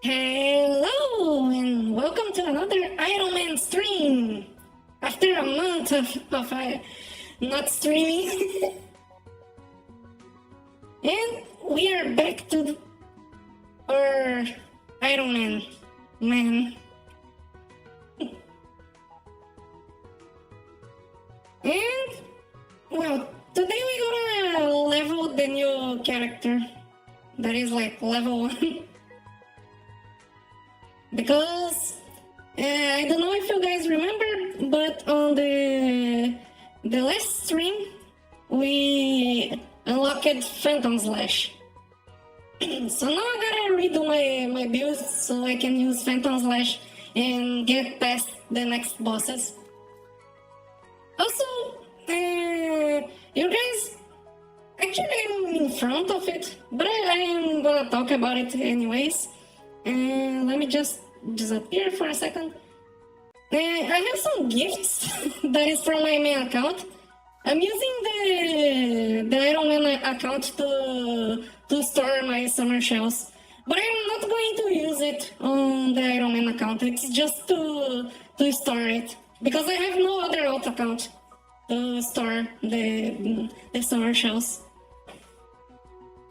Hello and welcome to another Iron Man stream. After a month of not streaming, and we are back to our Iron Man. And well, today we're gonna level the new character that is like level 1. Because I don't know if you guys remember, but on the last stream we unlocked Phantom Slash. So now I gotta redo my build so I can use Phantom Slash and get past the next bosses. Also, you guys, actually I'm in front of it, but I am gonna talk about it anyways. Let me just disappear for a second. I have some gifts that is from my main account. I'm using the Iron Man account to store my summer shells, but I'm not going to use it on the Iron Man account. It's just to store it because I have no other alt account to store the summer shells.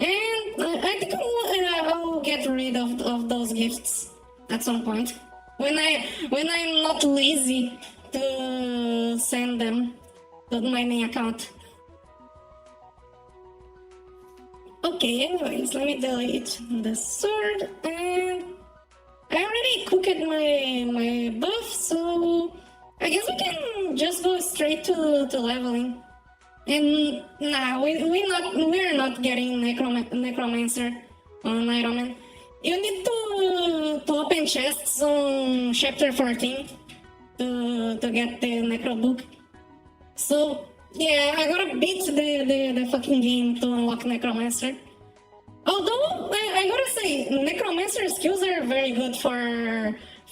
And I think I'll get rid of those gifts at some point when I'm not lazy to send them to my main account. Okay, anyways, let me delete the sword, and I already cooked my buff, so I guess we can just go straight to leveling. And nah, we're not getting Necromancer on Iron Man. You need to open chests on chapter 14 to get the Necro book. So yeah, I gotta beat the fucking game to unlock Necromancer. Although I gotta say, Necromancer skills are very good for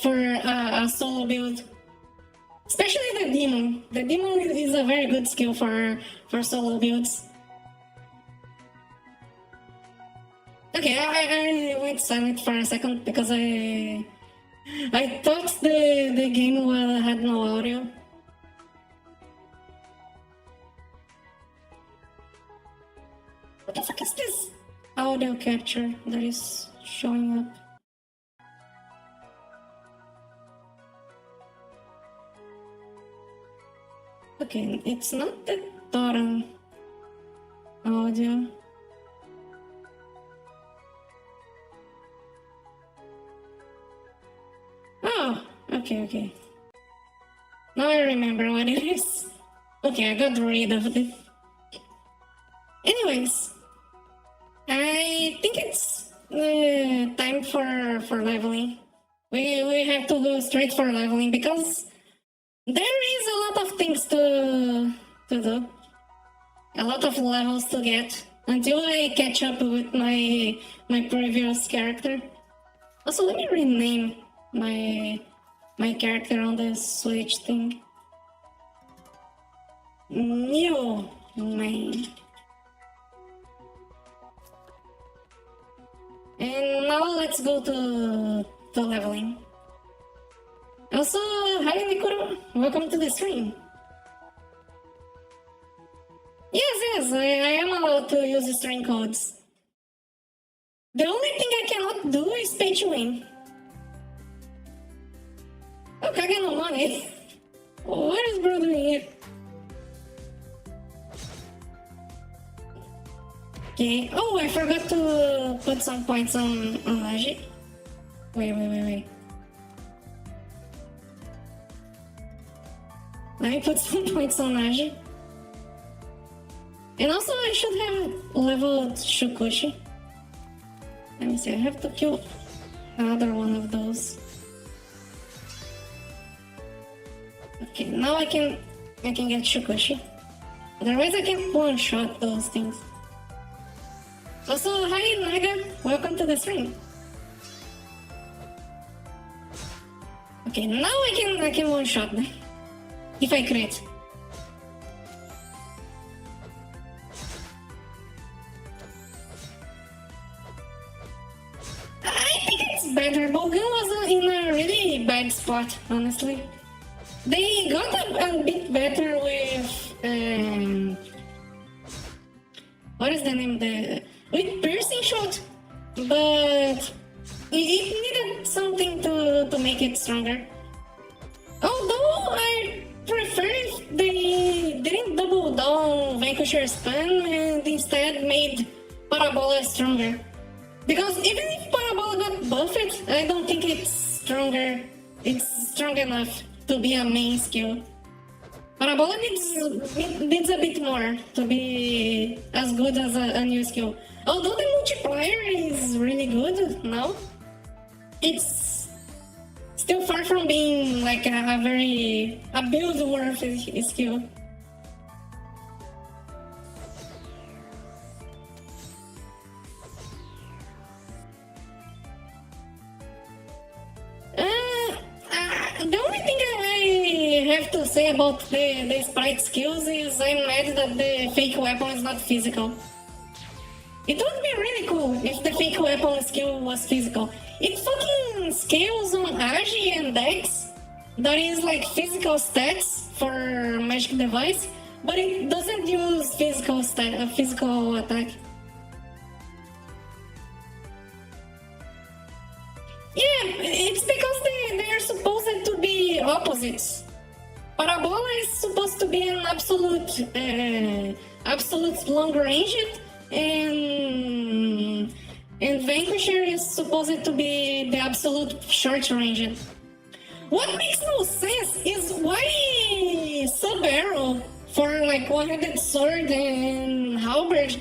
a solo build. Especially the demon. The demon is a very good skill for solo builds. Okay, I went silent for a second because I thought the game had no audio. What the fuck is this audio capture that is showing up? Okay, it's not the Toram audio. Oh, okay. Now I remember what it is. Okay, I got rid of it. Anyways, I think it's time for leveling. We have to go straight for leveling because there is a lot of things to do, a lot of levels to get until I catch up with my previous character. Also, let me rename my character on the Switch thing. New main. And now let's go to leveling. Also, hi Nikuro, welcome to the stream. Yes, I am allowed to use the string codes. The only thing I cannot do is pay to win. Look, I got no money. What is bro doing here? Okay, oh, I forgot to put some points on Laji. Wait. Let me put some points on Naji. And also I should have leveled Shukushi. Let me see, I have to kill another one of those. Okay, now I can get Shukushi. Otherwise I can one-shot those things. Also, hi Naga, welcome to the stream. Okay, now I can one-shot them. If I crit. I think it's better better. Bolgan was in a really bad spot, honestly. They got a bit better with what is the name? With piercing shot, but it needed something to make it stronger. Although I prefer if they didn't double down Vanquisher spam and instead made Parabola stronger. Because even if Parabola got buffed, I don't think it's stronger. It's strong enough to be a main skill. Parabola needs a bit more to be as good as a new skill. Although the multiplier is really good now, it's still far from being like a build worthy skill. The only thing I have to say about the sprite skills is I'm mad that the fake weapon is not physical. It would be really cool if the fake weapon skill was physical. It fucking scales on Agi and Dex, that is like physical stats for magic device, but it doesn't use physical attack. Yeah, it's because they are supposed to be opposites. Parabola is supposed to be an absolute long range, and Vanquisher is supposed to be the absolute short range. What makes no sense is why Sub-Arrow for like one-handed sword and halberd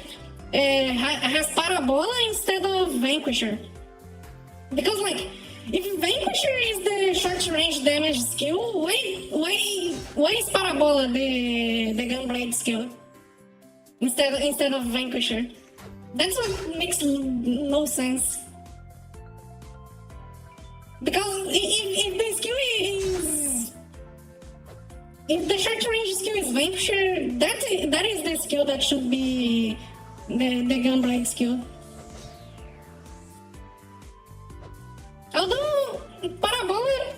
has Parabola instead of Vanquisher. Because like, if Vanquisher is the short range damage skill, why is Parabola the gunblade skill instead of Vanquisher? That's what makes no sense. Because if the short range skill is Vanquisher, that is the skill that should be the gunblade skill. Although Parabola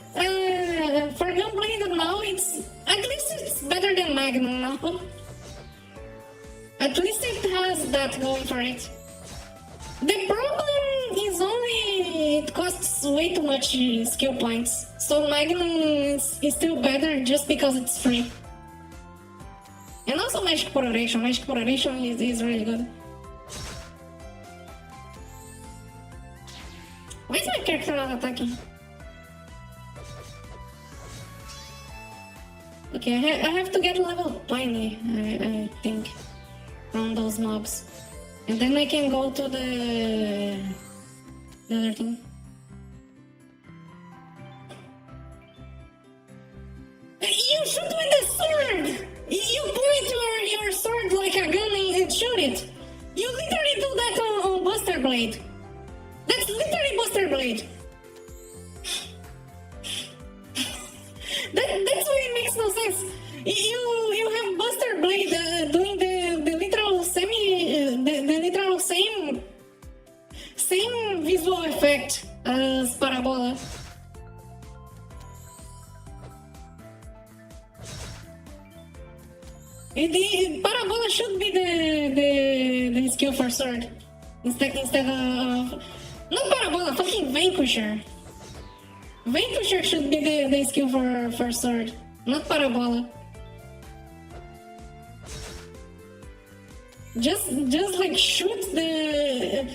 for gunblade now, at least it's better than Magnum now. At least it has that going for it. The problem is only it costs way too much skill points. So Magnum is still better just because it's free. And also Magic Peroration. Magic Peroration is really good. Why is my character not attacking? Okay, I have to get level 20, I think, from those mobs. And then I can go to the other thing. You shoot with the sword! You point your sword like a gun and shoot it! You literally do that on Buster Blade! That's literally Buster Blade! That's why it makes no sense! You have Buster Blade doing the literal same visual effect as Parabola. Parabola should be the skill for sword instead of not Parabola, fucking Vanquisher. Vanquisher should be the skill for sword, not Parabola. Just like shoot the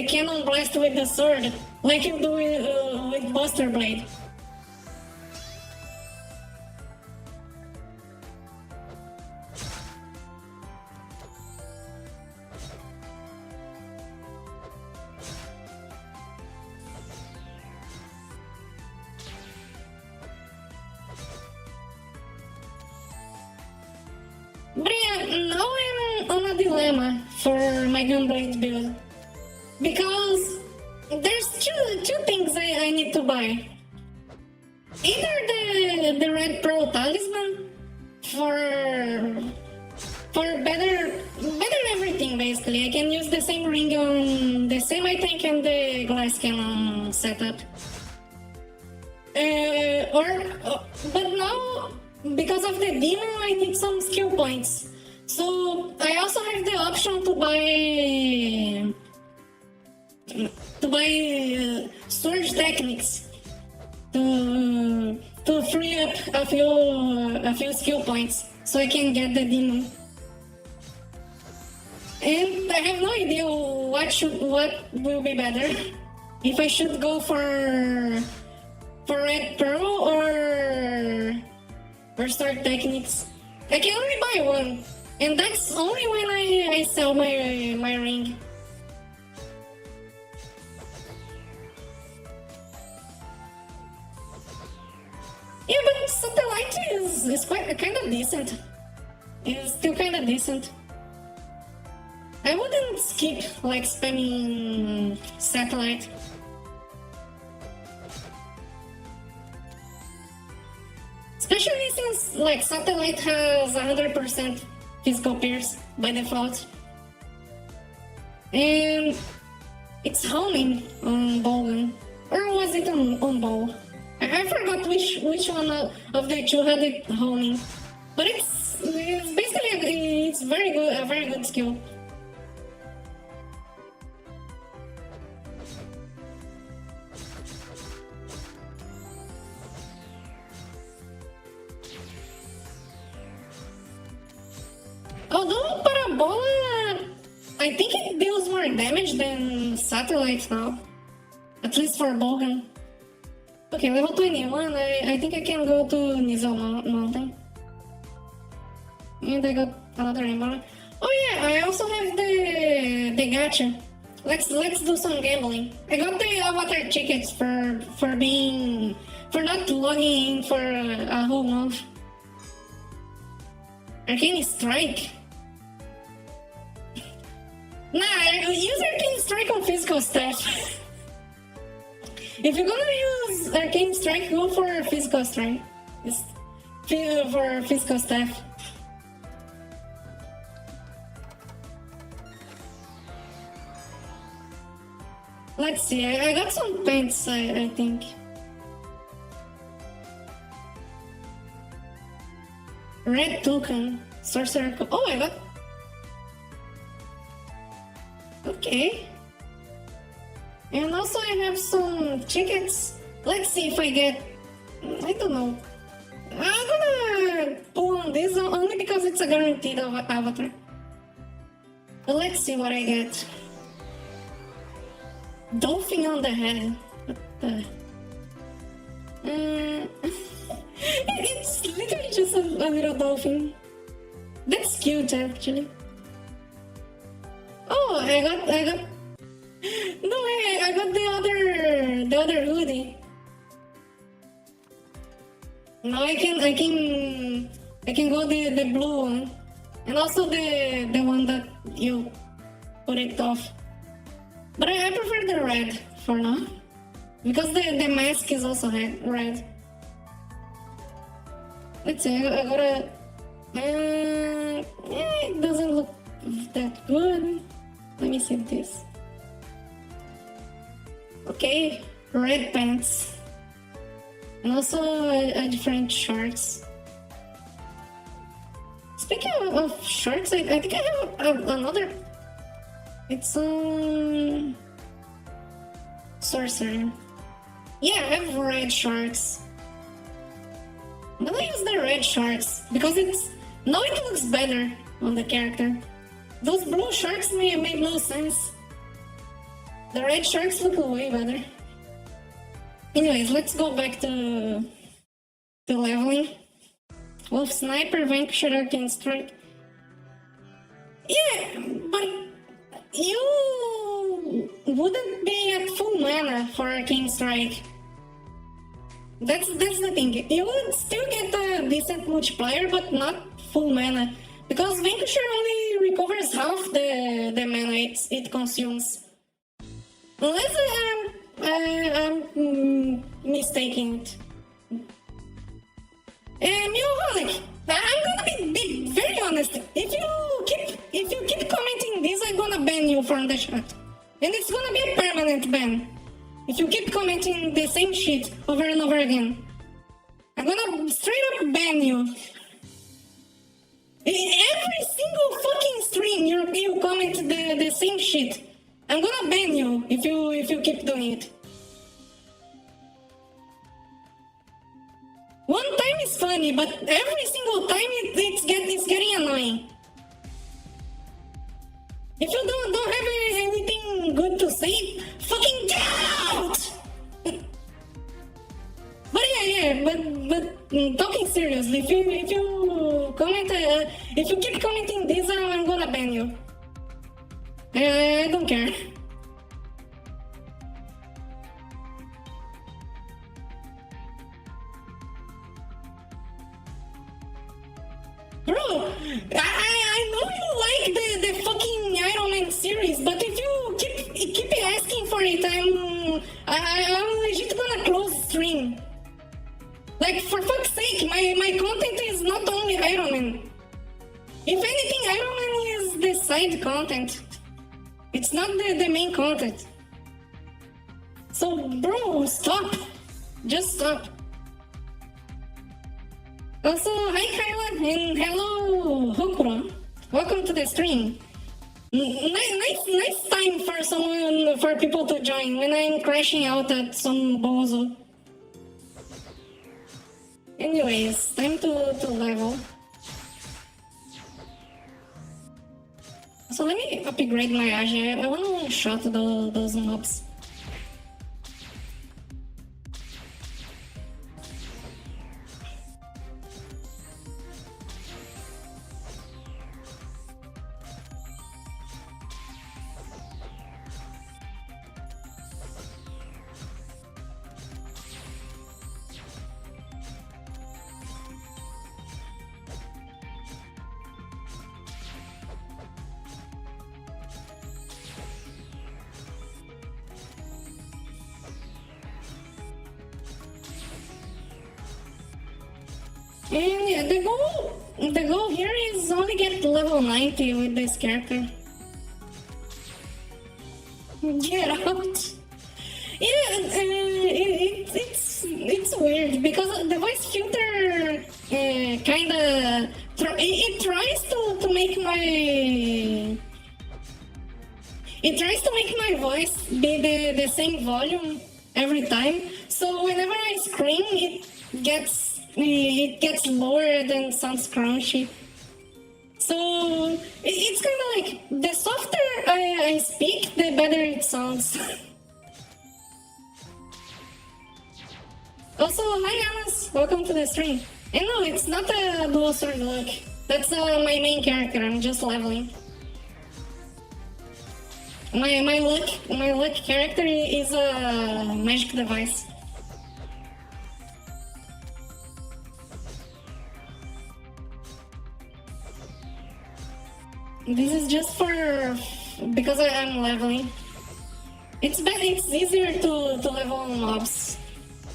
cannon blast with the sword, like you do with Buster Blade. But yeah, now I'm on a dilemma for my gunblade build. Because there's two things I need to buy. Either the Red Pearl Talisman for better everything, basically. I can use the same ring on the semi-tank and the glass cannon setup. But now, because of the demon, I need some skill points. So I also have the option to buy storage techniques to free up a few skill points, so I can get the demon. And I have no idea what will be better. If I should go for red pearl or start techniques. I can only buy one, and that's only when I sell my ring. Yeah, but satellite is quite kind of decent. It's still kind of decent. I wouldn't skip like spamming satellite. Especially since like satellite has 100% physical pierce by default. And it's homing on bowgun. Or was it on bow? I forgot which one of the two had it homing. But it's basically it's a very good skill. Although Parabola, I think it deals more damage than Satellite now. At least for Bogan. Okay, level 21, I think I can go to Nizel Mountain. And I got another emerald. Oh yeah, I also have the Gacha. Let's do some gambling. I got the avatar tickets for not logging in for a whole month. Arcane Strike? Nah, use Arcane Strike on physical stuff. If you're gonna use Arcane Strike, go for physical strike. It's for physical stuff. Let's see, I got some pants, I think. Red token, sorcerer. Oh, I got. Okay. And also, I have some tickets. Let's see if I get. I don't know. I'm gonna pull on this only because it's a guaranteed avatar. But let's see what I get. Dolphin on the head. What the? It's literally just a little dolphin. That's cute, actually. Oh, I got. No way! I got the other hoodie. Now I can go the blue one, and also the one that you put it off. But I prefer the red for now, because the mask is also red. Let's see, I gotta. It doesn't look that good. Let me see this. Okay, red pants. And also a different shorts. Speaking of shorts, I think I have another. It's sorcerer. Yeah, I have red shorts. I'm gonna use the red shorts because now it looks better on the character. Those blue shorts made no sense. The red shorts look way better. Anyways, let's go back to leveling. Wolf Sniper, Vanquisher, Arcane Strike. Yeah, but you wouldn't be at full mana for Arcane Strike. That's the thing. You would still get a decent multiplier, but not full mana. Because Vanquisher only recovers half the mana it consumes. Unless I'm mistaking it. Mioholic, I'm gonna be very honest. If you keep commenting this, I'm from the chat. And it's gonna be a permanent ban. If you keep commenting the same shit over and over again. I'm gonna straight up ban you. Every single fucking stream you comment the same shit. I'm gonna ban you if you keep doing it. One time is funny, but every single time it's getting annoying. If you don't have anything good to say, fucking get out! But talking seriously, if you comment, if you keep commenting this, I'm gonna ban you. I don't care. Bro, I know you like the fucking Iron Man series, but if you keep asking for it, I'm legit gonna close the stream. Like, for fuck's sake, my content is not only Iron Man. If anything, Iron Man is the side content. It's not the main content. So, bro, stop. Just stop. Also, hi Kyla, and hello Hokuro. Welcome to the stream. Nice time for people to join when I'm crashing out at some bozo. Anyways, time to level. So let me upgrade my Aja. I want to one-shot those mobs. And yeah, the goal here is only get level 90 with this character. Get out! Yeah, it's weird because the voice filter kinda it tries to make my voice be the same volume every time. So whenever I scream, it gets lower than sounds crunchy. So it's kind of like the softer I speak, the better it sounds. Also, hi Alice, welcome to the stream. And no, it's not a dual sword look. That's my main character. I'm just leveling. My luck character is a magic device. This is just because I'm leveling. It's easier to level mobs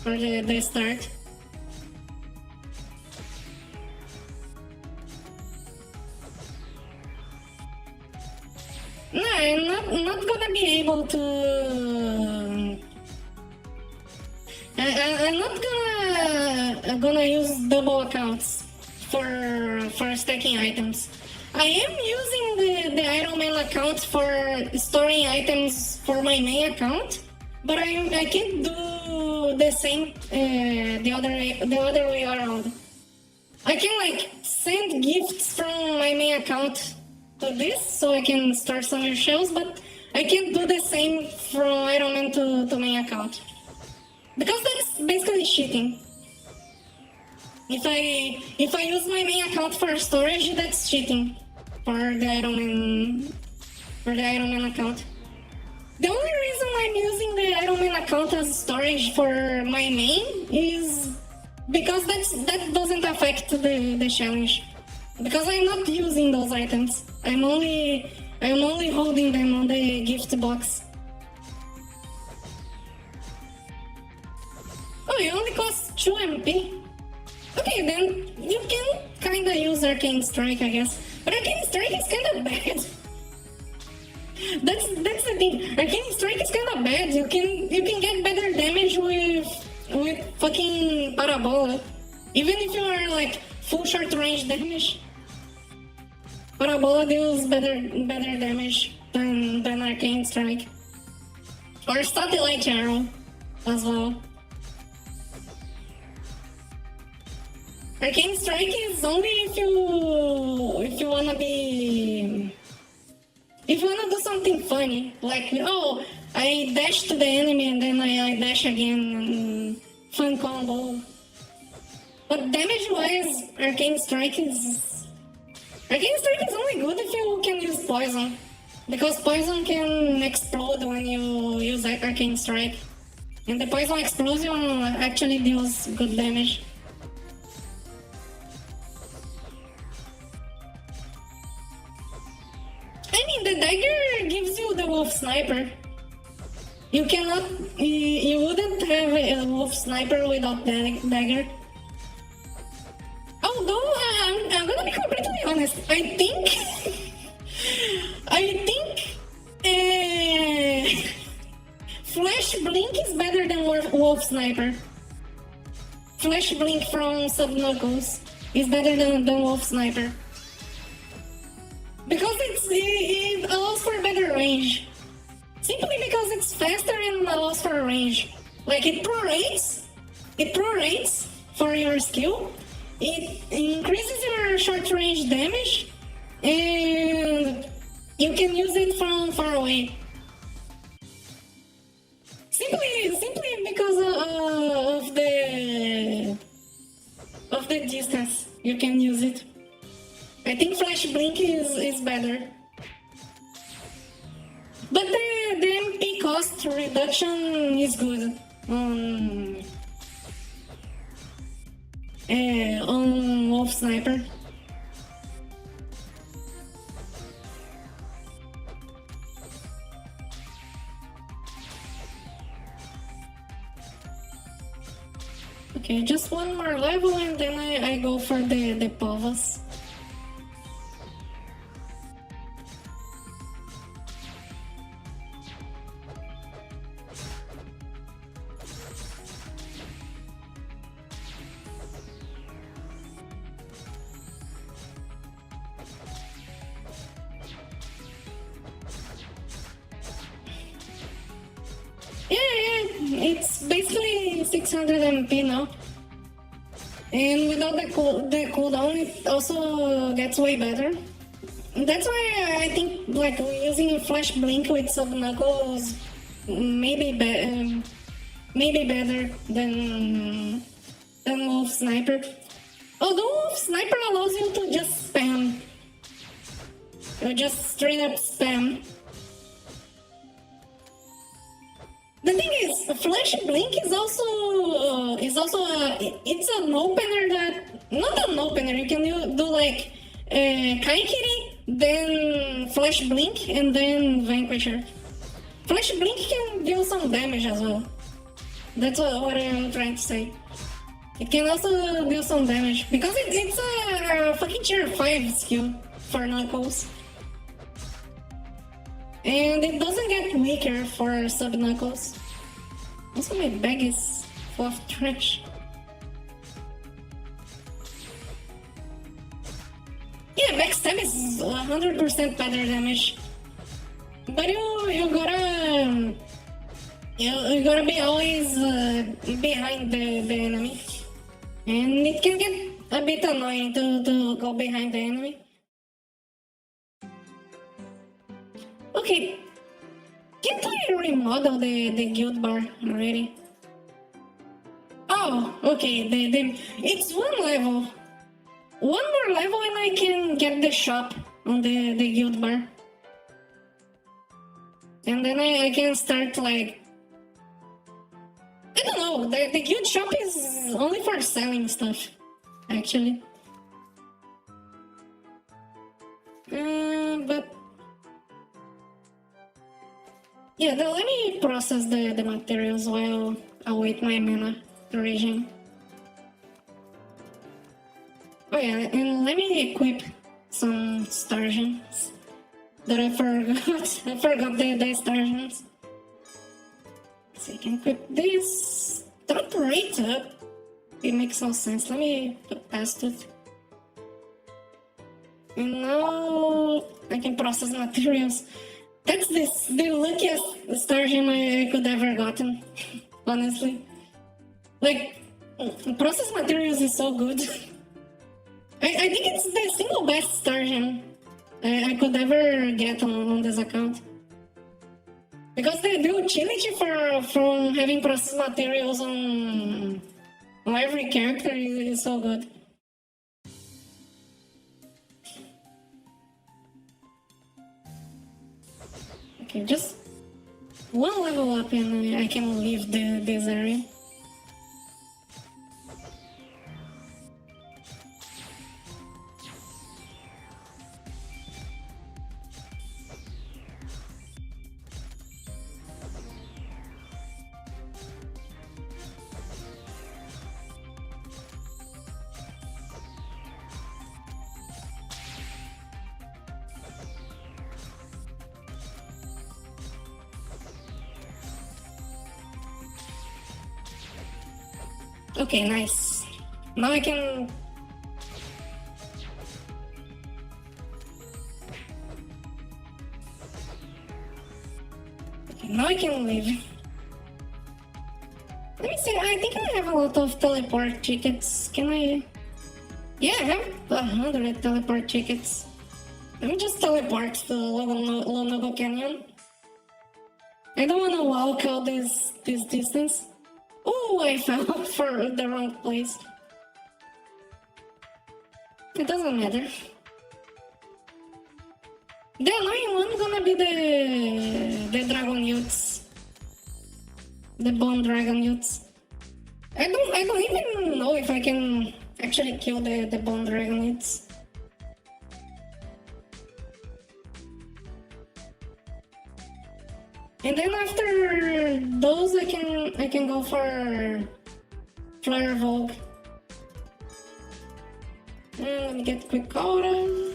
for the start. No, I'm not gonna be able to. I'm not gonna use double accounts for stacking items. I am using the Iron Man account for storing items for my main account, but I can't do the same the other way around. I can like send gifts from my main account to this so I can store some of your shells, but I can't do the same from Iron Man to main account. Because that's basically cheating. If I use my main account for storage, that's cheating for the Iron Man account. The only reason I'm using the Iron Man account as storage for my main is because that doesn't affect the challenge. Because I'm not using those items. I'm only holding them on the gift box. Oh, it only costs 2 MP. Okay, then you can kinda use Arcane Strike, I guess. But Arcane Strike is kinda bad. That's the thing. Arcane Strike is kind of bad. You can get better damage with fucking Parabola, even if you are like full short range damage. Parabola deals better damage than Arcane Strike or Satellite Arrow as well. Arcane Strike is only if you wanna be. If you wanna do something funny, like, oh, I dash to the enemy and then I dash again, and fun combo. But damage-wise, Arcane Strike is only good if you can use Poison. Because Poison can explode when you use Arcane Strike. And the Poison Explosion actually deals good damage. I mean, the dagger gives you the wolf sniper. You wouldn't have a wolf sniper without dagger. Although, I'm gonna be completely honest, I think Flash Blink is better than wolf sniper. Flash Blink from Subknuckles is better than wolf sniper. Because it allows for better range. Simply because it's faster and allows for range. Like it prorates for your skill. It increases your short range damage, and you can use it from far away. Simply because of the distance, you can use it. I think Flash Blink is better. But the MP cost reduction is good on Wolf Sniper. Okay, just one more level and then I go for the Povas. It's basically 600 MP now. And without the cooldown, it also gets way better. That's why I think like using Flash Blink with Subknuckles maybe better than Wolf Sniper. Although Wolf Sniper allows you to just spam. Just straight up spam. The thing is, Flash Blink is also it's an opener that, not an opener, you can do like Kaikiri, then Flash Blink, and then Vanquisher. Flash Blink can deal some damage as well. That's what I'm trying to say. It can also deal some damage, because it's a fucking tier 5 skill for Knuckles. And it doesn't get weaker for Subknuckles. Also, my bag is full of trash. Yeah, backstab is 100% better damage. But you gotta be always behind the enemy. And it can get a bit annoying to go behind the enemy. Okay, can't I remodel the guild bar already? Oh, okay, it's one level. One more level and I can get the shop on the guild bar. And then I can start like... I don't know, the guild shop is only for selling stuff, actually. But... yeah, let me process the materials while I wait my mana to regen. Oh yeah, and let me equip some star gems. that I forgot. I forgot the stations. So I can equip this. Don't rate up. It makes no sense. Let me put past it. And now I can process materials. That's the luckiest star gem I could ever gotten. Honestly. Like, process materials is so good. I think it's the single best star gem I could ever get on this account. Because the utility from having process materials on every character is so good. Okay, just one level up and I can leave this area. Okay, nice. Now I can... Okay, now I can leave. Let me see, I think I have a lot of teleport tickets. Can I... Yeah, I have 100 teleport tickets. Let me just teleport to Lonogo Canyon. I don't want to walk all this distance. Oh, I fell for the wrong place. It doesn't matter. The annoying one gonna be the dragon youths. The bone dragon youths. I don't even know if I can actually kill the bone dragon youths. And then after those, I can go for Flare Vogue. Let me get quick quota.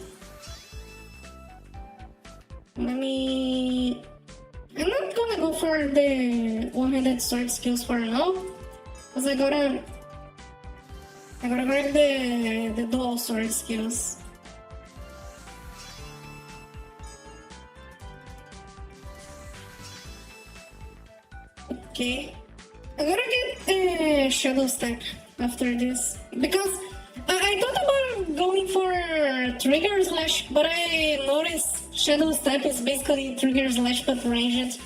I'm not gonna go for the one-handed sword skills for now, cause I gotta grab the dual sword skills. Okay, I gotta get Shadow Stack after this, because I thought about going for Trigger Slash, but I noticed Shadow Step is basically Trigger Slash but ranged.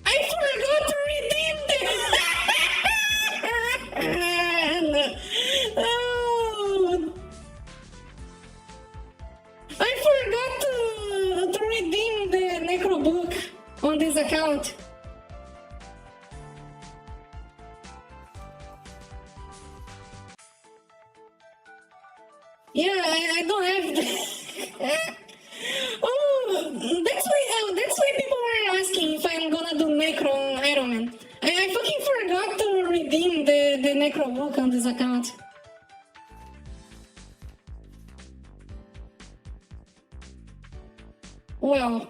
I forgot to redeem them! Oh. I forgot to redeem the Necro book on this account. Yeah, I don't have the... Oh, that's why people were asking if I'm gonna do Necro on Ironman. I fucking forgot to redeem the Necro book on this account. Well,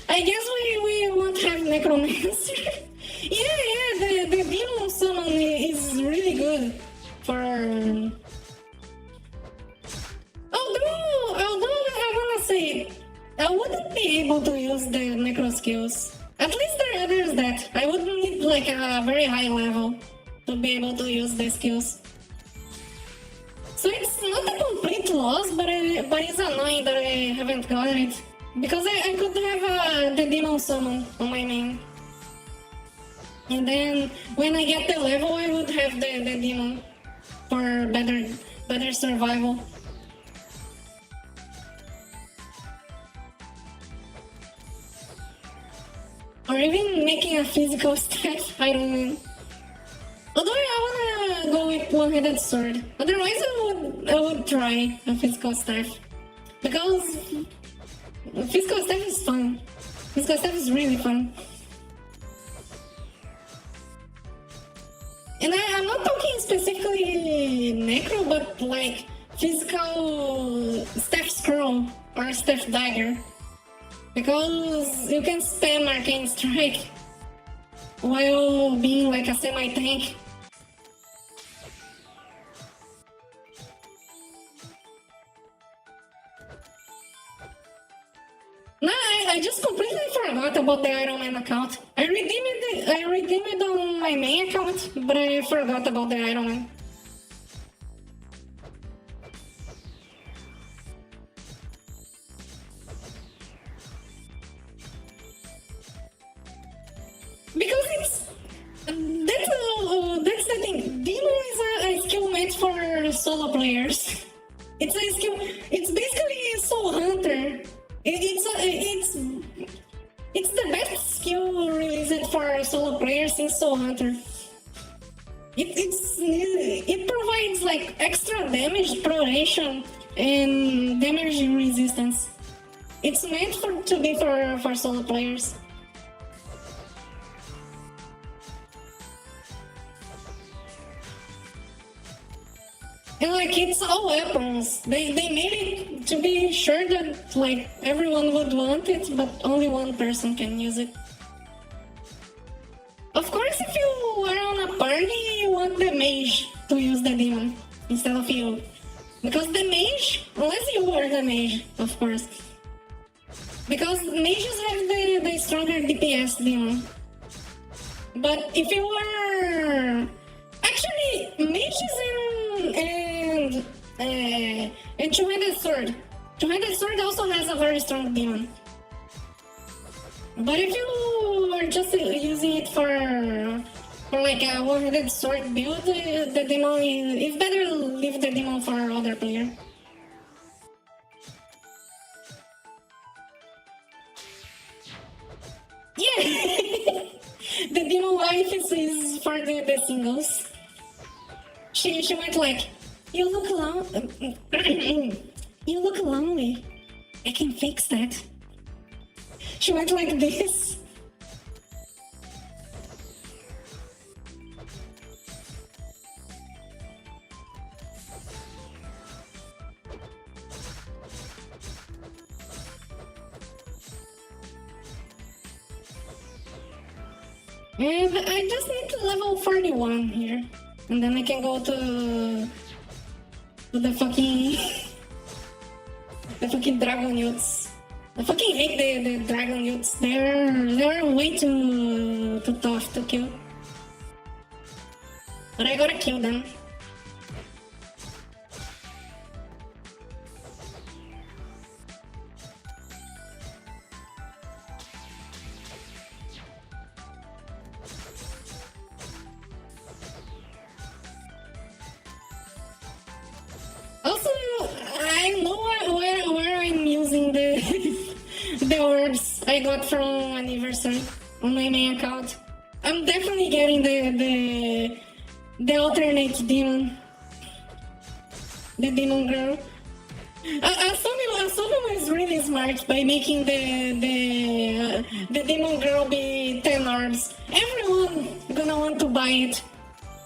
I guess we won't have Necromancer. yeah, the demon summon is really good for... Although I wanna say, I wouldn't be able to use the Necro skills. At least there's that. I would need like a very high level to be able to use the skills. So it's not a complete loss, but it's annoying that I haven't got it. Because I could have the demon summon on my main. And then when I get the level, I would have the demon for better survival. Or even making a physical staff, I don't know. Although I wanna go with one-handed sword. Otherwise I would try a physical staff. Because physical staff is fun. Physical staff is really fun. necro, but like physical staff scroll or staff dagger. Because you can spam arcane strike while being like a semi-tank. No, I just completely forgot about the Iron Man account. I redeemed it on my main account, but I forgot about the Iron Man. Because that's the thing. Demon is a skill meant for solo players. It's a skill. It's basically a soul hunter. It's the best skill released for solo players in Soul Hunter. It provides like extra damage, proration, and damage resistance. It's meant to be for solo players. And like it's all weapons. They made it to be sure that like everyone would want it, but only one person can use it. Of course, if you are on a party, you want the mage to use the demon instead of you. Because the mage, unless you are the mage, of course. Because mages have the stronger DPS demon. But if you are... Actually, mages and two-handed sword. Two-handed sword also has a very strong demon. But if you are just using it for like a one-handed sword build, the demon it's better leave the demon for other player. Yeah, the demon wife is for the singles. She went like, you look you look lonely. I can fix that. She went like this. And I just need to level 41 here. And then I can go to the fucking dragon youths. I fucking hate the dragon youths. They're way too tough to kill. But I gotta kill them. Also, I know where I'm using the orbs I got from anniversary on my main account. I'm definitely getting the alternate demon, the demon girl. Asumi is really smart by making the demon girl be 10 orbs. Everyone gonna want to buy it.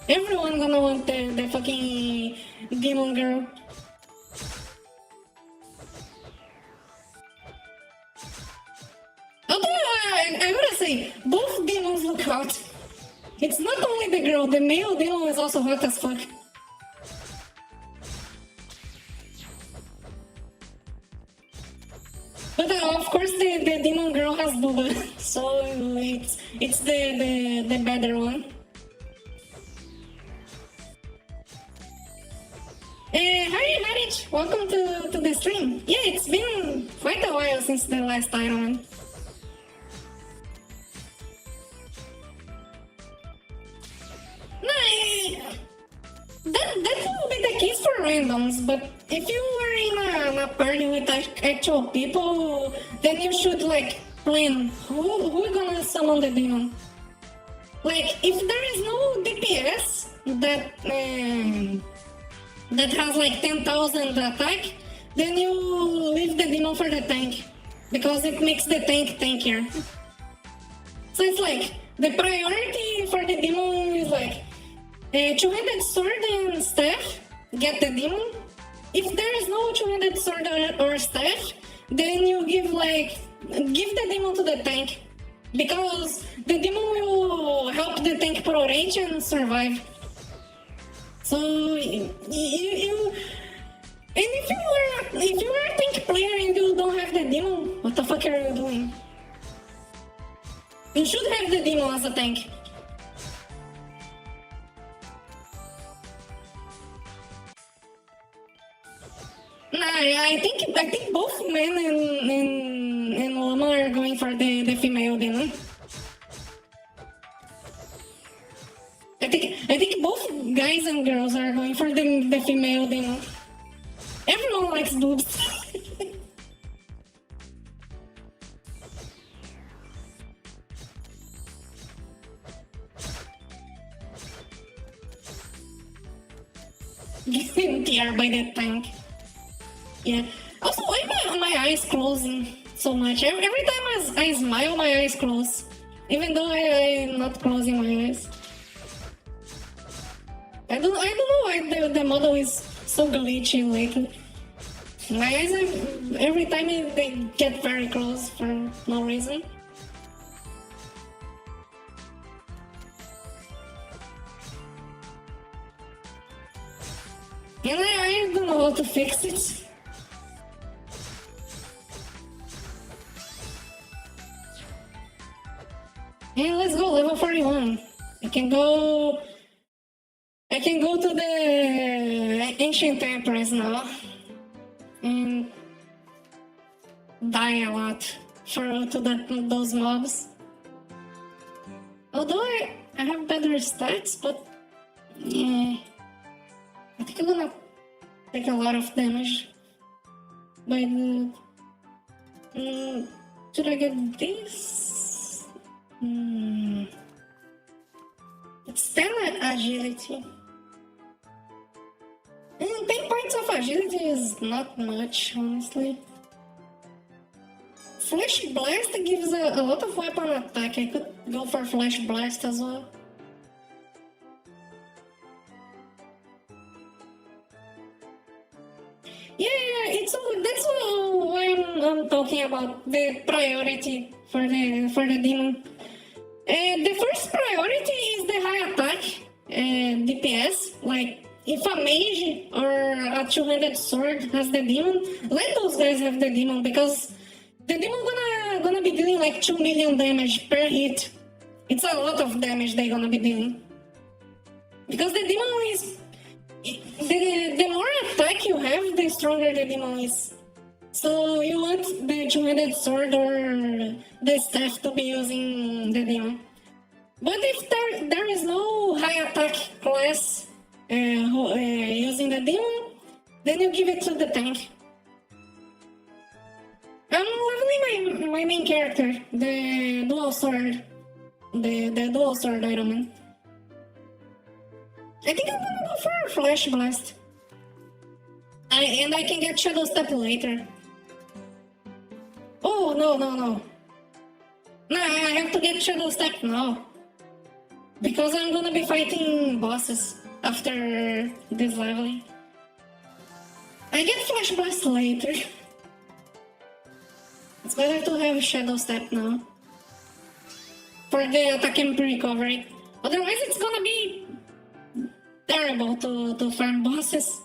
Everyone gonna want the fucking demon girl. Although I gotta say, both demons look hot. It's not only the girl, the male demon is also hot as fuck. But of course the demon girl has booba, so it's the better one. Hi Marich, welcome to the stream. Yeah, it's been quite a while since the last Ironman. That will be the case for randoms, but if you were in a party with actual people, then you should like plan who gonna summon the demon. Like if there is no DPS that has like 10,000 attack, then you leave the demon for the tank because it makes the tank tankier. So it's like the priority for the demon is like two-handed sword and staff, get the demon. If there is no two-handed sword or staff, then you give the demon to the tank, because the demon will help the tank pro rage and survive. So and if you are a tank player and you don't have the demon, what the fuck are you doing? You should have the demon as a tank. Nah, I think both men and woman are going for the female demon. I think both guys and girls are going for the female demon. Everyone likes boobs. Getting tear by that tank. Yeah. Also, why my eyes closing so much? Every time I smile, my eyes close. Even though I'm not closing my eyes. I don't know why the model is so glitchy lately. My eyes, every time they get very close for no reason. And I don't know how to fix it. And let's go, level 41. I can go to the Ancient Empress now. And die a lot to those mobs. Although I have better stats, but yeah, I think I'm gonna take a lot of damage. But should I get this? It's 10 agility. And 10 points of agility is not much, honestly. Flash Blast gives a lot of weapon attack. I could go for Flash Blast as well. Yeah, that's why I'm talking about the priority for the demon. The first priority is the high attack DPS. Like, if a mage or a two-handed sword has the demon, let those guys have the demon, because the demon gonna be dealing like 2 million damage per hit. It's a lot of damage they're gonna be dealing. Because the demon is... The more attack you have, the stronger the demon is. So you want the two-handed sword or the staff to be using the demon. But if there is no high attack class using the demon, then you give it to the tank. I'm leveling my main character, the dual sword, the dual sword Ironman. I think I'm gonna go for a Flash Blast. And I can get Shadow Step later. Oh, no. No, I have to get Shadow Step now. Because I'm gonna be fighting bosses after this leveling. I get Flash Blast later. It's better to have Shadow Step now. For the attack and recovery. Otherwise it's gonna be terrible to farm bosses.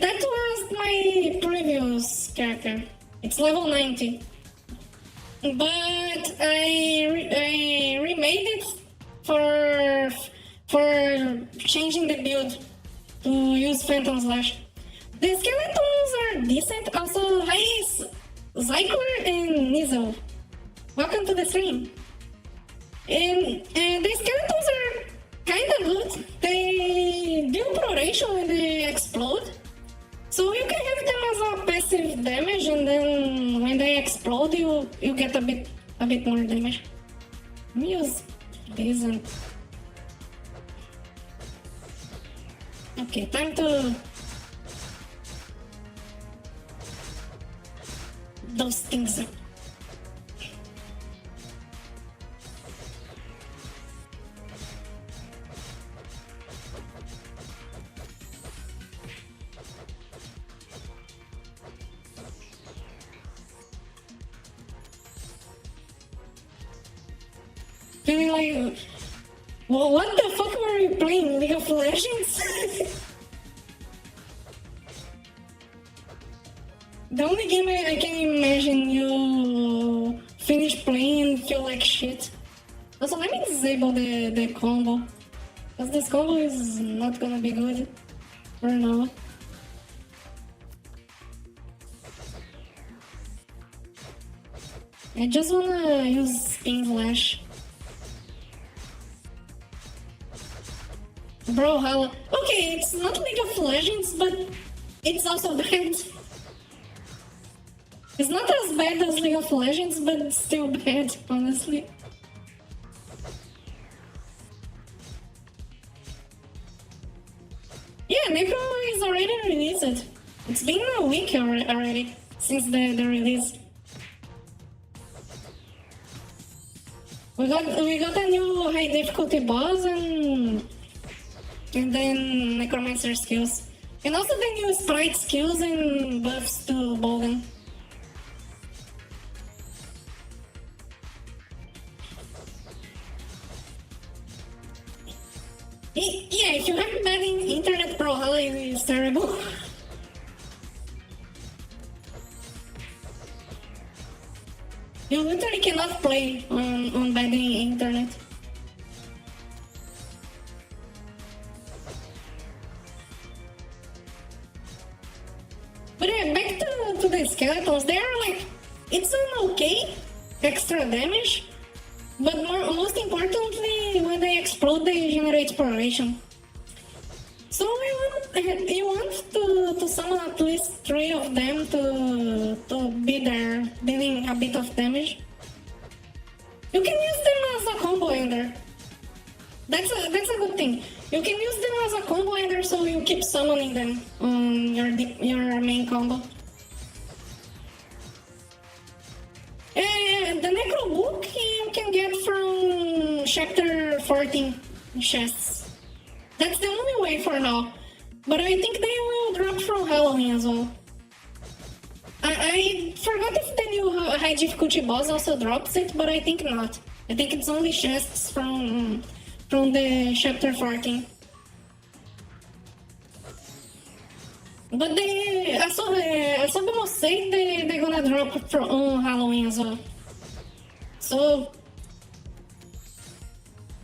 That was my previous character. It's level 90. But I remade it for changing the build to use Phantom Slash. The skeletons are decent. Also, hi Zyklor and Nizel. Welcome to the stream. And the skeletons are kinda good. They do proration when they explode. So you can have them as a passive damage, and then when they explode, you get a bit more damage. Let me use this and Okay, time to... those things. Feeling like, well, what the fuck were you playing? League of Legends? The only game I can imagine you finish playing and feel like shit. Also, let me disable the combo. Because this combo is not gonna be good for now. I just wanna use Spin Slash. Bro, how... Okay, it's not League of Legends, but it's also bad. It's not as bad as League of Legends, but it's still bad, honestly. Yeah, Necro is already released. It's been a week already since the release. We got a new high difficulty boss and then Necromancer skills. And also the new sprite skills and buffs to Bolden. Yeah, if you have bad internet, Brawlhalla is terrible. You literally cannot play on bad internet. But yeah, back to the skeletons, they are like, it's an okay extra damage, but most importantly, when they explode, they generate exploration. So you want to summon at least 3 of them to be there, dealing a bit of damage. You can use them as a combo ender. That's a good thing. You can use them as a combo ender, so you keep summoning them on your main combo. And the Necro book you can get from chapter 14 chests. That's the only way for now. But I think they will drop from Halloween as well. I forgot if the new high difficulty boss also drops it, but I think not. I think it's only chests from the chapter 14. But I saw them say they're gonna drop on Halloween as well. So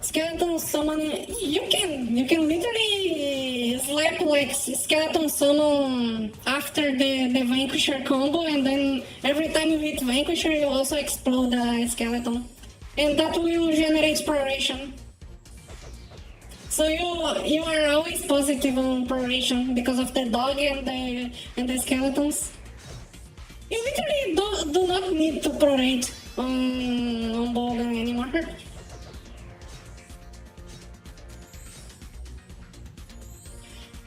skeleton summoning, you can literally slap like skeleton summon after the Vanquisher combo, and then every time you hit Vanquisher you also explode the skeleton, and that will generate exploration. So you are always positive on exploration because of the dog and the skeletons. You literally do not need to prorate on Bolden anymore.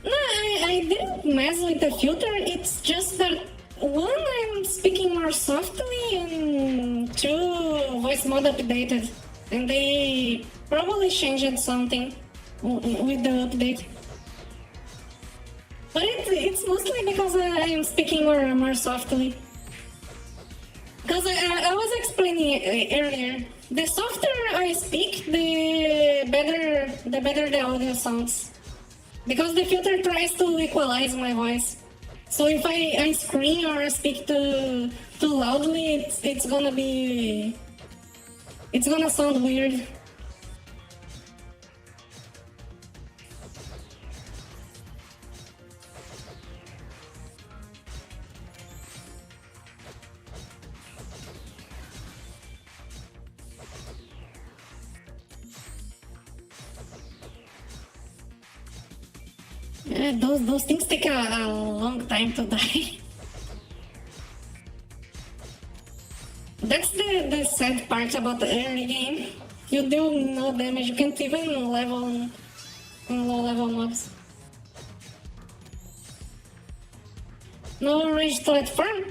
No, I didn't mess with the filter, it's just that one, I'm speaking more softly, and two, voice mod updated. And they probably changed something with the update. But it's mostly because I'm speaking more softly. Because I was explaining earlier, the softer I speak, the better the audio sounds. Because the filter tries to equalize my voice. So if I scream or speak too loudly, it's gonna sound weird. Yeah, those things take a long time to die. That's the sad part about the early game. You do no damage, you can't even level on low level mobs. No registered farm.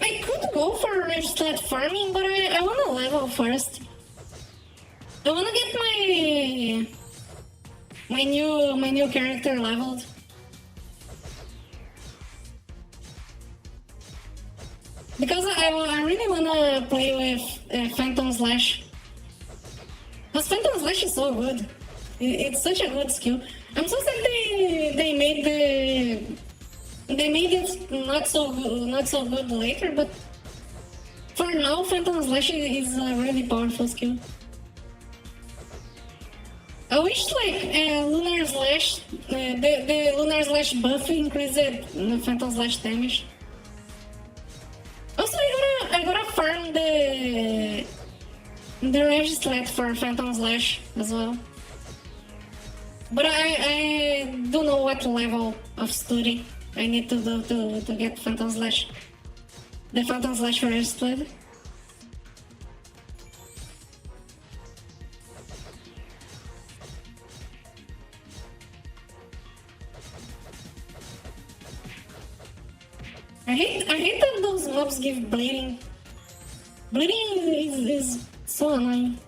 I could go for registered farming, but I wanna level first. I wanna get my new character leveled. Because I really wanna play with Phantom Slash. Because Phantom Slash is so good. It's such a good skill. I'm so sad they made it not so good later, but for now Phantom Slash is a really powerful skill. I wish like Lunar Slash, the Lunar Slash buff increased the Phantom Slash damage. Also, I gotta farm the Regislat for Phantom Slash as well. But I don't know what level of study I need to do to get Phantom Slash. The Phantom Slash for Regislat. I hate that those mobs give bleeding. Bleeding is so annoying.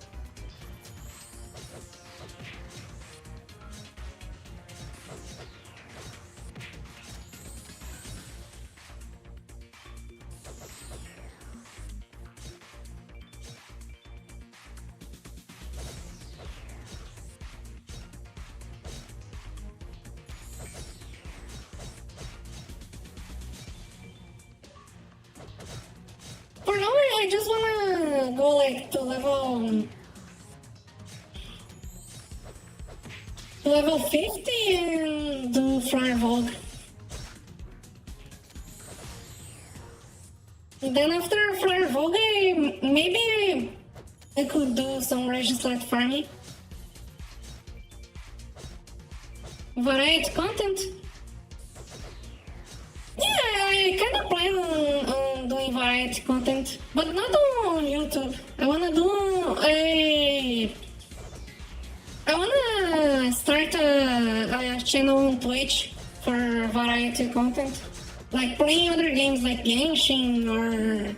For now, I just wanna go like to level 50 and do Flyer Vogue. And then after Flyer Vogue, maybe I could do some Regislat farming. Variety content. Yeah, I kinda plan on doing variety content, but not on YouTube. I wanna start a channel on Twitch for variety content. Like playing other games like Genshin or...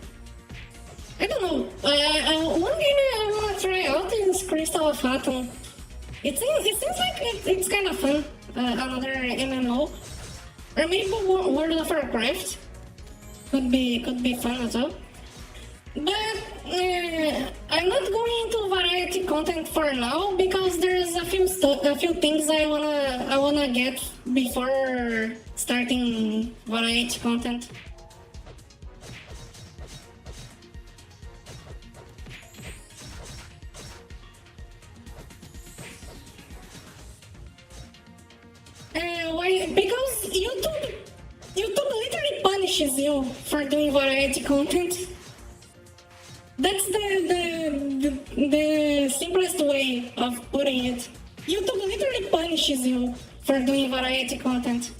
I don't know. One game I wanna try out is Crystal of Atom. It seems like it's kind of fun. Another MMO. Or maybe World of Warcraft could be fun as well. But I'm not going into variety content for now because there's a few things I wanna get before starting variety content. Why? Because YouTube literally punishes you for doing variety content. That's the simplest way of putting it. YouTube literally punishes you for doing variety content.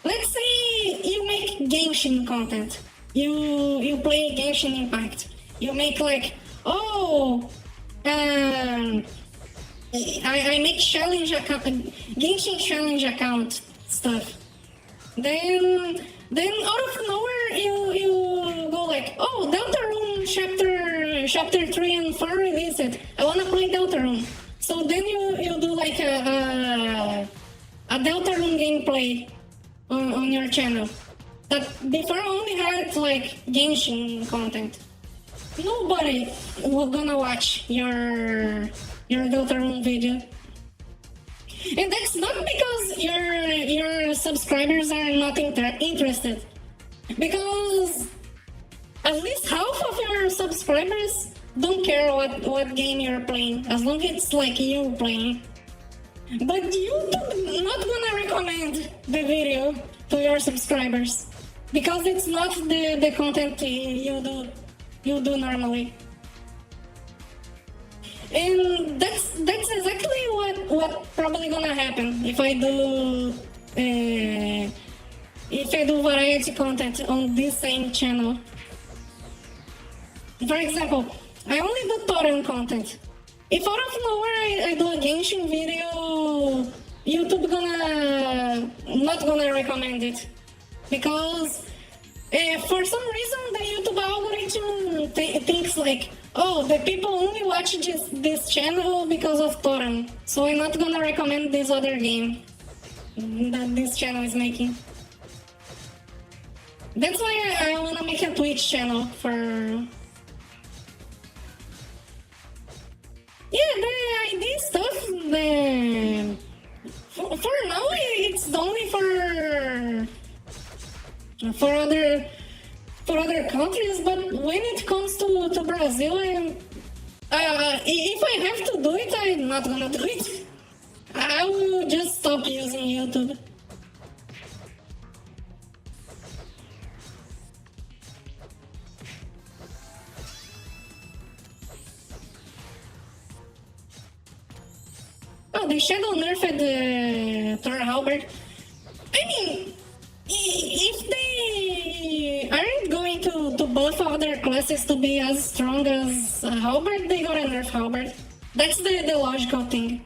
Let's say you make Genshin content. You play Genshin Impact. You make like, oh, I make challenge account, Genshin challenge account stuff. Then out of nowhere you go like, oh, Deltarune chapter 3 and 4 released it. I wanna play Deltarune. So then you do like a Deltarune gameplay on your channel. That before only had like Genshin content. Nobody will gonna watch your Deltarune video. And that's not because your subscribers are not interested. Because at least half of your subscribers don't care what game you're playing, as long as it's like you playing. But YouTube not gonna recommend the video to your subscribers because it's not the content you do normally. And that's exactly what probably gonna happen if I do variety content on this same channel. For example, I only do Toram content. If out of nowhere I do a Genshin video, YouTube not gonna recommend it. because for some reason the YouTube algorithm thinks like, oh, the people only watch this channel because of Toram, so I'm not gonna recommend this other game that this channel is making. That's why I wanna make a Twitch channel for... Yeah, the ID stuff, for now it's only for other countries, but when it comes to Brazil, if I have to do it, I'm not gonna do it. I will just stop using YouTube. Oh, the Shadow nerfed Thor Halberd. I mean, if they aren't going to buff other classes to be as strong as Halberd, they gotta nerf Halberd. That's the logical thing.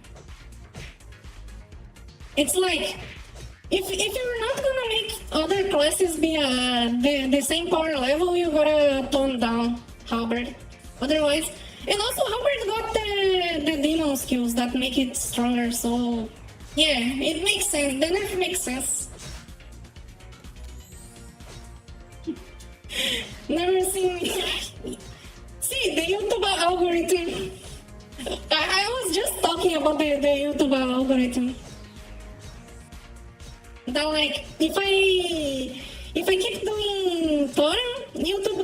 It's like, if you're not gonna make other classes be the same power level, you gotta tone down Halberd. Otherwise, and also Halberd got the demon skills that make it stronger, so yeah, it makes sense. The nerf makes sense. Never seen me. See, the YouTube algorithm. I was just talking about the YouTube algorithm. That like, if I keep doing Toram, YouTube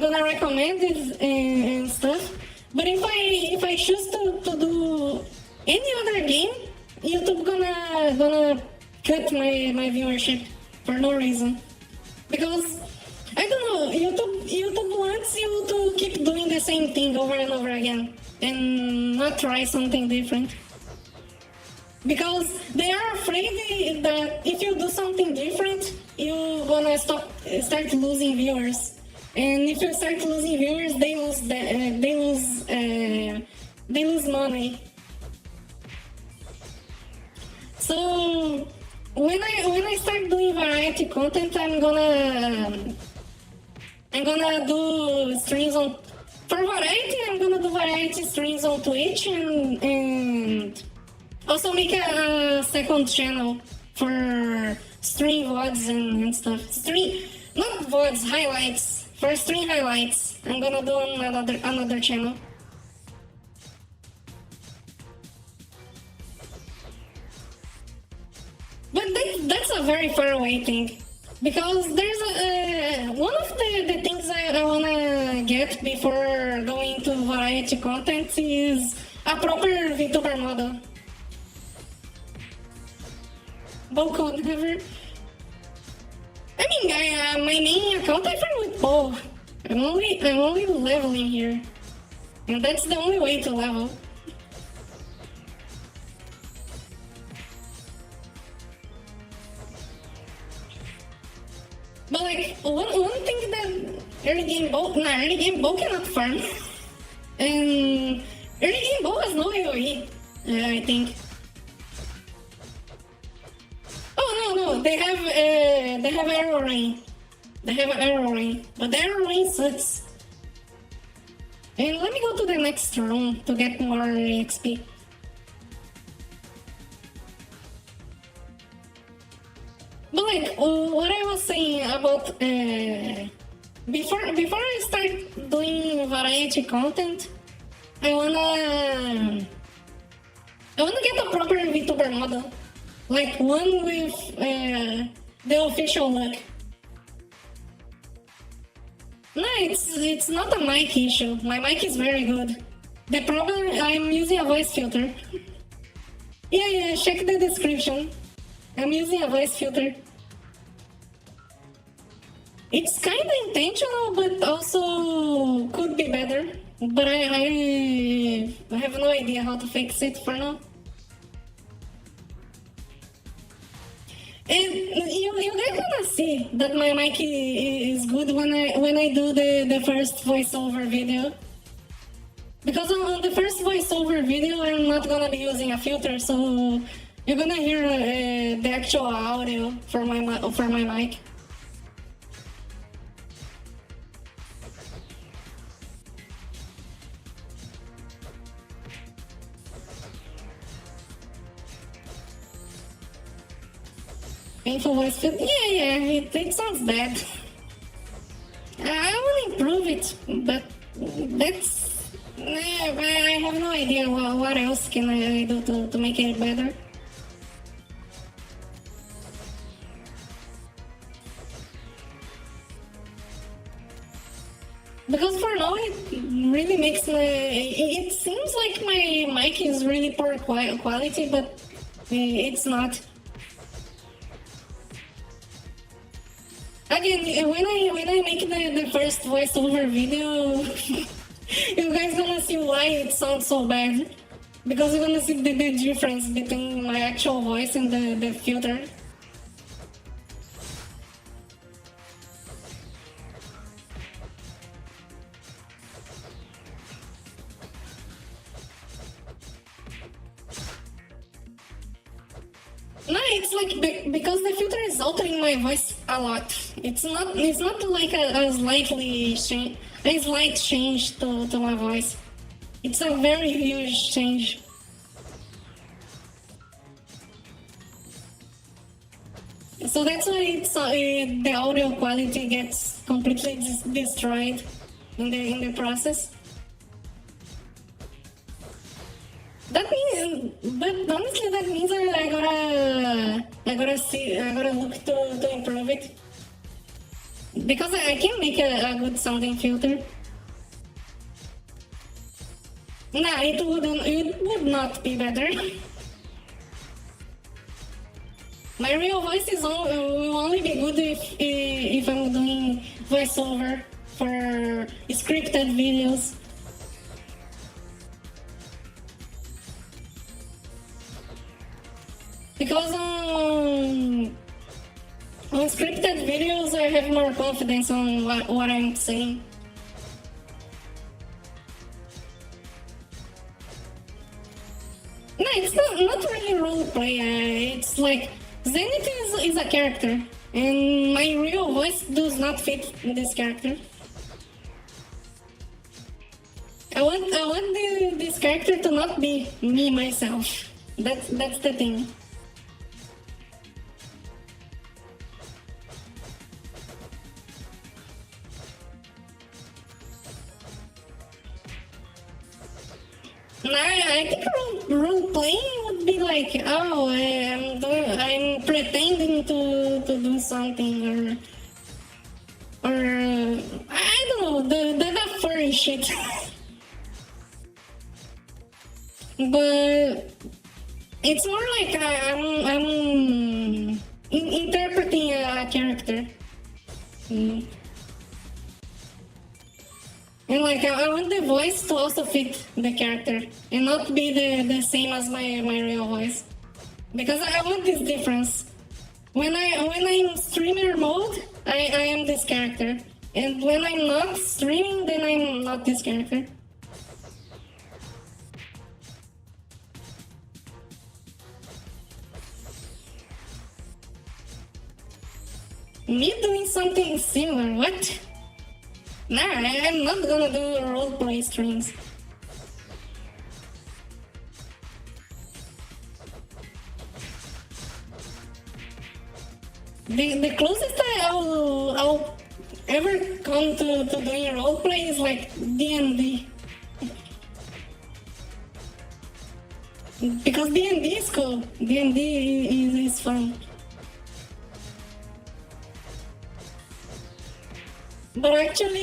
gonna recommend it and stuff. But if I choose to do any other game, YouTube gonna cut my viewership for no reason. Because I don't know, YouTube wants you to keep doing the same thing over and over again and not try something different. Because they are afraid that if you do something different, you're gonna start losing viewers. And if you start losing viewers, they lose money. So when I start doing variety content, I'm gonna do streams on... For variety, I'm gonna do variety streams on Twitch and also make a second channel for stream VODs and stuff. Not VODs, highlights. For stream highlights, I'm gonna do another channel. But that's a very far away thing. Because there's one of the things I wanna get before going to variety content is a proper VTuber model. Bow never. I mean, my main account I found with Bo. I'm only leveling here, and that's the only way to level. But like one thing that early game Bo cannot farm, and early game Bo has no AOE. I think. Oh no, they have arrow rain. They have arrow rain, but the arrow rain sucks. And let me go to the next room to get more XP. But like what I was saying about before I start doing variety content, I wanna get a proper VTuber model. Like one with the official look. No, it's not a mic issue. My mic is very good. The problem, I'm using a voice filter. Yeah, check the description. I'm using a voice filter. It's kind of intentional, but also could be better. But I have no idea how to fix it for now. And you guys gonna see that my mic is good when I do the first voiceover video. Because on the first voiceover video, I'm not gonna be using a filter, so you're gonna hear the actual audio for my mic. Painful voice filter. Yeah, it sounds bad. I will improve it, but that's... I have no idea what else can I do to make it better. Because for now it really makes it seems like my mic is really poor quality, but it's not. Again, when I make the first voiceover video, you guys gonna see why it sounds so bad. Because you're gonna see the difference between my actual voice and the filter. No, it's like because the filter is altering my voice a lot. It's not like a slight change to my voice. It's a very huge change. So that's why the audio quality gets completely destroyed in the process. That means, but honestly, that means I gotta look to improve it, because I can make a good sounding filter. Nah, it would not be better. My real voice will only be good if I'm doing voiceover for scripted videos. Because on scripted videos, I have more confidence on what I'm saying. No, it's not really roleplay. It's like Zenith is a character, and my real voice does not fit this character. I want this character to not be me myself. That's the thing. I think role playing would be like, oh, I'm pretending to do something, or I don't know, the furry shit. But it's more like I'm interpreting a character. And like I want the voice to also fit the character and not be the same as my real voice, because I want this difference. When I'm streamer mode, I am this character, and when I'm not streaming, then I'm not this character. Me doing something similar? What? Nah, I'm not gonna do roleplay streams. The closest I'll ever come to doing roleplay is like D&D. Because D&D is cool. D&D is fun. But actual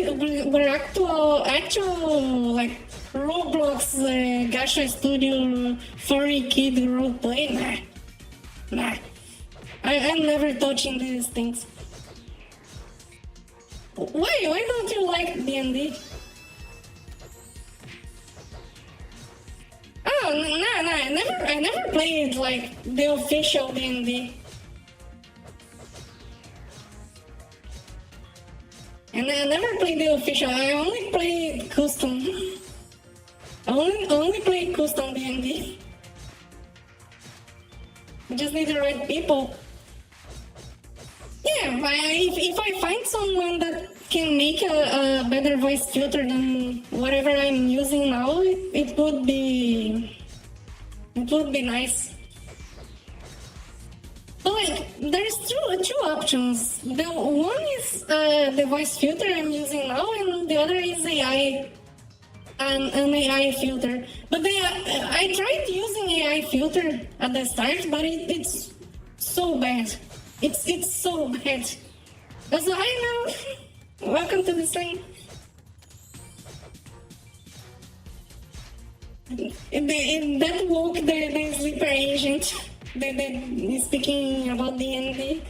like Roblox Gacha Studio furry kid roleplay, nah. I'm never touching these things. Why don't you like D&D? Oh, nah, I never played like the official D&D. And I never played the official, I only played custom. I only played custom D&D. You just need the right people. Yeah, if I find someone that can make a better voice filter than whatever I'm using now, it would be nice. But like, there's two options. The one is the voice filter I'm using now, and the other is AI, an AI filter. But I tried using AI filter at the start, but it's so bad. It's so bad. Also, hi now. Welcome to the stream. That woke the sleeper agent. They speaking about D&D.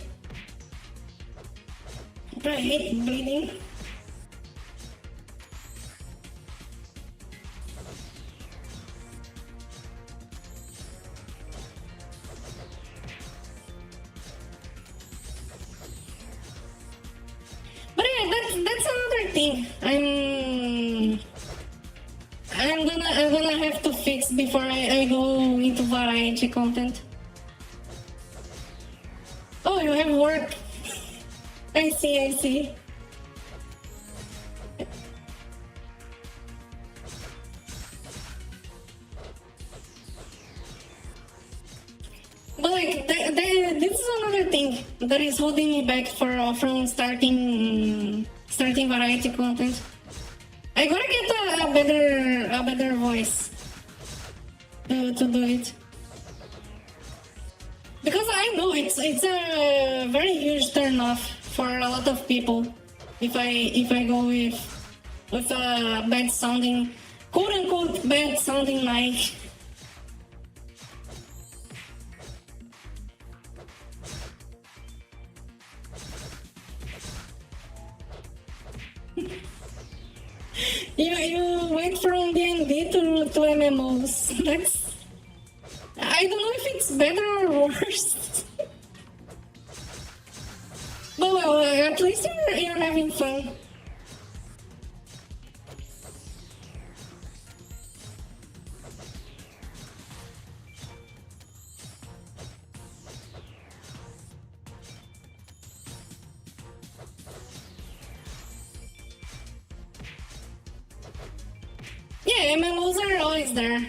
I hate bleeding. But yeah, that's another thing. I'm gonna have to fix before I go into variety content. Oh, you have work. I see. But like, this is another thing that is holding me back from starting variety content. I gotta get a better voice to do it, because I know it's a very huge turn off for a lot of people if I go with a bad sounding, quote unquote bad sounding mic. You went from D&D to MMOs. I don't know if it's better or worse. But well, at least you're having fun. Yeah, MMOs are always there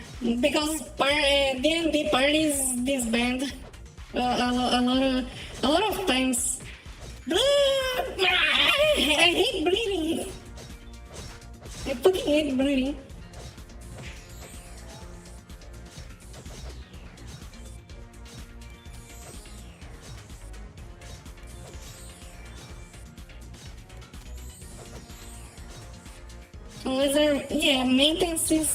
because D&D parties disband a lot of times. I hate bleeding. I fucking hate bleeding. Maintenance is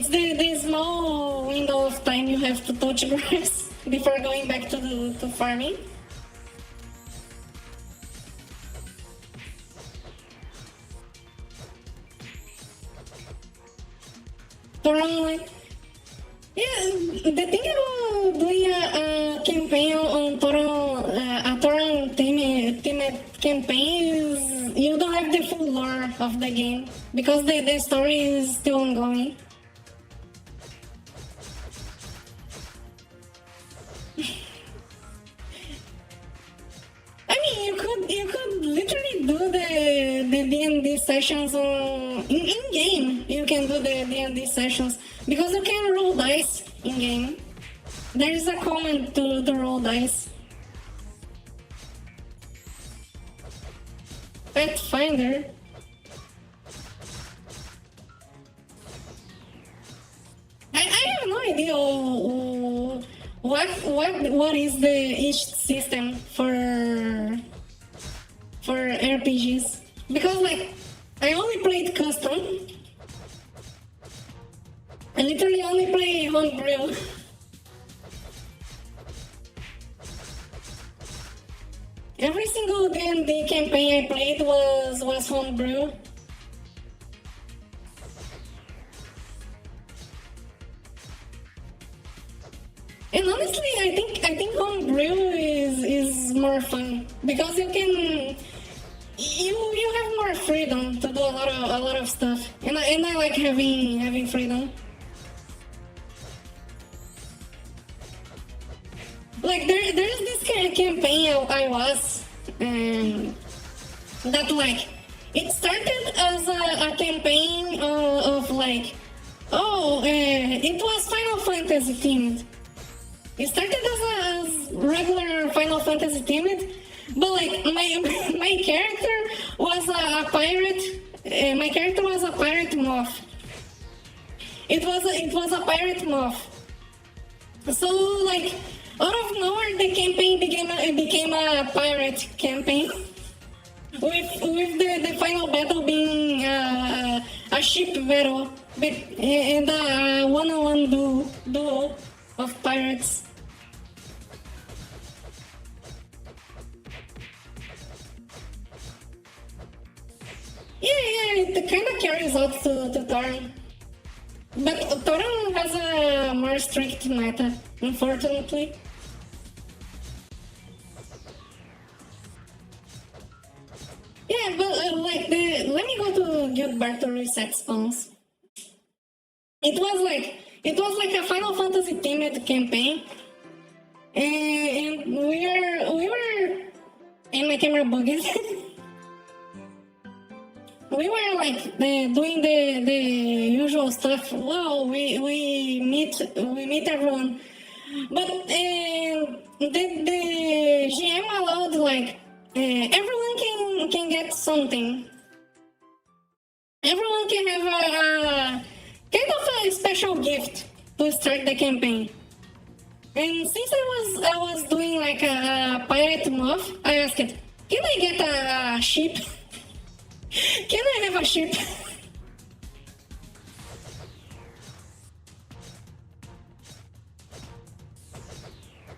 the small window of time you have to touch grass before going back to farming. Toram Online. Yeah, the thing about doing a campaign on Toram Ultimate campaign is you don't have the full lore of the game because the story is still ongoing. I mean, you could literally do the D&D sessions in game. You can do the D&D sessions because you can roll dice in game. There is a command to roll dice. Pathfinder. I have no idea what is the each system for RPGs, because like I only played custom. I literally only play homebrew. Every single D&D campaign I played was homebrew. And honestly, I think homebrew is more fun because you have more freedom to do a lot of stuff, and I like having freedom. Like there's this kind of campaign I was that like it started as a campaign of like it was Final Fantasy themed. It started as regular Final Fantasy themed, but like my character was a pirate. My character was a pirate moth. It was a pirate moth. So like out of nowhere, the campaign became a pirate campaign. With the final battle being a ship battle and a one-on-one duel of pirates. Yeah, it kind of carries out to Toram. But Toram has a more strict meta, unfortunately. Yeah, but like let me go to Guild Bar to reset spawns. It was like a Final Fantasy themed campaign, and we were and my camera bugged. We were like doing the usual stuff. Well, we meet everyone, but the GM allowed like everyone can get something. Everyone can have a kind of a special gift to start the campaign. And since I was doing like a pirate moth, I asked, can I get a ship? Can I have a ship?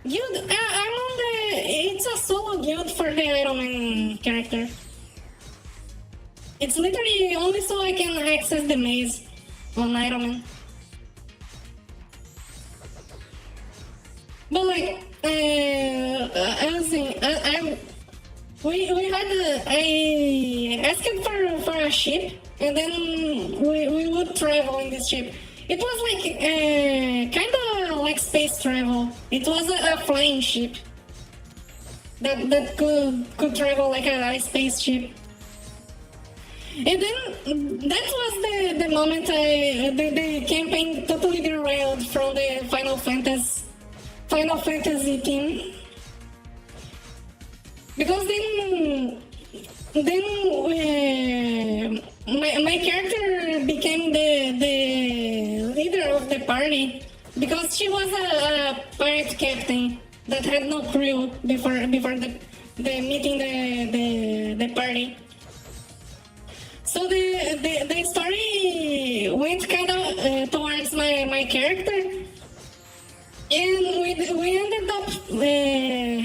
Guild, I'm on it's a solo guild for the Ironman character. It's literally only so I can access the maze on Ironman. But like, I was saying, I asked for a ship, and then we would travel in this ship. It was like kind of like space travel. It was a flying ship that could travel like a spaceship. And then that was the moment the campaign totally derailed from the Final Fantasy theme. Because then my character became the leader of the party because she was a pirate captain that had no crew before the meeting the party. So the story went kind of towards my character, and we ended up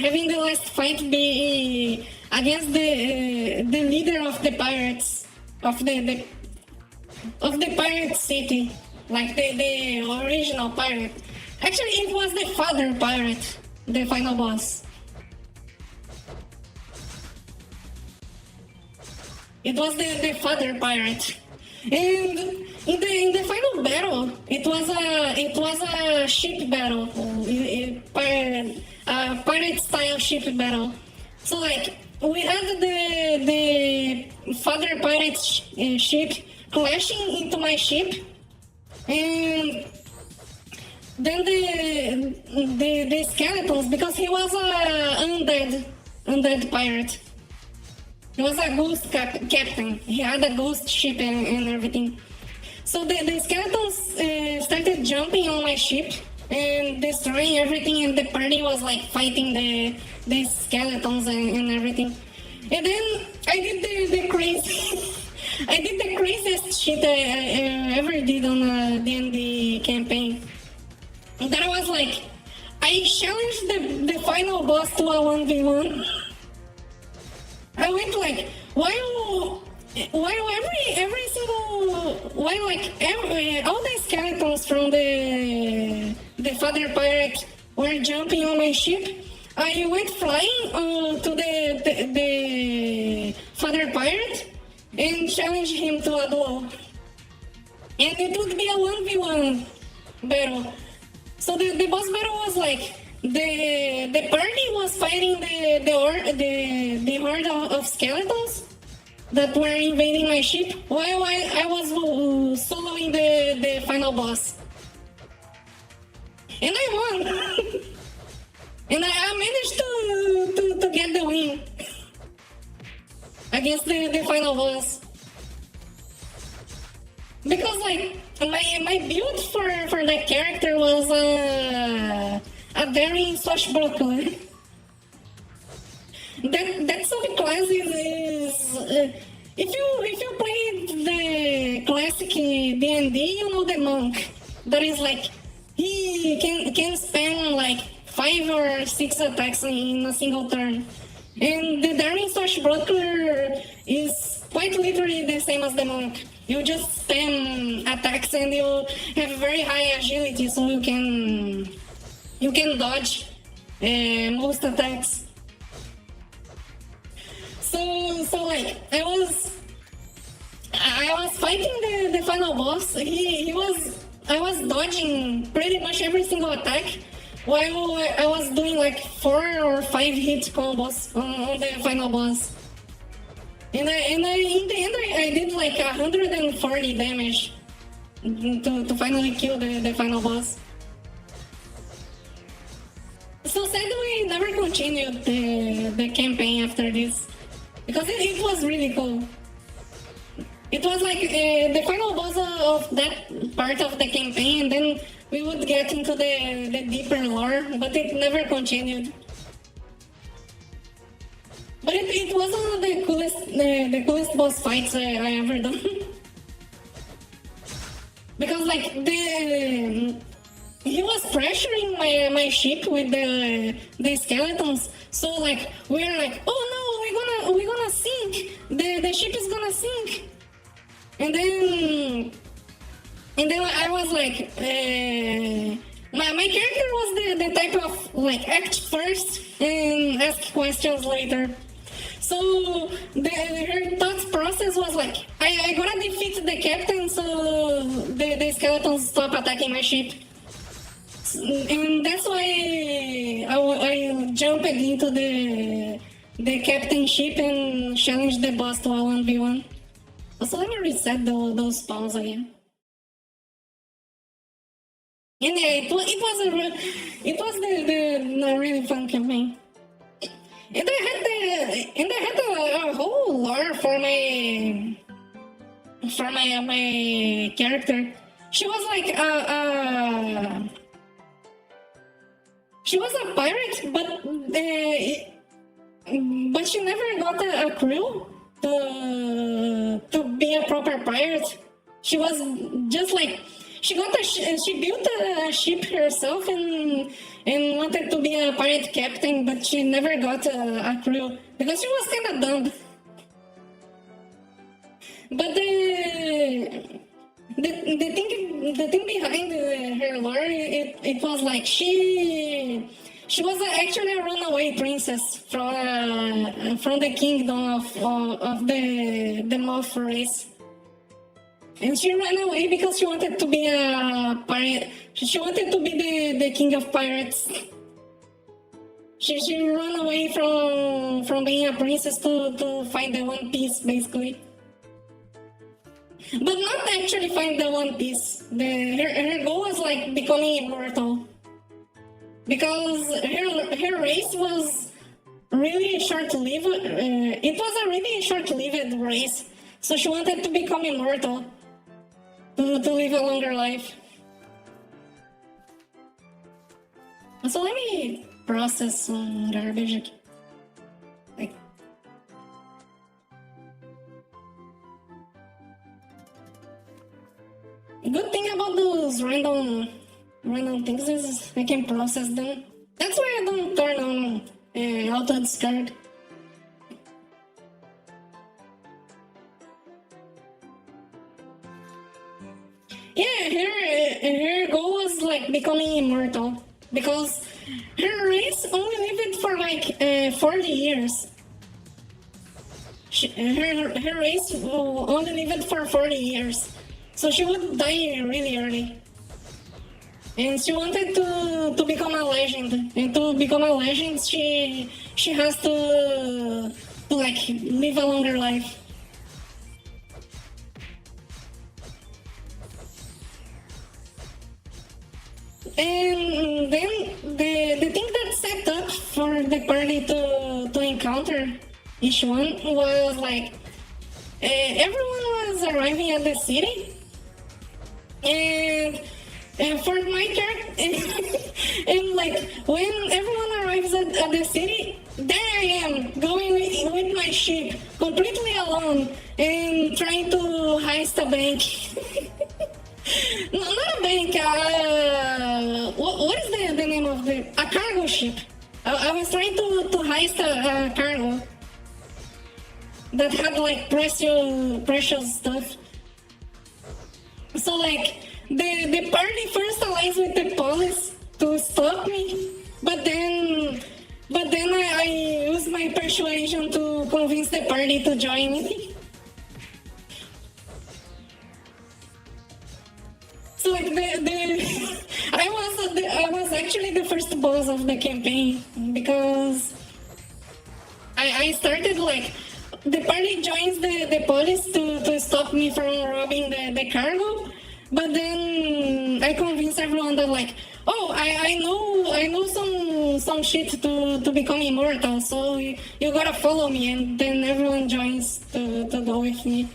having the last fight be against the leader of the pirates of the pirate city, like the original pirate. Actually, it was the father pirate, the final boss. It was the father pirate, and in the final battle, it was a ship battle, a pirate style ship battle. So like we had the father pirate ship crashing into my ship, and then the skeletons, because he was a undead pirate. He was a ghost captain. He had a ghost ship and everything. So the skeletons started jumping on my ship and destroying everything, and the party was like fighting the skeletons and everything. And then I did the crazy, I did the craziest shit I ever did on a D&D campaign. That was like, I challenged the final boss to a 1v1. I went like, while all the skeletons from the father pirate were jumping on my ship, I went flying to the father pirate and challenged him to a duel. And it would be a 1v1 battle. So the boss battle was like, the party was fighting the horde of skeletons that were invading my ship, while I was soloing the final boss. And I won! And I managed to get the win against the final boss. Because like my build for that character was a very swashbuckler. that subclass is if you play the classic D&D, you know the monk. That is like he can spam like 5 or 6 attacks in a single turn. And the Daring Swashbuckler is quite literally the same as the monk. You just spam attacks and you have very high agility, so you can dodge most attacks. So like I was fighting the final boss. I was dodging pretty much every single attack, while I was doing like 4 or 5 hit combos on the final boss. And in the end, I did like 140 damage to finally kill the final boss. So sadly, we never continued the campaign after this, because it was really cool. It was like the final boss of that part of the campaign, and then we would get into the deeper lore, but it never continued. But it was one of the coolest boss fights I ever done. Because like he was pressuring my ship with the skeletons, so like we're like, oh no, we're gonna sink. The ship is gonna sink. And then I was like, my character was the type of like act first and ask questions later. So her thought process was like, I gotta defeat the captain so the skeletons stop attacking my ship. And that's why I jumped into the captain ship and challenged the boss to a 1v1. So let me reset those spawns again. And yeah, it was the really fun campaign. And I had a whole lore for my character. She was like she was a pirate, but she never got a crew to be a proper pirate. She was just like she built a ship herself and wanted to be a pirate captain, but she never got a crew because she was kind of dumb. But the thing behind her lore, it was like she was actually a runaway princess from the kingdom of the moth race. And she ran away because she wanted to be a pirate. She wanted to be the king of pirates. She ran away from being a princess to find the One Piece, basically. But not actually find the One Piece. Her goal was like becoming immortal. Because her race was really short-lived. It was a really short-lived race. So she wanted to become immortal. To live a longer life. So let me process some garbage aqui. Good thing about those random things is I can process them. That's why I don't turn on auto discard. Yeah, her goal was like becoming immortal because her race only lived for like 40 years. Her race only lived for 40 years, so she would die really early. And she wanted to become a legend, and to become a legend, she has to like live a longer life. And then the thing that set up party to encounter each one was like everyone was arriving at the city, and for my character, and like when everyone arrives at the city, there I am going with my ship completely alone and trying to heist a bank. No, not a bank. What is the name of a cargo ship? I was trying to heist a cargo that had like precious stuff. So like the party first allies with the police to stop me, but then I used my persuasion to convince the party to join me. So like I was actually the first boss of the campaign, because I started like the party joins the police to stop me from robbing the cargo, but then I convinced everyone that like, oh, I know some shit to become immortal, so you gotta follow me, and then everyone joins to go with me.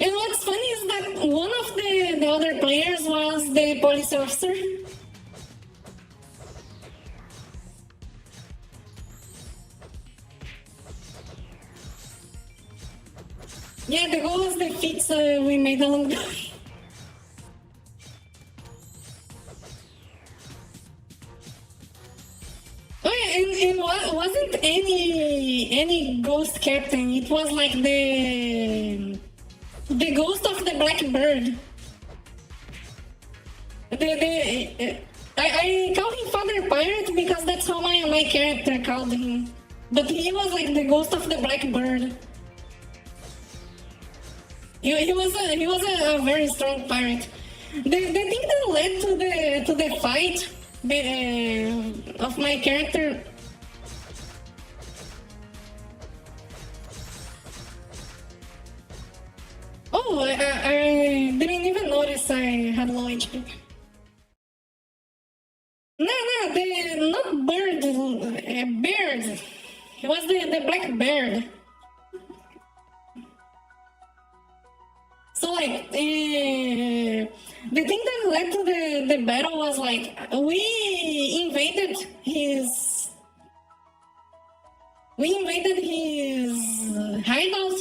And what's funny is that one of the other players was the police officer. Yeah, the goal was the feats we made along the way. Oh yeah, and it wasn't any ghost captain. It was like the ghost of the black bird. I call him Father Pirate because that's how my character called him. But he was like the ghost of the black bird. He was a very strong pirate. The thing that led to the fight of my character. Oh, I didn't even notice I had low HP. No, not bird, beard. It was the black beard. So like, the thing that led to the battle was like, we invaded his hideout,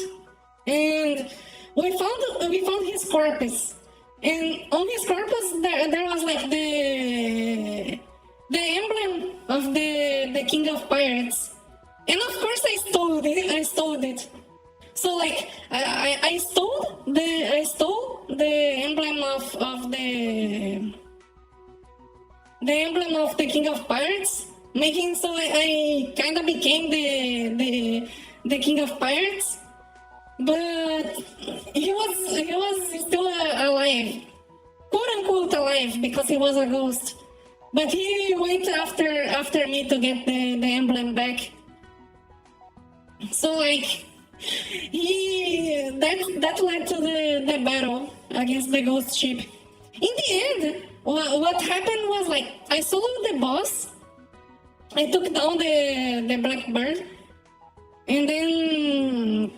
and we found his corpse, and on his corpse there was like the emblem of the King of Pirates, and of course I stole it. So like I stole the emblem of the King of Pirates, making so I kind of became the King of Pirates. But he was still alive, quote unquote alive, because he was a ghost. But he went after me to get the emblem back. So like that led to the battle against the ghost ship. In the end, what happened was like I soloed the boss. I took down the black bird, and then.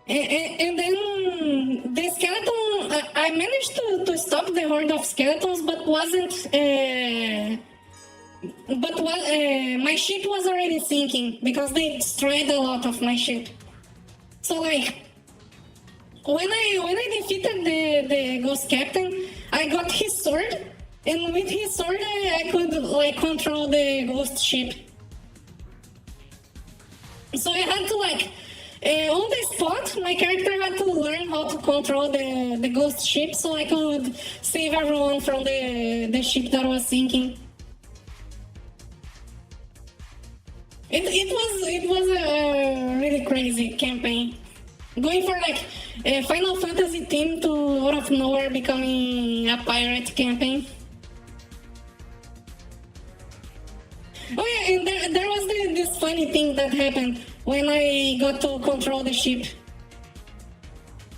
And then the skeleton, I managed to stop the horde of skeletons, but my ship was already sinking because they destroyed a lot of my ship. So like, when I defeated the ghost captain, I got his sword, and with his sword I could like control the ghost ship. So I had to like. On the spot, my character had to learn how to control the ghost ship so I could save everyone from the ship that was sinking. It was a really crazy campaign. Going for like a Final Fantasy theme to out of nowhere becoming a pirate campaign. Oh yeah, and there was this funny thing that happened when I got to control the ship,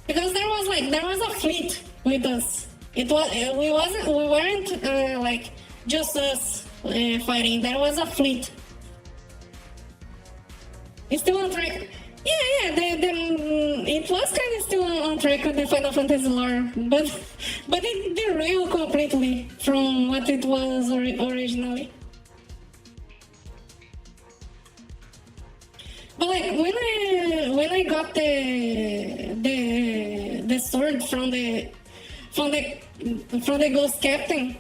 because there was a fleet with us. We weren't like just us. fighting. There was a fleet. It's still on track. Yeah, it was kind of still on track with the Final Fantasy lore, but it derailed completely from what it was originally. But like when I got the sword from the ghost captain,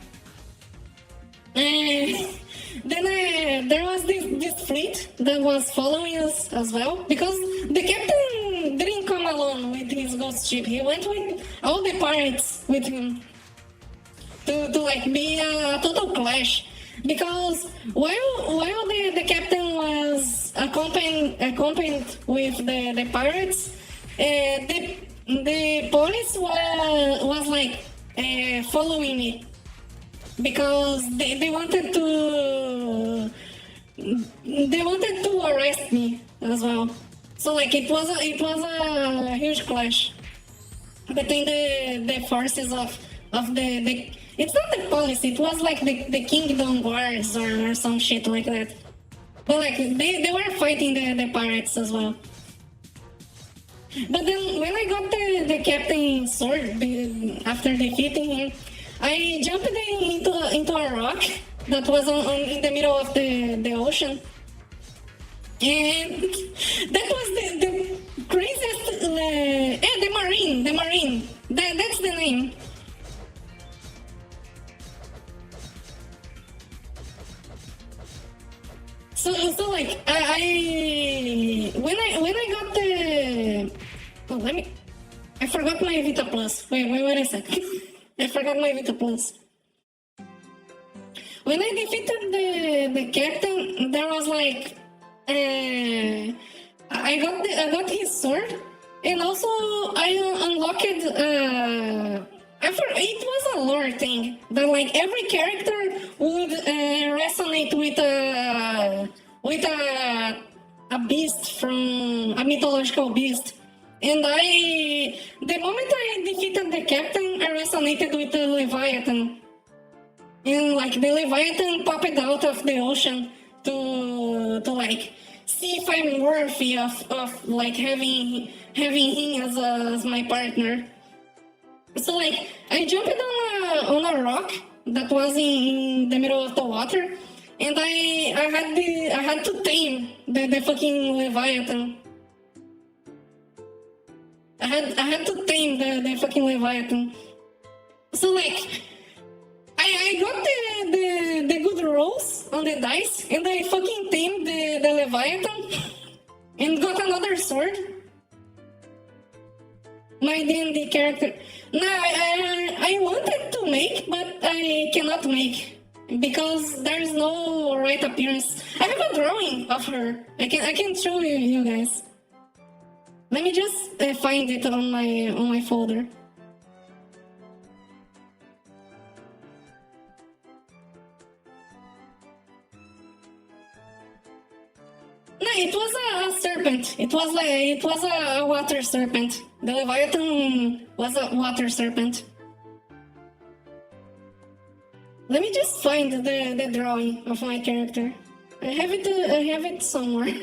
then there was this fleet that was following us as well, because the captain didn't come alone with his ghost ship. He went with all the pirates with him to like be a total clash. Because while the captain was accompanied with the pirates, the police was like following me, because they wanted to arrest me as well. So like it was a huge clash between the forces of the it's not the police, it was like the kingdom guards or some shit like that. But like they were fighting the pirates as well. But then when I got the captain's sword after defeating him, I jumped into a rock that was in the middle of the ocean. And that was the craziest the marine. That's the name. So like when I got the I forgot my Vita Plus. Wait a second. I forgot my Vita Plus. When I defeated the captain, there was like I got his sword, and also I unlocked it was a lore thing that like every character would resonate with a beast, from a mythological beast. And the moment I defeated the captain, I resonated with the Leviathan. And like the Leviathan popped out of the ocean to like see if I'm worthy of like having him as my partner. So like I jumped on a rock that was in the middle of the water, and I had to tame the fucking Leviathan. I had to tame the fucking Leviathan. So like I got the good rolls on the dice, and I fucking tamed the Leviathan and got another sword. My D&D character. No, I wanted to make, but I cannot make because there's no right appearance. I have a drawing of her. I can show you guys. Let me just find it on my folder. No, it was a serpent. It was a water serpent. The Leviathan was a water serpent. Let me just find the drawing of my character. I have it somewhere.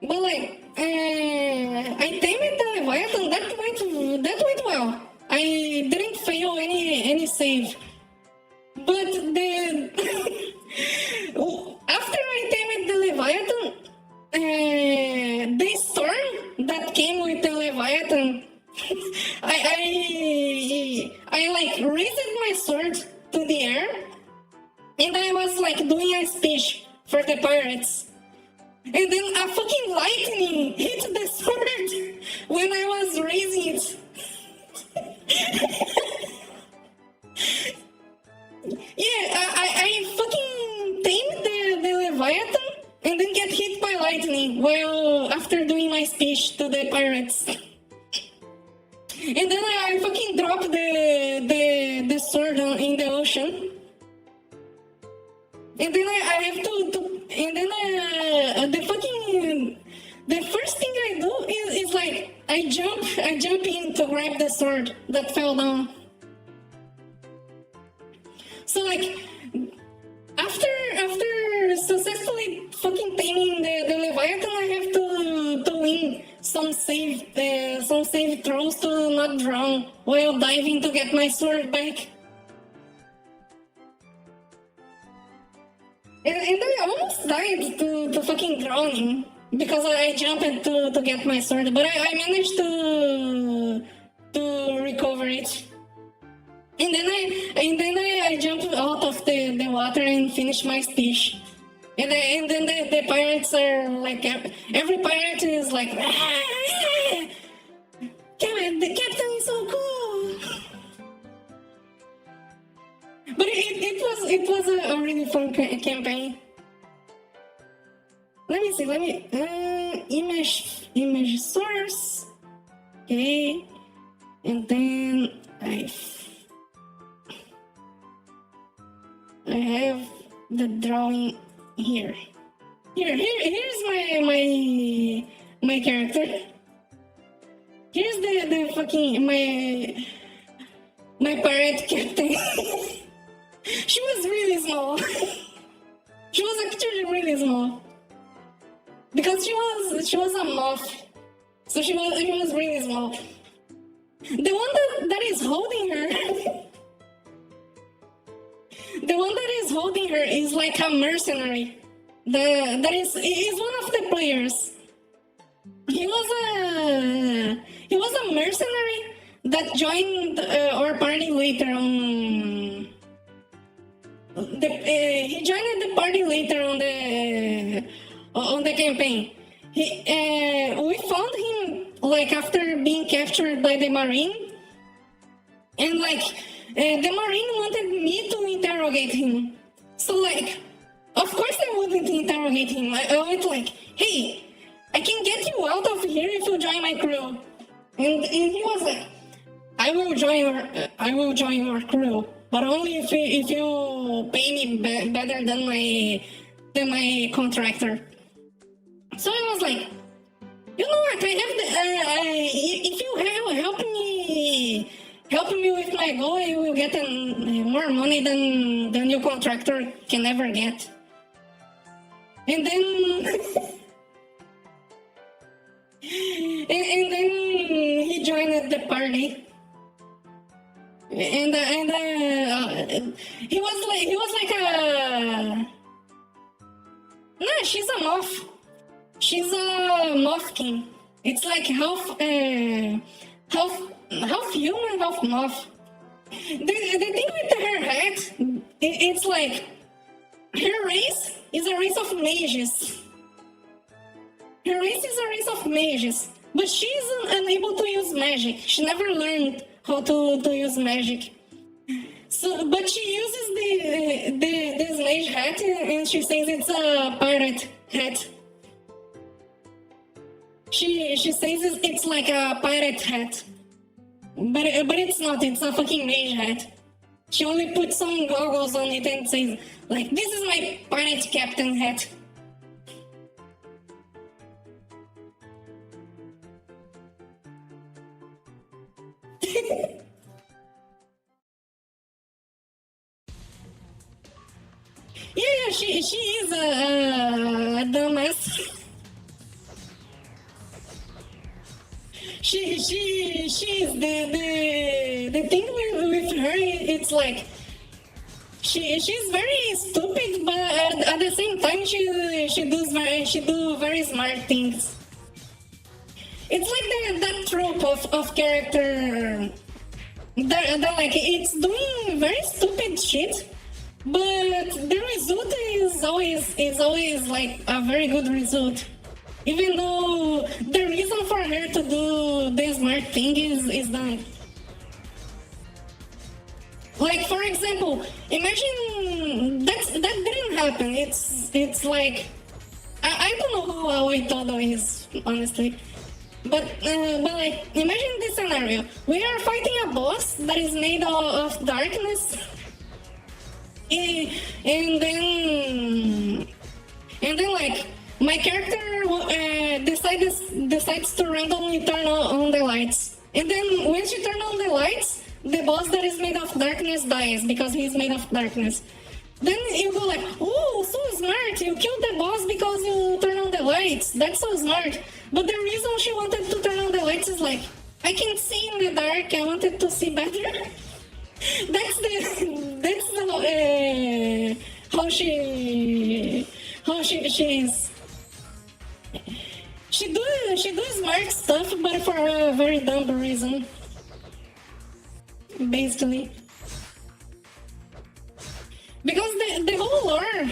But like, I tamed the Leviathan. That went well. I didn't fail any save. But after I tamed the Leviathan, the storm that came with the Leviathan, I like raised my sword to the air, and I was like doing a speech for the pirates. And then a fucking lightning hit the sword when I was raising it. Yeah, I fucking tamed the Leviathan and then get hit by lightning while after doing my speech to the pirates. And then I fucking dropped the sword in the ocean. And then I have to and then the first thing I do is like I jump in to grab the sword that fell down. So like after successfully fucking taming the Leviathan, I have to win some save throws to not drown while diving to get my sword back. And I almost died to fucking drowning because I jumped to get my sword, but I managed to recover it. And then I jumped out of the water and finished my speech. And then the pirates are like, every pirate is like, the captain is so cool. But it was a really fun campaign. Let me see. Image source. Okay, and then I have the drawing here. Here's my character. Here's the fucking my pirate captain. She was really small. She was actually really small because she was a moth, so she was really small. The one that is holding her. The one that is holding her is like a mercenary. That is one of the players. He was a mercenary that joined our party later on. He joined the party later on the campaign. We found him like after being captured by the marine, and like. The marine wanted me to interrogate him. So like, of course I wouldn't interrogate him. I went like, hey, I can get you out of here if you join my crew. And he was like, I will join your crew, but only if you pay me better than my contractor. So I was like, you know what, if you help me with my goal, I will get more money than your contractor can ever get. And then and then he joined the party. And he was like a she's a moth. She's a moth king. It's like half human, half moth. The thing with her hat, it's like her race is a race of mages. Her race is a race of mages, but she's unable to use magic. She never learned how to use magic. So, but she uses this mage hat, and she says it's a pirate hat. She says it's like a pirate hat. But it's not, it's a fucking mage hat. She only puts some goggles on it and says, like, this is my pirate captain hat. Yeah, she is a dumbass. She is the thing with her. It's like she's very stupid, but at the same time she do very smart things. It's like that trope of character that like it's doing very stupid shit, but the result is always like a very good result. Even though the reason for her to do the smart thing is done. Like, for example, imagine that didn't happen. It's like I don't know who Automaton is, honestly. But like, imagine this scenario. We are fighting a boss that is made of darkness. And then like, my character decides to randomly turn on the lights. And then when she turns on the lights, the boss that is made of darkness dies because he's made of darkness. Then you go like, oh, so smart, you killed the boss because you turn on the lights. That's so smart. But the reason she wanted to turn on the lights is like, I can see in the dark, I wanted to see better. That's how she is. She do smart stuff, but for a very dumb reason. Basically. Because the whole lore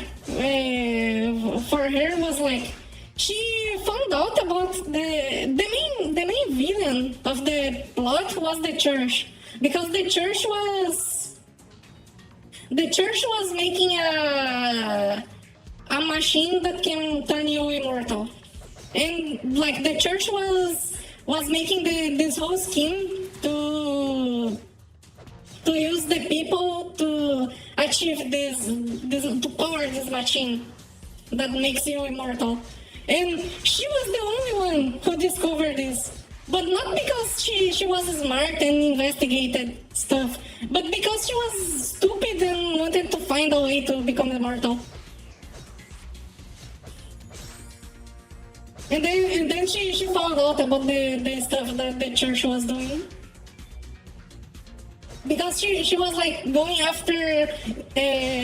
for her was like, she found out about the main villain of the plot was the church. Because the church was making a machine that can turn you immortal. And like the church was making this whole scheme to use the people to achieve this to power this machine that makes you immortal. And she was the only one who discovered this. But not because she was smart and investigated stuff, but because she was stupid and wanted to find a way to become immortal. And then she found out about the stuff that the church was doing. Because she was like going after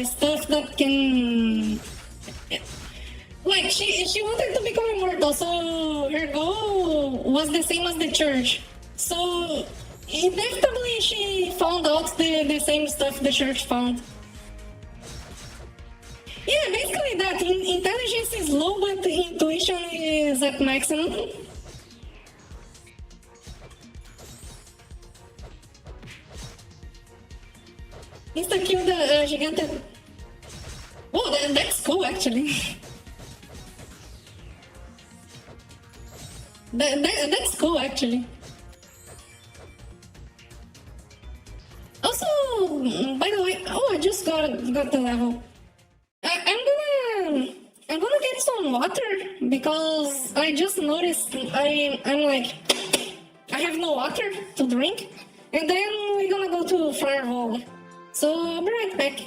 stuff that can... Like, she wanted to become immortal, so her goal was the same as the church. So, inevitably, she found out the same stuff the church found. Yeah, basically that. Intelligence is low, but intuition is at maximum. Insta-kill the gigante... Oh, that's cool, actually. That's cool, actually. Also, by the way, I just got the level. I'm gonna get some water because I just noticed I'm like, I have no water to drink, and then we're gonna go to Firewall. So I'll be right back.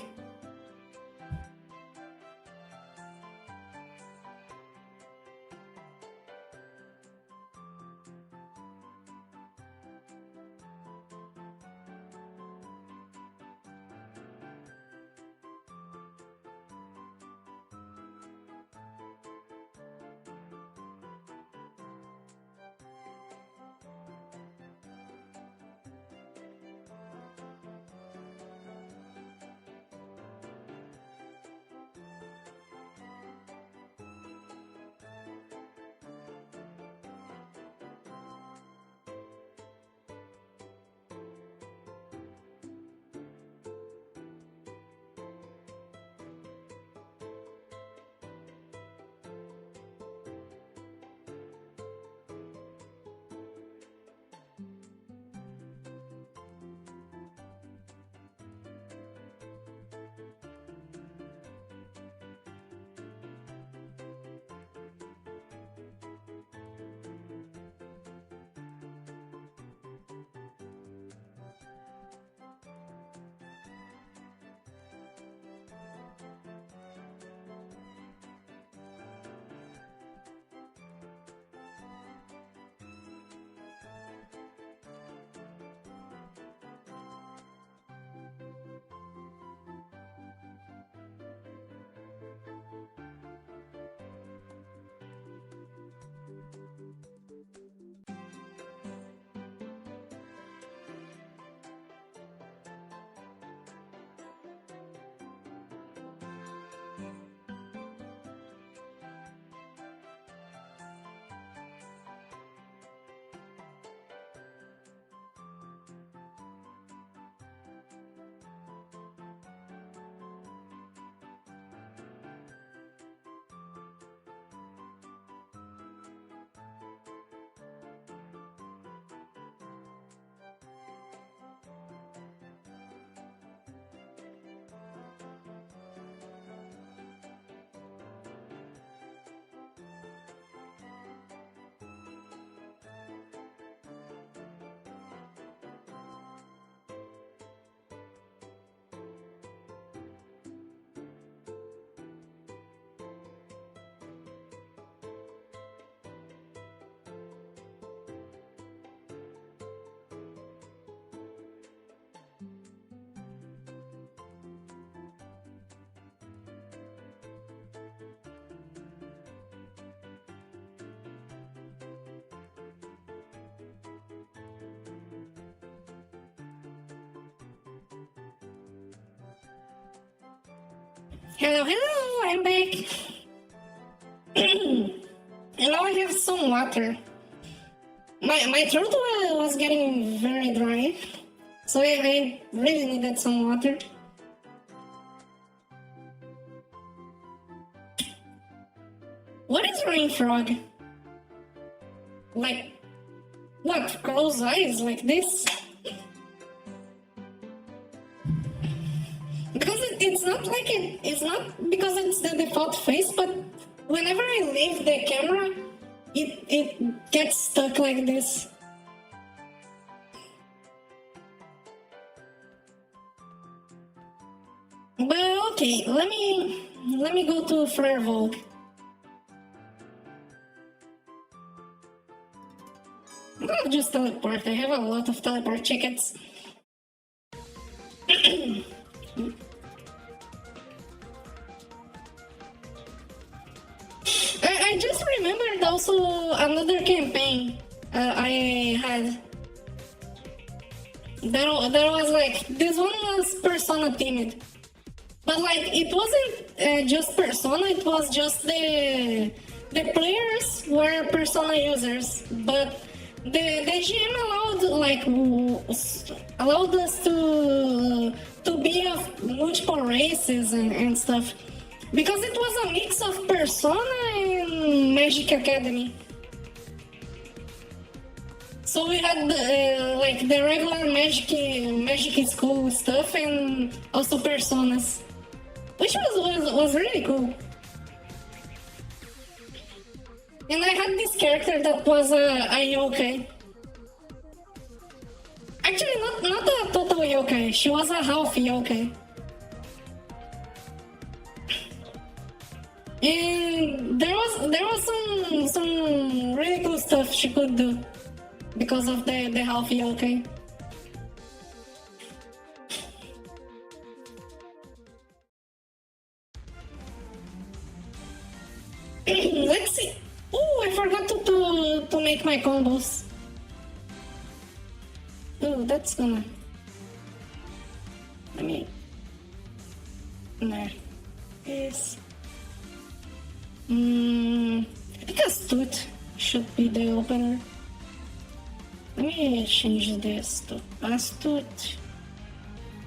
Hello, hello, I'm back. And now I have some water. My throat was getting very dry, so I really needed some water. What is rain frog? Like, what, close eyes like this? Because it's not like it's not because it's the default face, but whenever I leave the camera, it gets stuck like this. But okay, let me go to Flare Vogue. I'll just teleport. I have a lot of teleport tickets. I just remembered also another campaign I had. That was like, this one was Persona themed. But like, it wasn't just Persona, it was just the players were Persona users. But the GM allowed us to be of multiple races and stuff. Because it was a mix of Persona and Magic Academy. So we had like the regular Magic School stuff and also Personas, which was really cool. And I had this character that was a yokai. Actually, not a total yokai. She was a half yokai. And there was some really cool stuff she could do because of the half yokai. Let's see. Oh, I forgot to make my combos. Oh, that's gonna. Let me. Nah. Yes. I think Astute should be the opener. Let me change this to Astute.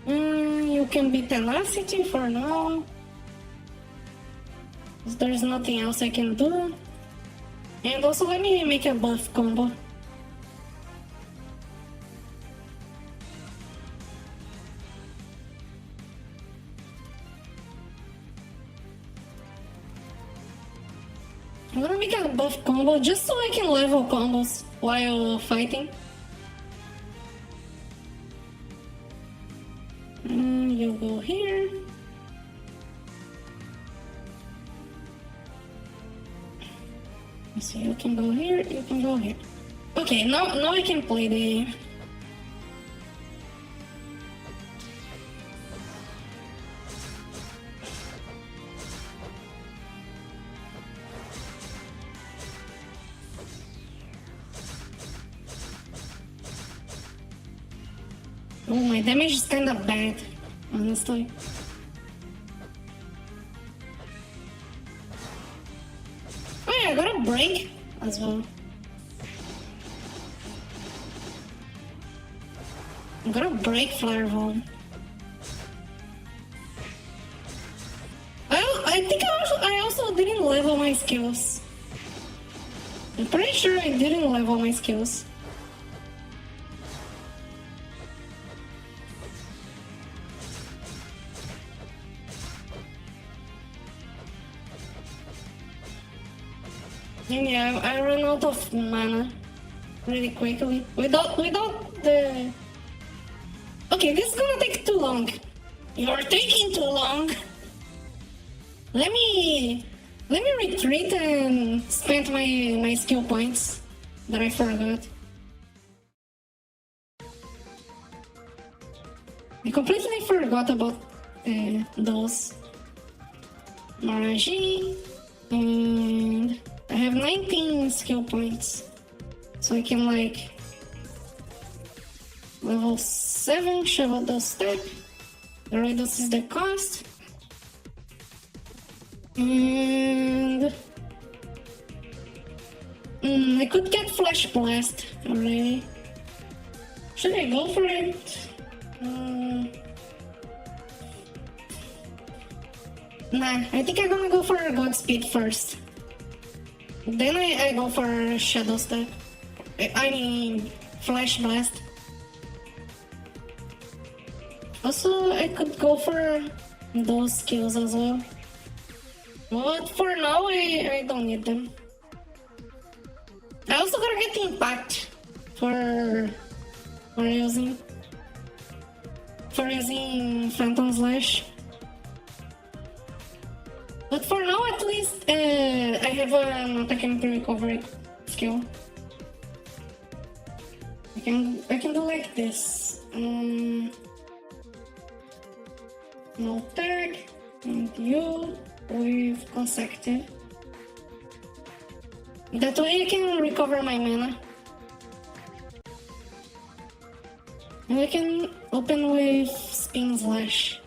You can be Tenacity for now. There's nothing else I can do. And also let me make a buff combo. I'm gonna make a buff combo just so I can level combos while fighting. You go here. So you can go here, you can go here. Okay, now I can play the... Oh, my damage is kinda bad, honestly. Oh yeah, I got a break as well. I'm gonna break Fireball. I think I also didn't level my skills. I'm pretty sure I didn't level my skills. Yeah, I ran out of mana really quickly without the... Okay, this is gonna take too long. You're taking too long. Let me retreat and spend my skill points that I forgot. I completely forgot about those. Maraji, and I have 19 skill points, so I can like level 7 Shovel the Step. The Reduce is the cost. And I could get Flash Blast already. Should I go for it? Nah, I think I'm gonna go for Godspeed first. Then I go for Shadow Step. I mean, Flash Blast. Also, I could go for those skills as well. But for now, I don't need them. I also gotta get Impact for using Phantom Slash. But for now, at least, I have an attack and recovery skill. I can do like this. No tag, and you with consecutive. That way I can recover my mana. And I can open with Spin Slash.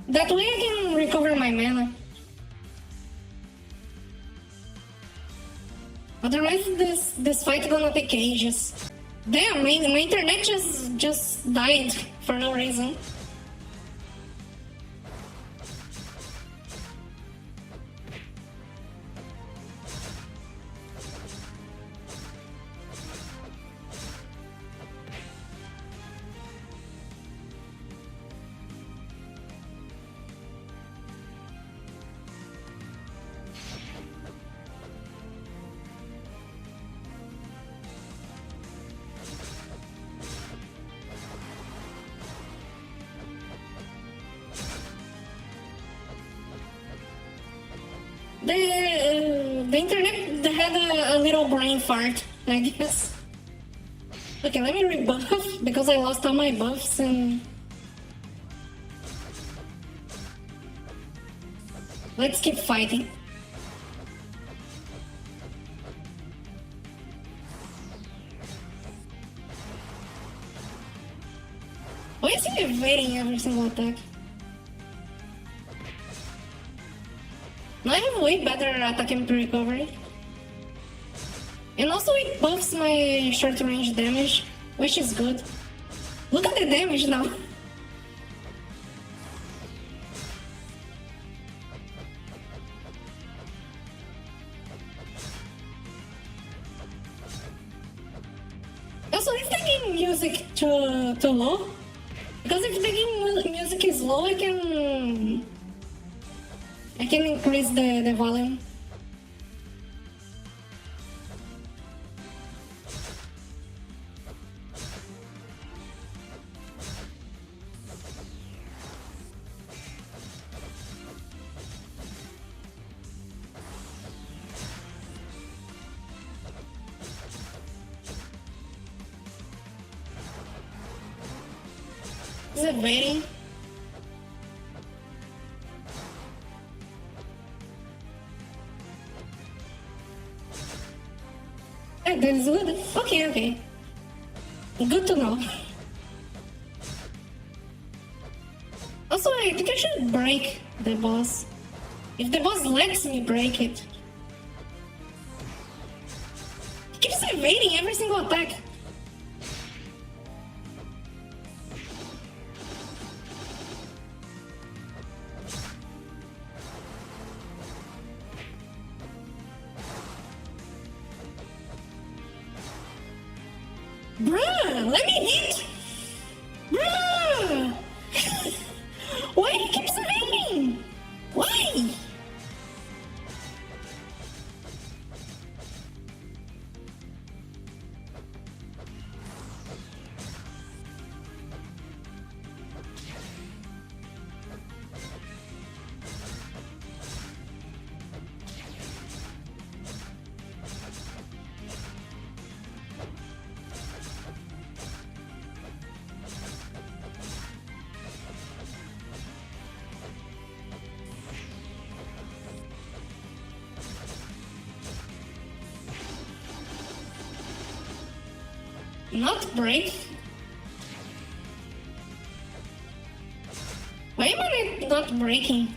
That way I can recover my mana. Otherwise this fight gonna take ages. Damn, my internet just died for no reason. The internet had a little brain fart, I guess. Okay, let me rebuff because I lost all my buffs and... Let's keep fighting. Why is he evading every single attack? I have way better attack and recovery. And also it buffs my short range damage, which is good. Look at the damage now. Also, is the game music too low? Because if the game music is low, I can increase the volume. Is it waiting? That is good. Okay. Good to know. Also, I think I should break the boss. If the boss lets me break it. He keeps evading every single attack. Bruh, let me hit! Bruh! Why he keeps evading? Why? Not break. not breaking.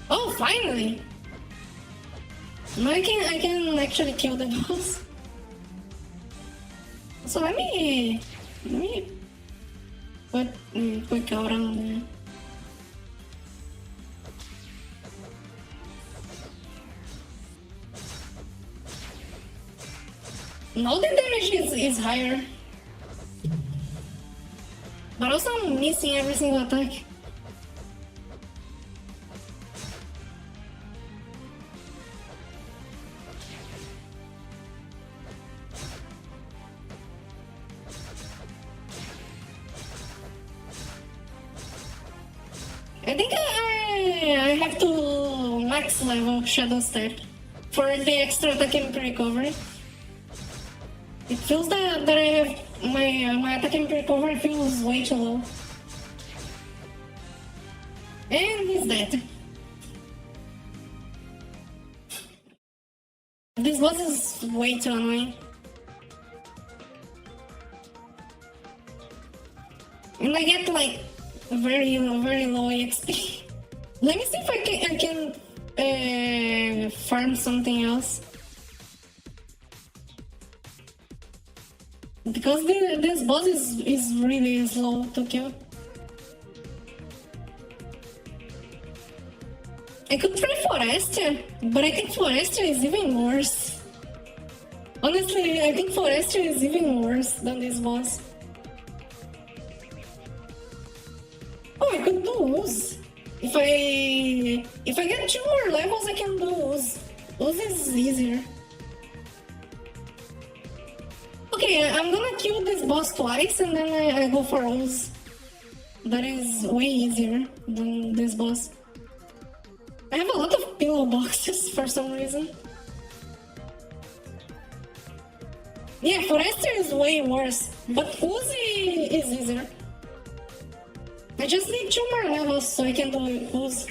Oh, finally! Now I can actually kill the boss. So let me put quick out on there. Now the damage is higher. But also I'm missing every single attack. I think I have to max level Shadow Step for the extra attack and recovery. It feels that I have my attack and recovery feels way too low. And he's dead. This boss is way too annoying. And I get like very low XP. Let me see if I can farm something else. Because this boss is really slow to kill. I could try Forestia, but I think Forestia is even worse. Honestly, I think Forestia is even worse than this boss. Oh, I could do Ooze. If I get 2 more levels, I can do Ooze. Ooze is easier. Okay, I'm gonna kill this boss twice and then I go for Ooze. That is way easier than this boss. I have a lot of pillow boxes for some reason. Yeah, Forestia is way worse, but Uzi is easier. I just need 2 more levels so I can do Uzi.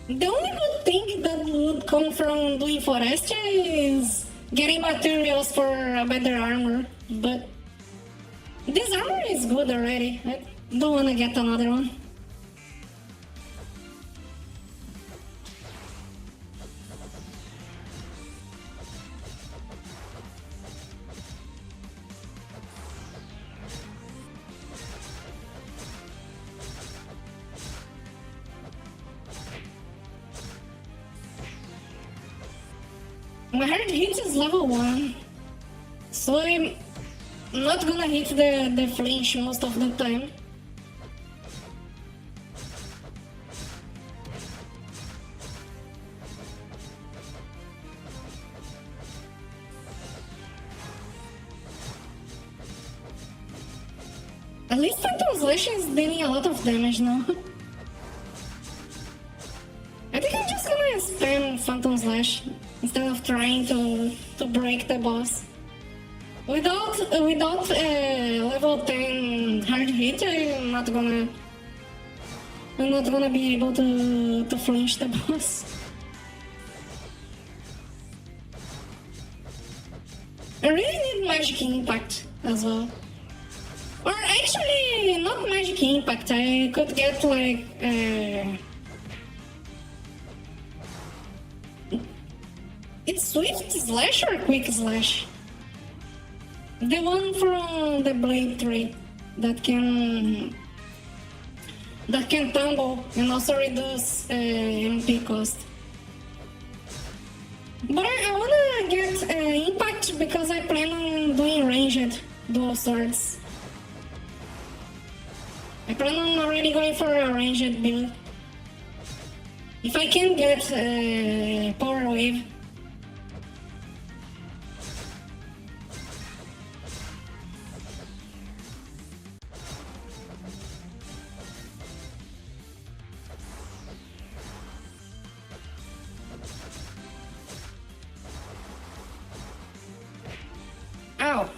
The only good thing that would come from doing Forestia is getting materials for a better armor, but this armor is good already. I don't want to get another one. My hard hit is level 1, so I'm not gonna hit the flinch most of the time. At least Phantom Slash is dealing a lot of damage now. I think I'm just gonna spam Phantom Slash instead of trying to break the boss. Without level 10 hard hit, I'm not gonna be able to flinch the boss. I really need Magic Impact as well. Or actually, not Magic Impact, I could get like it's Swift Slash or Quick Slash? The one from the Blade trait that can tumble and also reduce MP cost. But I wanna get Impact because I plan on doing ranged dual swords. I plan on already going for a ranged build. If I can get Power Wave. Ow.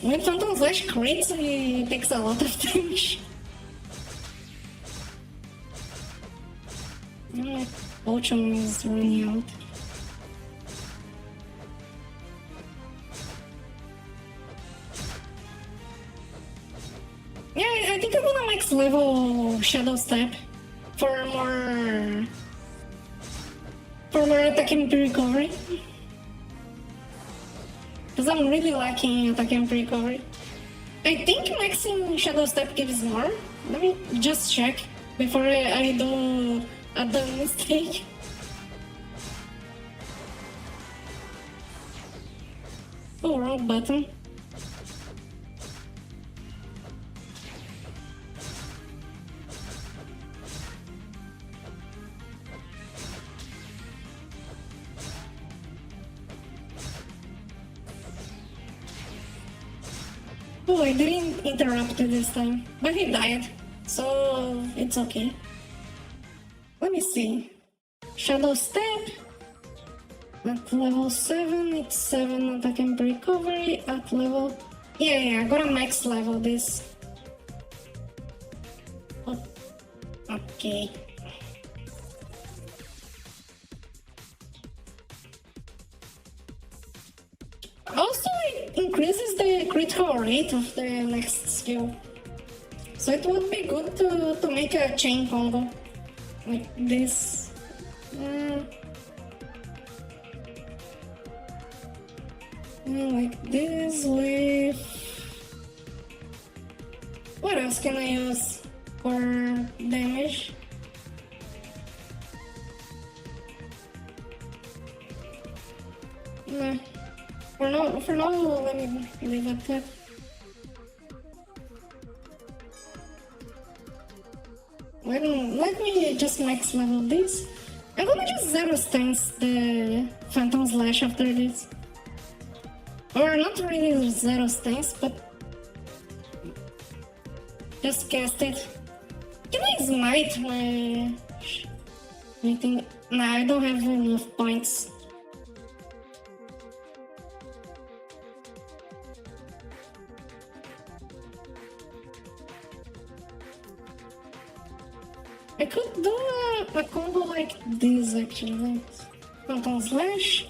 When Phantom Slash crits, he takes a lot of damage. My potion is running out. Yeah, I think I'm gonna max level Shadow Step for more attack and recovery. Because I'm really lacking attack and recovery. I think maxing Shadow Step gives more. Let me just check before I do a dumb mistake. Oh, wrong button. Oh, I didn't interrupt it this time, but he died, so it's okay. Let me see. Shadow Step. At level 7, it's 7 attack and recovery. At level... Yeah, I gotta max level this. Oh. Okay. Also, it increases the critical rate of the next skill. So it would be good to make a chain combo. Like this. Like this with... What else can I use for damage? Nah. For now, let me leave it there. Let me just max level this. I'm gonna just zero stance the Phantom Slash after this. Or not really zero stance, but just cast it. Can I smite my thing? Nah, I don't have enough points. I could do a combo like this actually. Phantom Slash,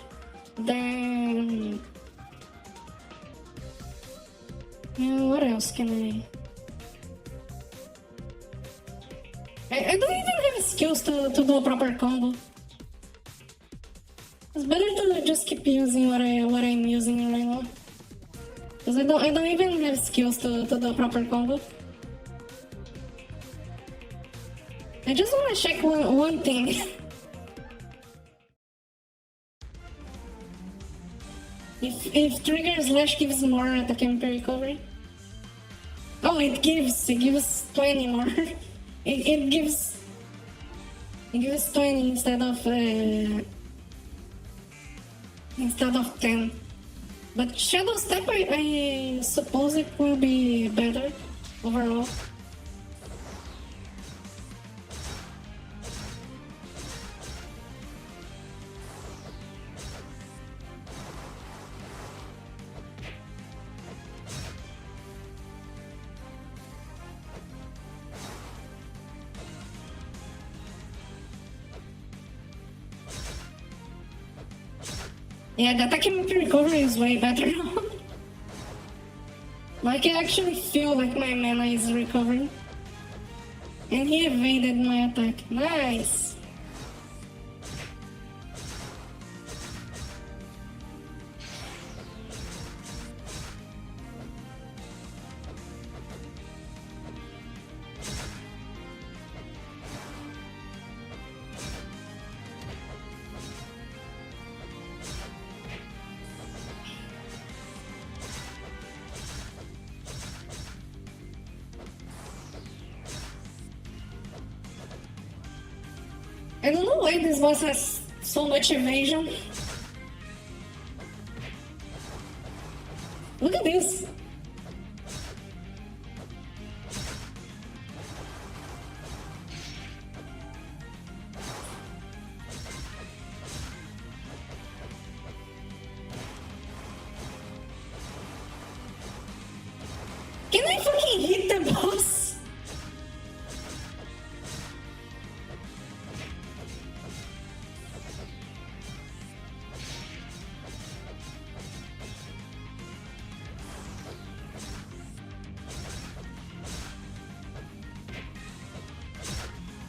then... what else can I don't even have skills to do a proper combo. It's better to just keep using what I'm using right now. Because I don't even have skills to do a proper combo. I just want to check one thing. if Trigger Slash gives more attack and recovery. Oh, it gives 20 more. it gives 20 instead of 10. But Shadow Step, I suppose it will be better overall. Yeah, the attack and recovery is way better now. Like, I actually feel like my mana is recovering. And he evaded my attack. Nice! I don't know why this boss has so much evasion. Look at this.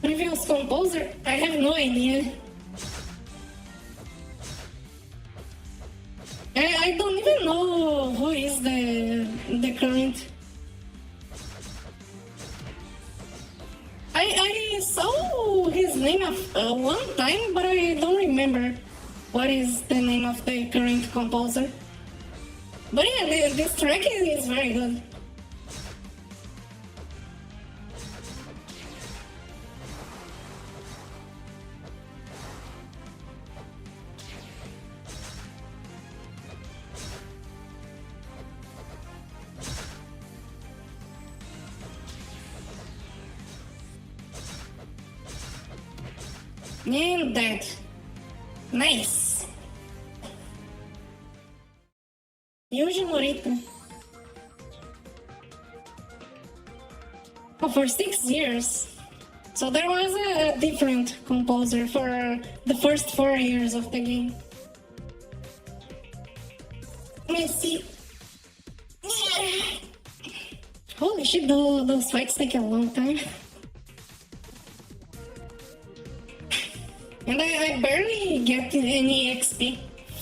Previous composer? I have no idea. I don't even know who is the current. I saw his name one time, but I don't remember what is the name of the current composer. But yeah, this track is very good. And that. Nice. Yuji Morita. Oh, for 6 years. So there was a different composer for the first 4 years of the game. Let me see. Holy shit, those fights take a long time. And I barely get any XP.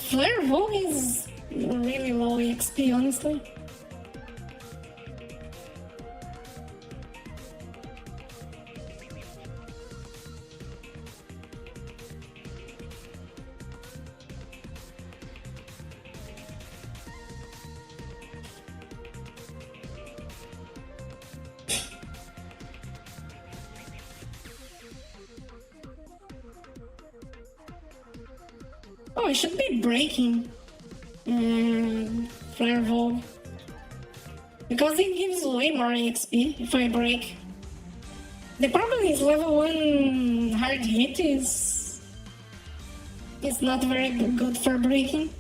Flare Vogue is really low XP, honestly. Oh, it should be breaking. Flare Vogue. Because it gives way more XP if I break. The problem is level 1 hard hit is not very good for breaking.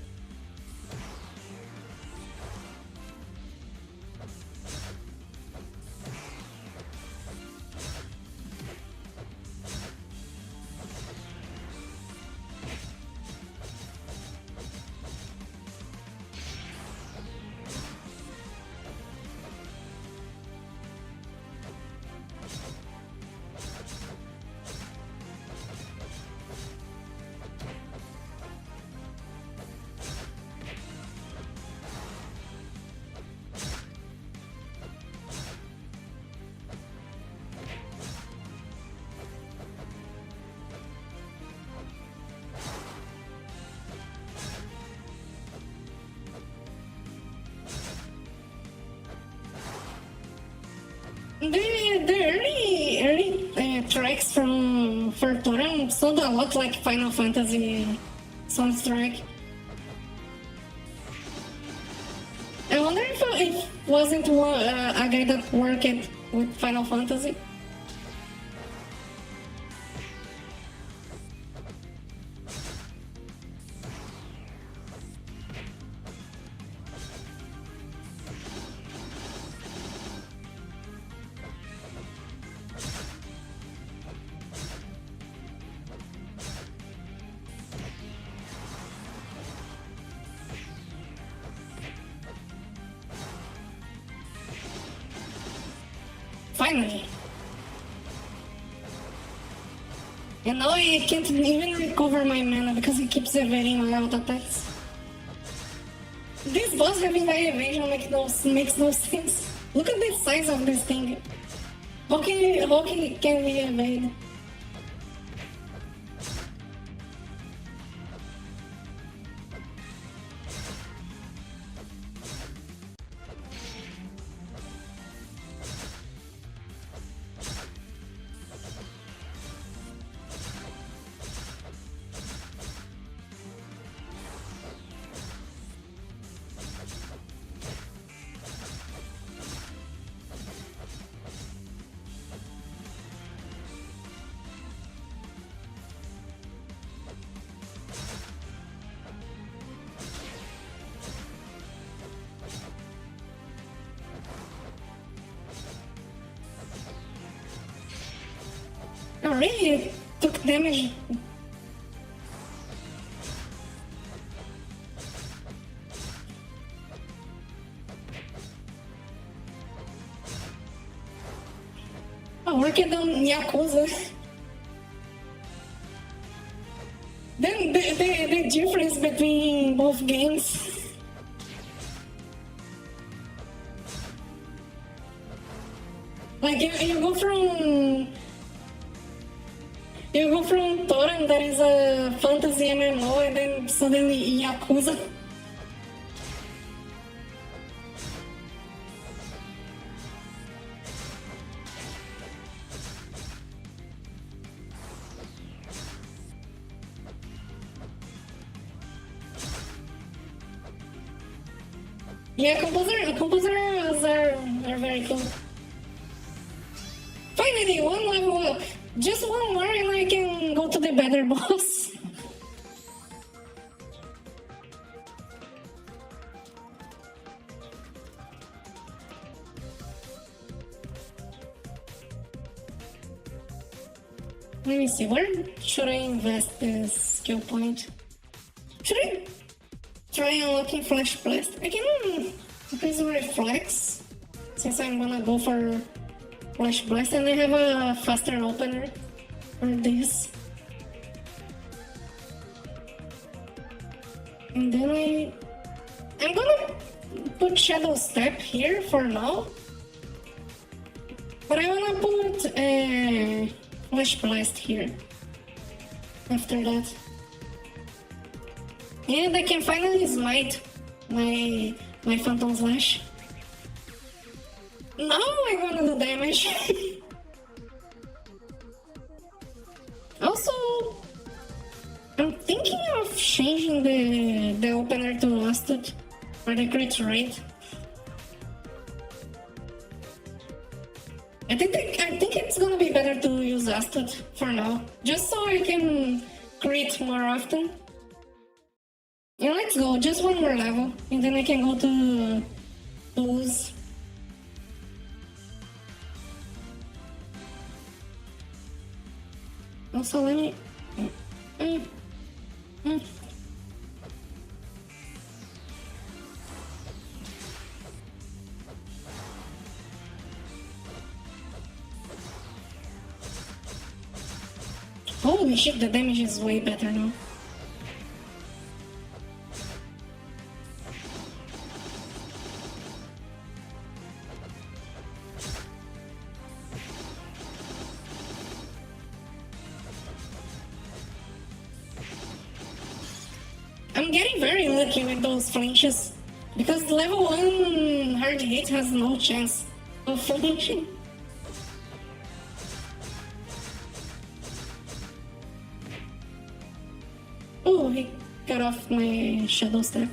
The early tracks for Toram sound a lot like Final Fantasy soundtrack. I wonder if it wasn't a guy that worked with Final Fantasy. Finally. And now I can't even recover my mana because it keeps evading my auto attacks. This boss having high evasion makes no sense. Look at the size of this thing. How can we evade? Oh, really? It took damage. Oh, working on Yakuza. difference between both games. Like you go from Toram, that is a fantasy MMO, and then suddenly Yakuza. Yeah, composers are very cool. Finally, one level up. Just one more and I can go to the better boss. Let me see, where should I invest this skill point? Should I try unlocking Flash Blast? I can increase Reflex, since I'm gonna go for Flash Blast, and I have a faster opener for this. And then I'm gonna put Shadow Step here for now. But I wanna put Flash Blast here after that. And I can finally smite my Phantom Slash. Now I wanna do damage. Also, I'm thinking of changing the opener to Lasted for the crit rate. I think it's gonna be better to use Lasted for now, just so I can crit more often. And let's go, just one more level, and then I can go to Booze. Also, let me... Holy shit, the damage is way better now. I'm getting very lucky with those flinches, because level 1 hard hit has no chance of flinching. Oh, he cut off my Shadow Step.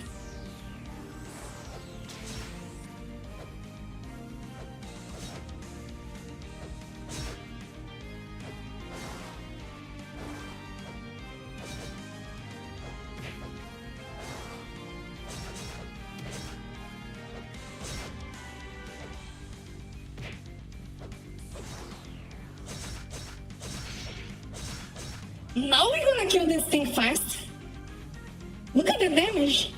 Now we're gonna kill this thing fast. Look at the damage.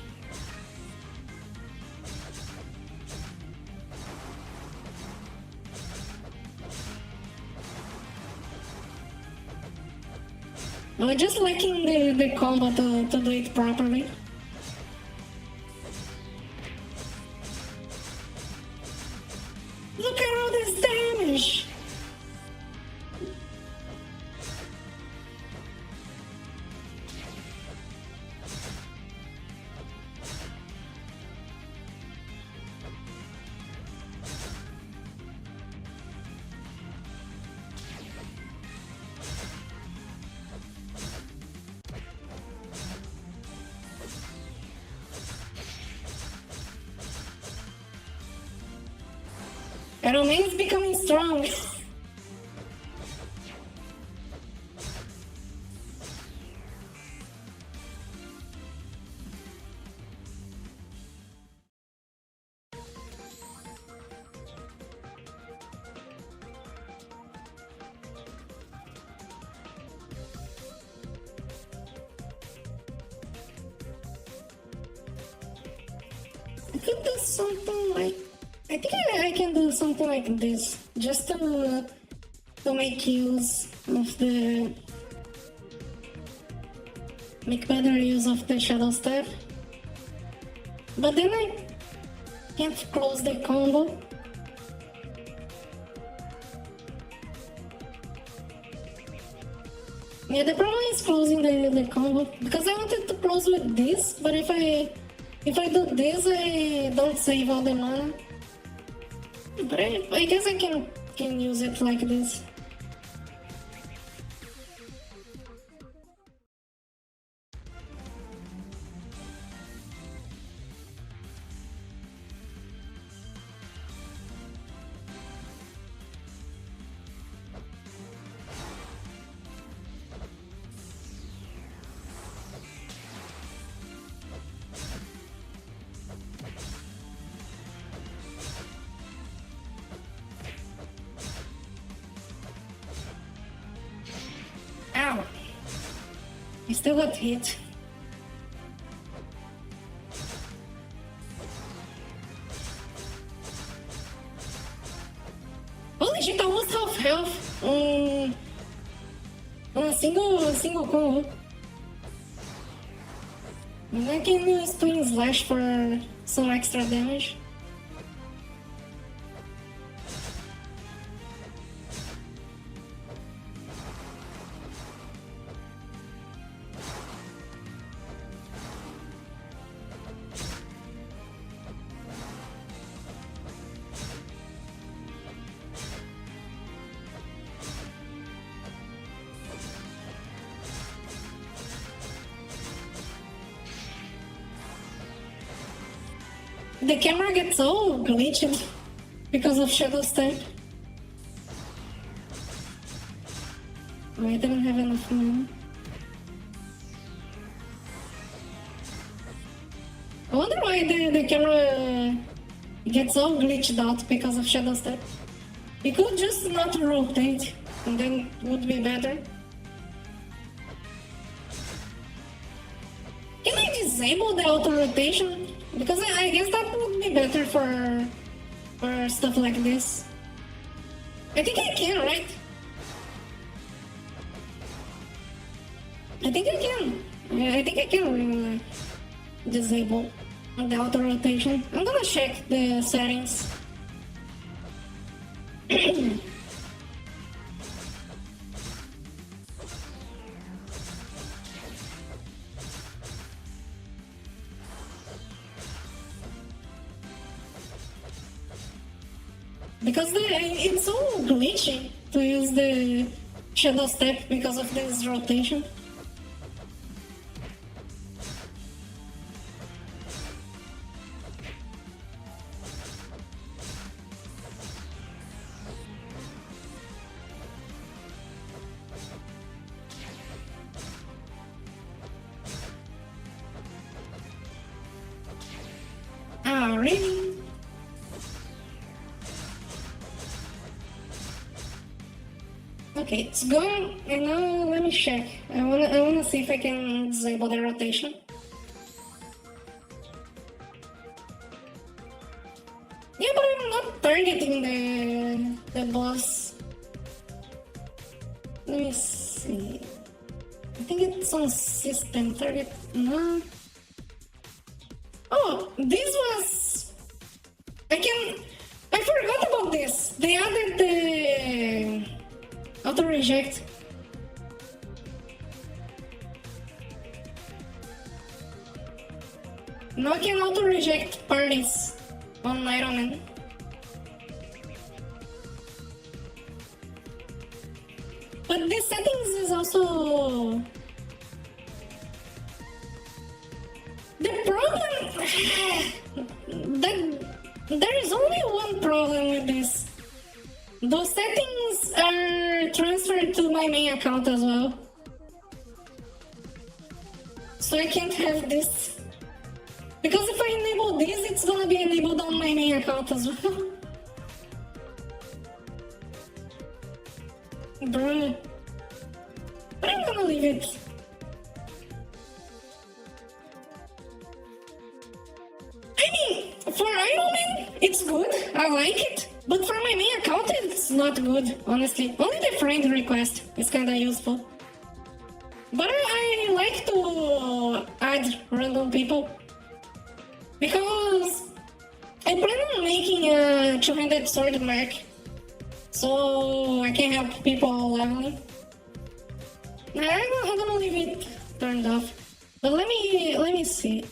We're just lacking the combo to do it properly. Look at all this damage. IRONMAN is becoming strong. I could do something like... I think I can do something like this, just to make use of the make better use of the shadow step. But then I can't close the combo. Yeah, the problem is closing the combo, because I wanted to close with this, but if I do this, I don't save all the mana. But I guess I can use it like this. Ow! I still got hit. Holy shit, almost half health on a single combo. And I can use Twin Slash for some extra damage. The camera gets all glitched because of shadow step. I didn't have enough mana. I wonder why the camera gets all glitched out because of shadow step. It could just not rotate, and then it would be better. Can I disable the auto rotation? Because I guess that would be better for stuff like this. I think I can, right? I think I can. Yeah, I think I can disable the auto rotation. I'm gonna check the settings. Because it's so glitchy to use the shadow step because of this rotation. Ah, really? Okay, it's gone, and now let me check. I wanna see if I can disable the rotation. Yeah, but I'm not targeting the boss. Let me see. I think it's on system target. No. Oh, this was. I forgot about this. They added the auto reject. Now I can auto reject parties on Ironman. But the settings is also the problem. That there is only one problem with this. Those settings are transferred to my main account as well. So I can't have this. Because if I enable this, it's gonna be enabled on my main account as well. Bruh. But I'm gonna leave it. I mean, for Ironman, it's good. I like it. But for my main account, it's not good, honestly. Only the friend request is kinda useful. But I like to add random people because I plan on making a two-handed sword mark so I can help people leveling. Nah, I'm gonna leave it turned off. But let me see.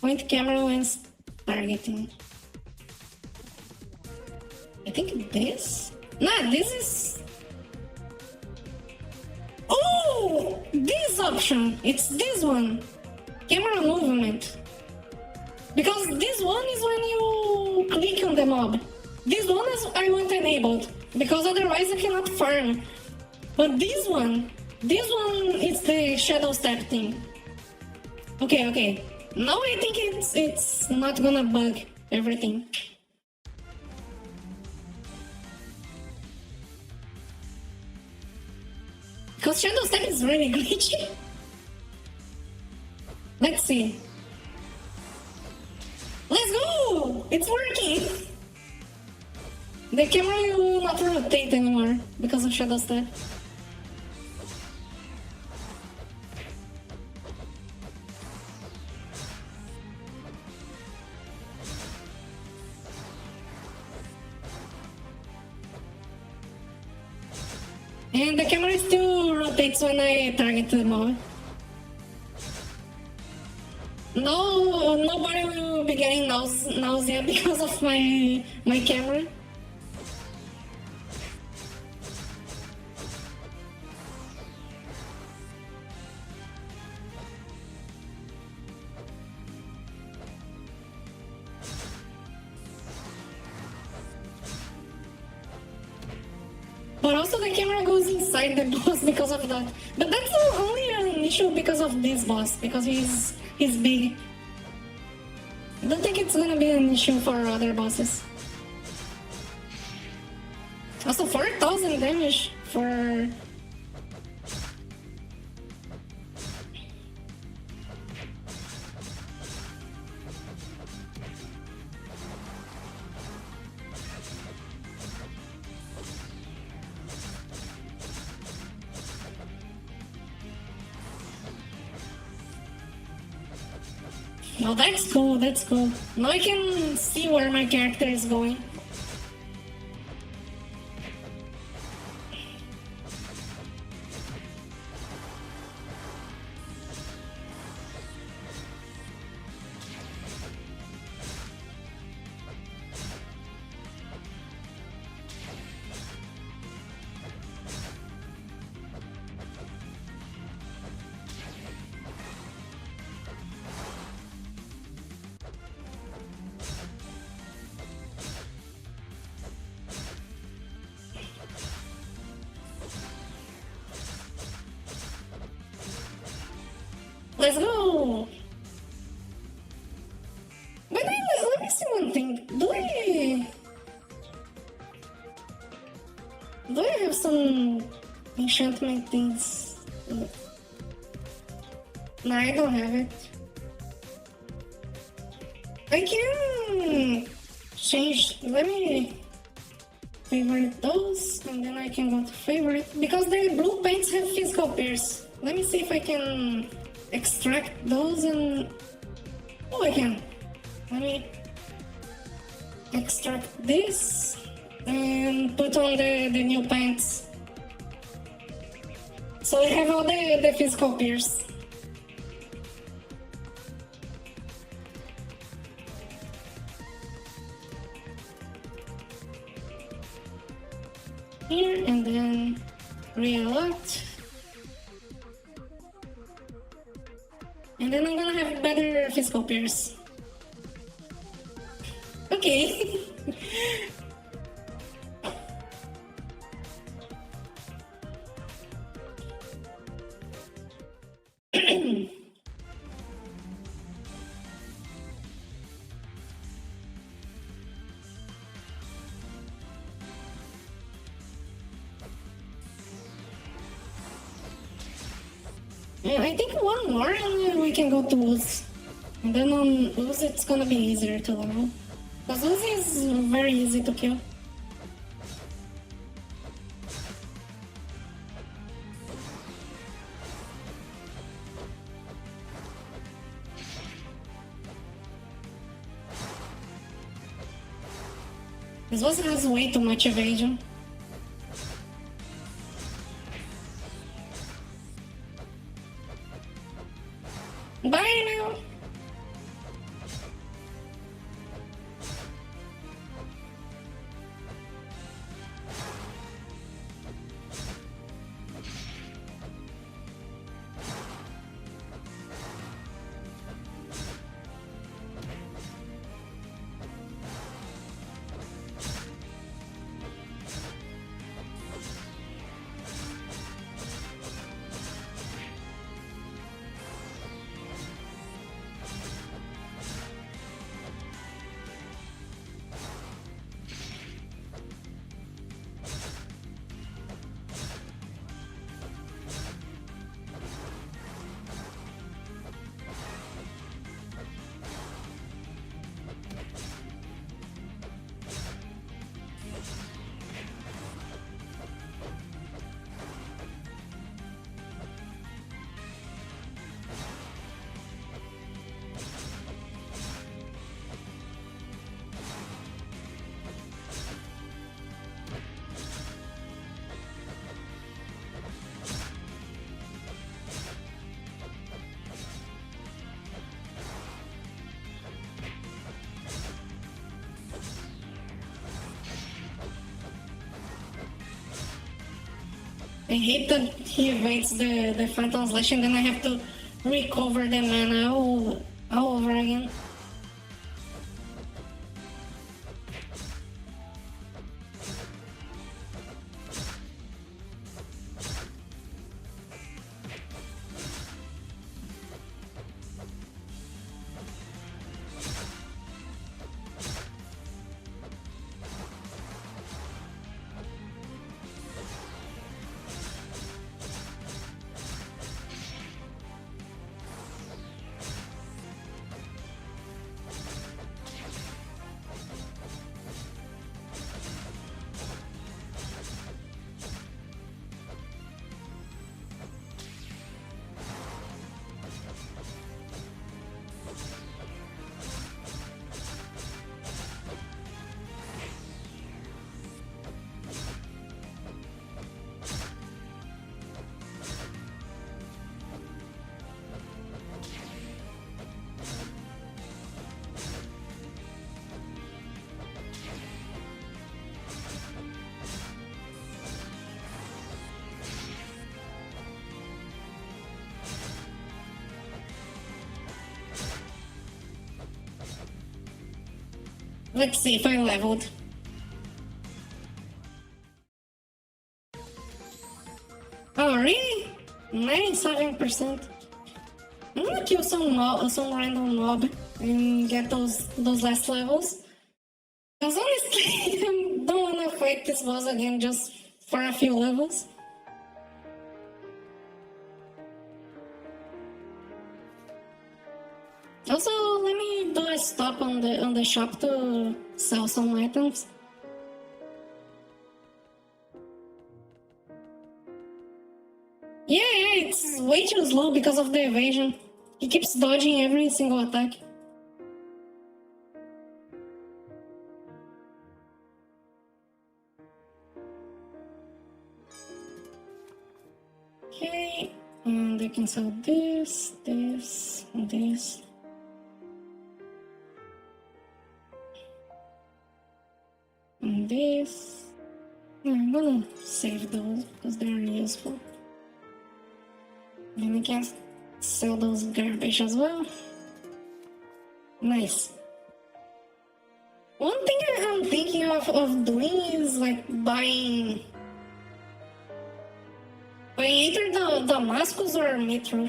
Point camera lens targeting. I think this? Nah, this is... Oh! This option! It's this one! Camera movement. Because this one is when you click on the mob. This one is I want enabled. Because otherwise I cannot farm. But this one is the shadow step thing. Okay. Now I think it's not gonna bug everything. Because shadow step is really glitchy. Let's see. Let's go! It's working! The camera will not rotate anymore because of shadow step. And the camera still rotates when I target the mob. No, nobody will be getting nausea because of my camera. But also the camera goes inside the boss because of that. But that's only an issue because of this boss, because he's big. I don't think it's gonna be an issue for other bosses. Also 4,000 damage for... Oh, that's cool, that's cool. Now I can see where my character is going. Let's go! But let me see one thing. Do I have some enchantment things? No, I don't have it. I can change. Let me favorite those, and then I can go to favorite. Because the blue paints have physical pairs. Let me see if I can extract those and... Oh, I can. Let me extract this and put on the new pants. So I have all the physical pairs. Here and then reallot. And then I'm gonna have better physical pairs. Okay. Yeah, I think one more and we can go to Ooze. And then on Ooze it's gonna be easier to level. Because Ooze is very easy to kill. This has way too much evasion. Bye now! I hate that he evades the Phantom Slash and then I have to recover the mana all over again. Let's see if I leveled. Oh, really? 97%. I'm gonna kill some random mob and get those last levels. Because honestly, I don't wanna fight this boss again just for a few levels. Also, let me do a stop on the shop to sell some items. Yeah, it's way too slow because of the evasion. He keeps dodging every single attack. Okay, and I can sell this, this, and this. And this. I'm gonna save those because they're useful. Then I can sell those garbage as well. Nice. One thing I'm thinking of doing is like buying either the Damascus or Metro.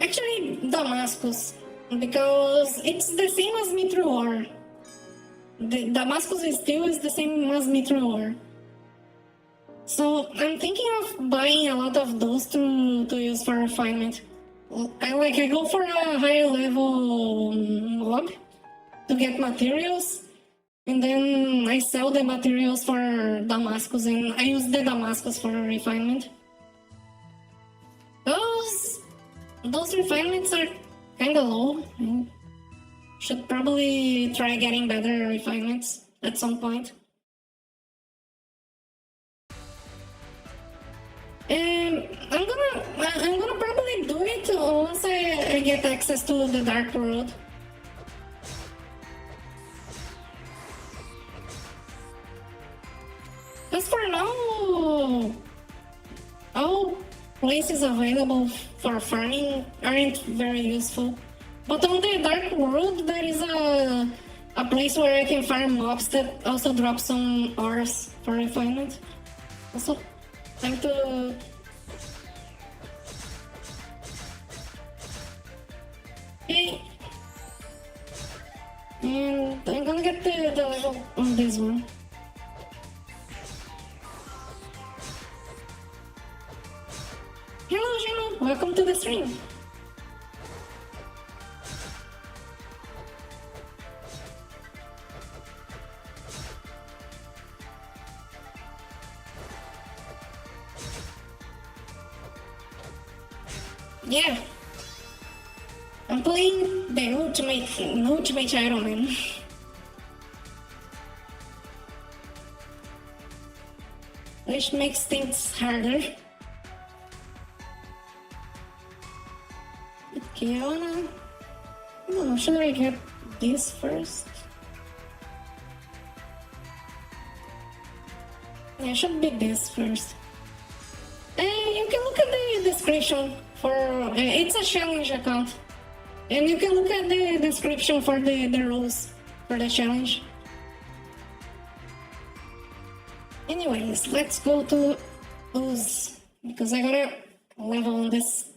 Actually, Damascus, because it's the same as Metro ore. The Damascus is the same as Metro ore. So I'm thinking of buying a lot of those to use for refinement. I go for a higher level mob to get materials, and then I sell the materials for Damascus, and I use the Damascus for refinement. Those refinements are kinda low. Should probably try getting better refinements at some point. And I'm gonna probably do it once I get access to the Dark World. As for now, all places available for farming aren't very useful. But on the Dark World, there is a place where I can farm mobs that also drop some ores for refinement. Also, time to... Okay. And I'm gonna get the level on this one. Hello, Gino! Welcome to the stream! Yeah! I'm playing the Ultimate Ironman. Which makes things harder. Okay, I don't know, should I get this first? Yeah, it should be this first. You can look at the description for... it's a challenge account. And you can look at the description for the rules for the challenge. Anyways, let's go to Ooze, because I gotta level on this.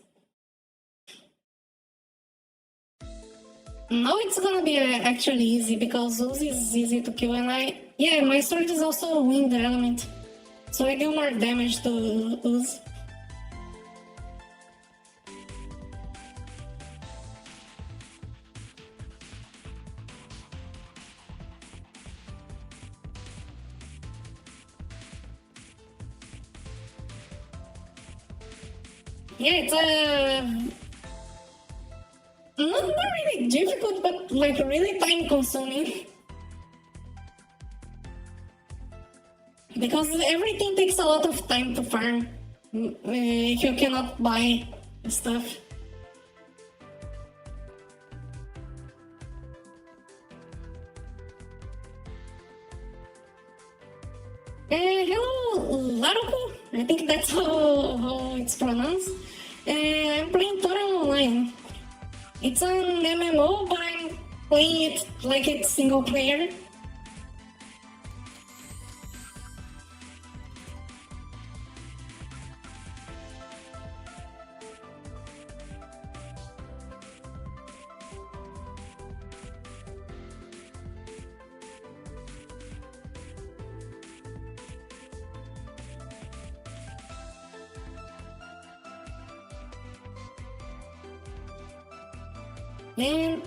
Now it's gonna be actually easy, because Ooze is easy to kill, and yeah, my sword is also wind element, so I do more damage to Ooze. Yeah, it's not really difficult, but like really time consuming. Because everything takes a lot of time to farm if you cannot buy stuff. Hello, Laruko. I think that's how it's pronounced. I'm playing Toram Online. It's an MMO, but I'm playing it like it's single player. And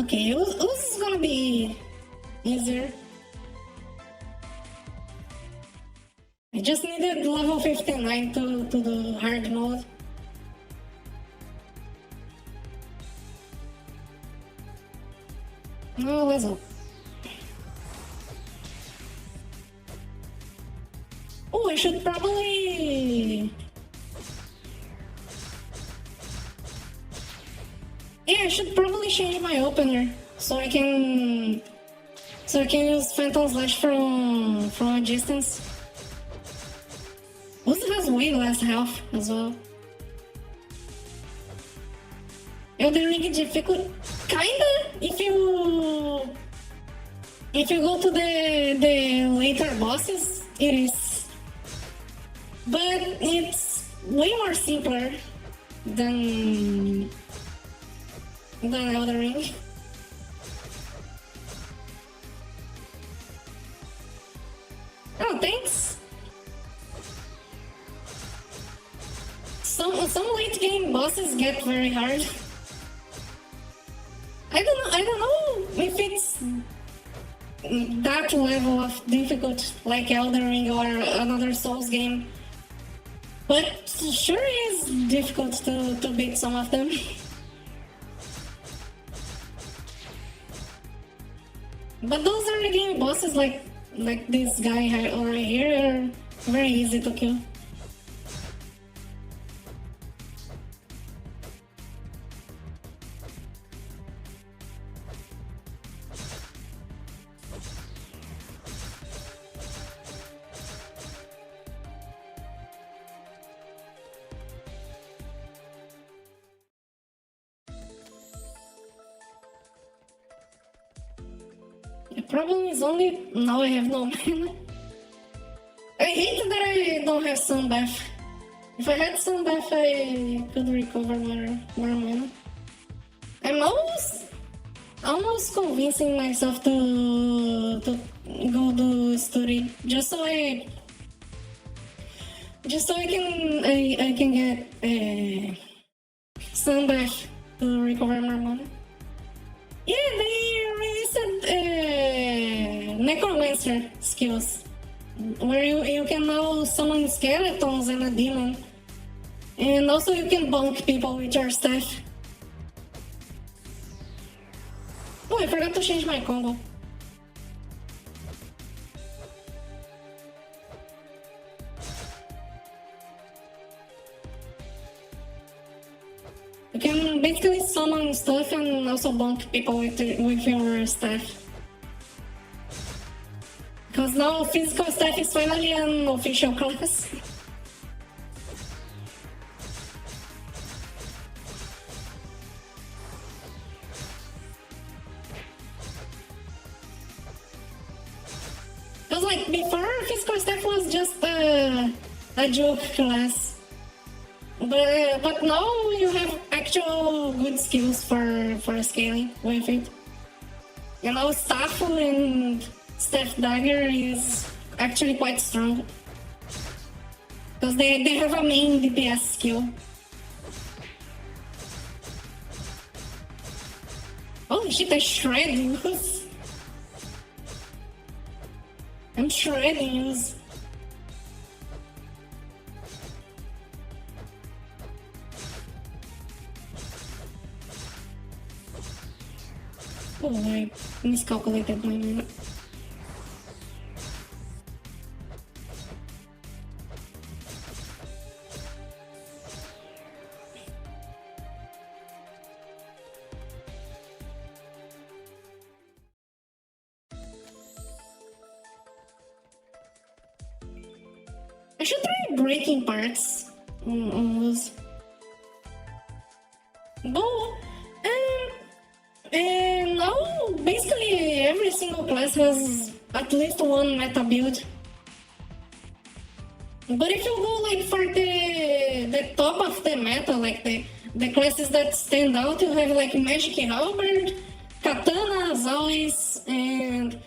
okay, Ooze is gonna be easier. I just needed level 59 to do hard mode. Oh, let's go. Oh, I should probably... Yeah, I should probably change my opener so I can use Phantom Slash from a distance. Ooze has way less health as well. Elden Ring difficult, kinda, if you go to the later bosses, it is, but it's way more simpler than Elden Ring. Oh, thanks. Some late game bosses get very hard. I don't know if it's that level of difficult like Elden Ring or another Souls game, but sure is difficult to beat some of them. But those early game bosses like this guy right here are very easy to kill. The problem is only now I have no mana. I hate that I don't have Sunbath. If I had Sunbath, I could recover more mana. I'm almost convincing myself to go to study just so I can get Sunbath to recover more mana. Yeah, they released Necromancer skills, where you can now summon skeletons and a demon. And also you can bonk people with your staff. Oh, I forgot to change my combo. You can basically summon stuff and also bonk people with your staff. Because now physical staff is finally an official class. Because like before, physical staff was just a joke class. But now you have actual good skills for scaling with it. You know, staff and staff dagger is actually quite strong. Because they have a main DPS skill. Holy shit, I shred use. I'm shredding use. Oh, I miscalculated my mana. I should try breaking parts on those. And now basically every single class has at least one meta build. But if you go like for the top of the meta, like the classes that stand out, you have like Magic Halberd, Katana as always, and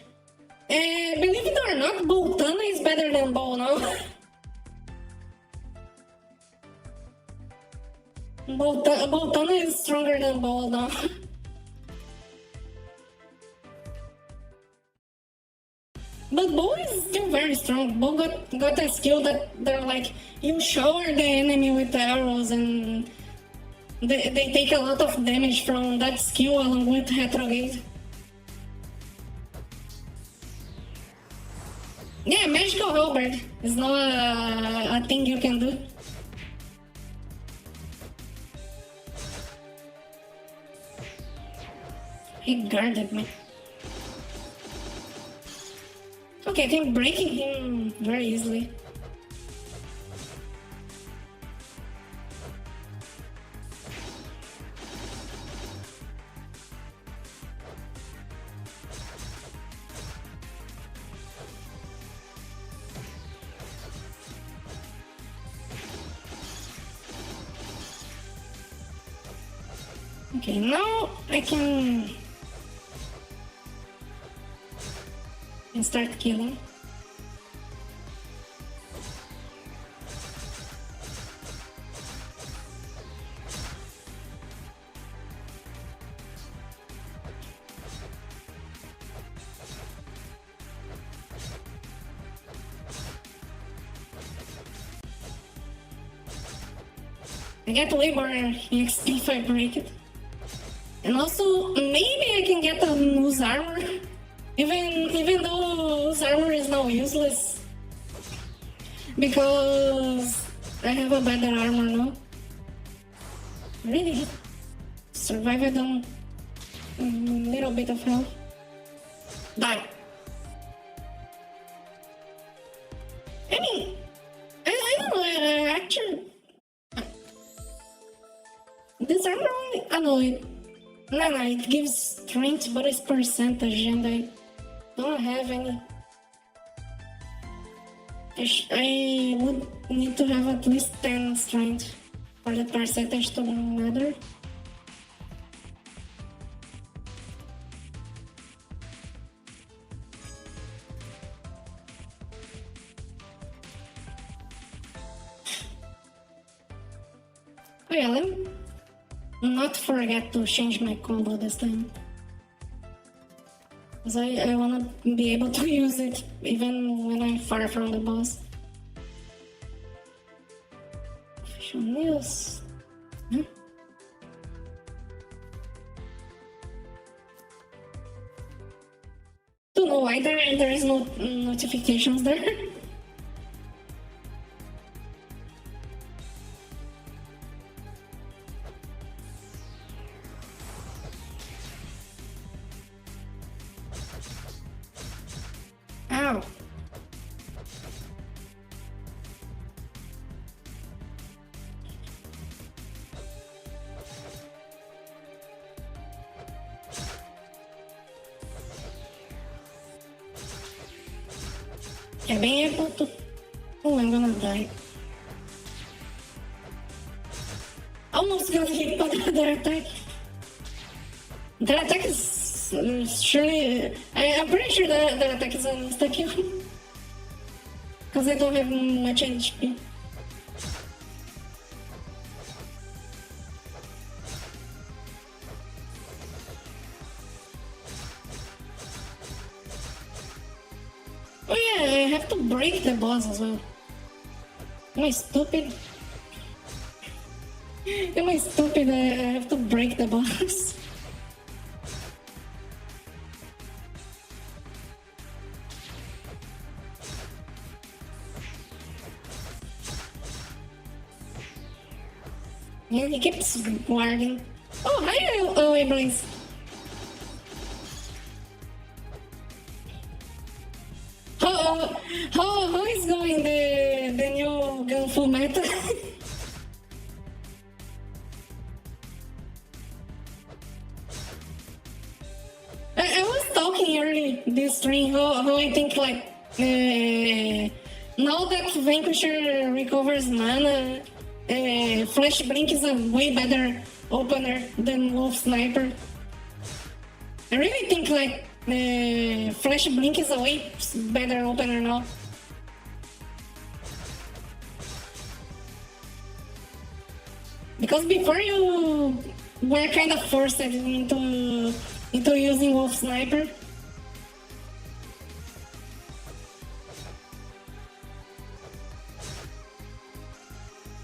believe it or not, Boltana is better than Ball now. Boltana is stronger than Ball now. But Bo is still very strong. Bo got a skill that they're like, you shower the enemy with arrows and they take a lot of damage from that skill along with retrograde. Yeah, magical halberd is not a thing you can do. He guarded me. Okay, I think breaking him very easily. Okay, now I can start killing. I get way more XP if I break it. And also, maybe I can get a loose armor Even though his armor is now useless because I have a better armor now. Really survived on a little bit of health. Die. I mean, I don't know, actually, this armor only, no, it gives strength, but it's percentage, and I don't have any. I would need to have at least 10 strength for the percentage to matter. Oh yeah, let me not forget to change my combo this time. Because I wanna be able to use it even when I'm far from the boss. Official news. Don't know why there is no notifications there. Ow. Yeah, being able to... Oh, I'm gonna die. Almost got hit by their attack. Their attack is surely... I'm pretty sure that their attack is an insta-kill. Because I don't have much HP. Oh yeah, I have to break the boss as well. Am I stupid? Am I stupid? I have to break the boss. Yeah, he keeps guarding. Oh, hi, Blaze. How is going the new Gunfu meta? I was talking early this stream how I think like now that Vanquisher recovers mana, Flash Blink is a way better opener than Wolf Sniper. I really think like Flash Blink is a way better opener now. Because before you were kind of forced into using Wolf Sniper.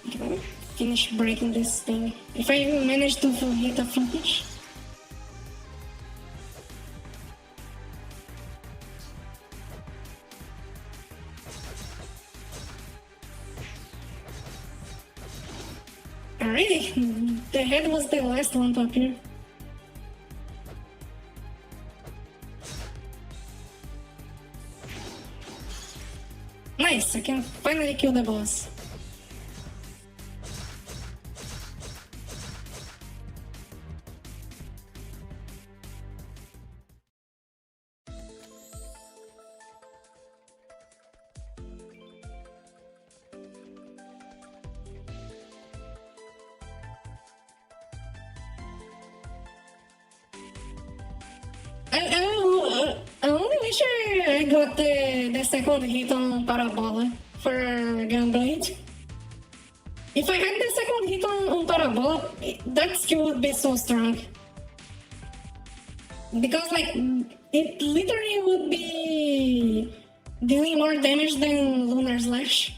Okay, finish breaking this thing. If I even manage to hit a finish. Really? The head was the last one to appear. Nice, I can finally kill the boss. I only wish I got the second hit on Parabola for Gunblade. If I had the second hit on Parabola, that skill would be so strong. Because like, it literally would be dealing more damage than Lunar Slash.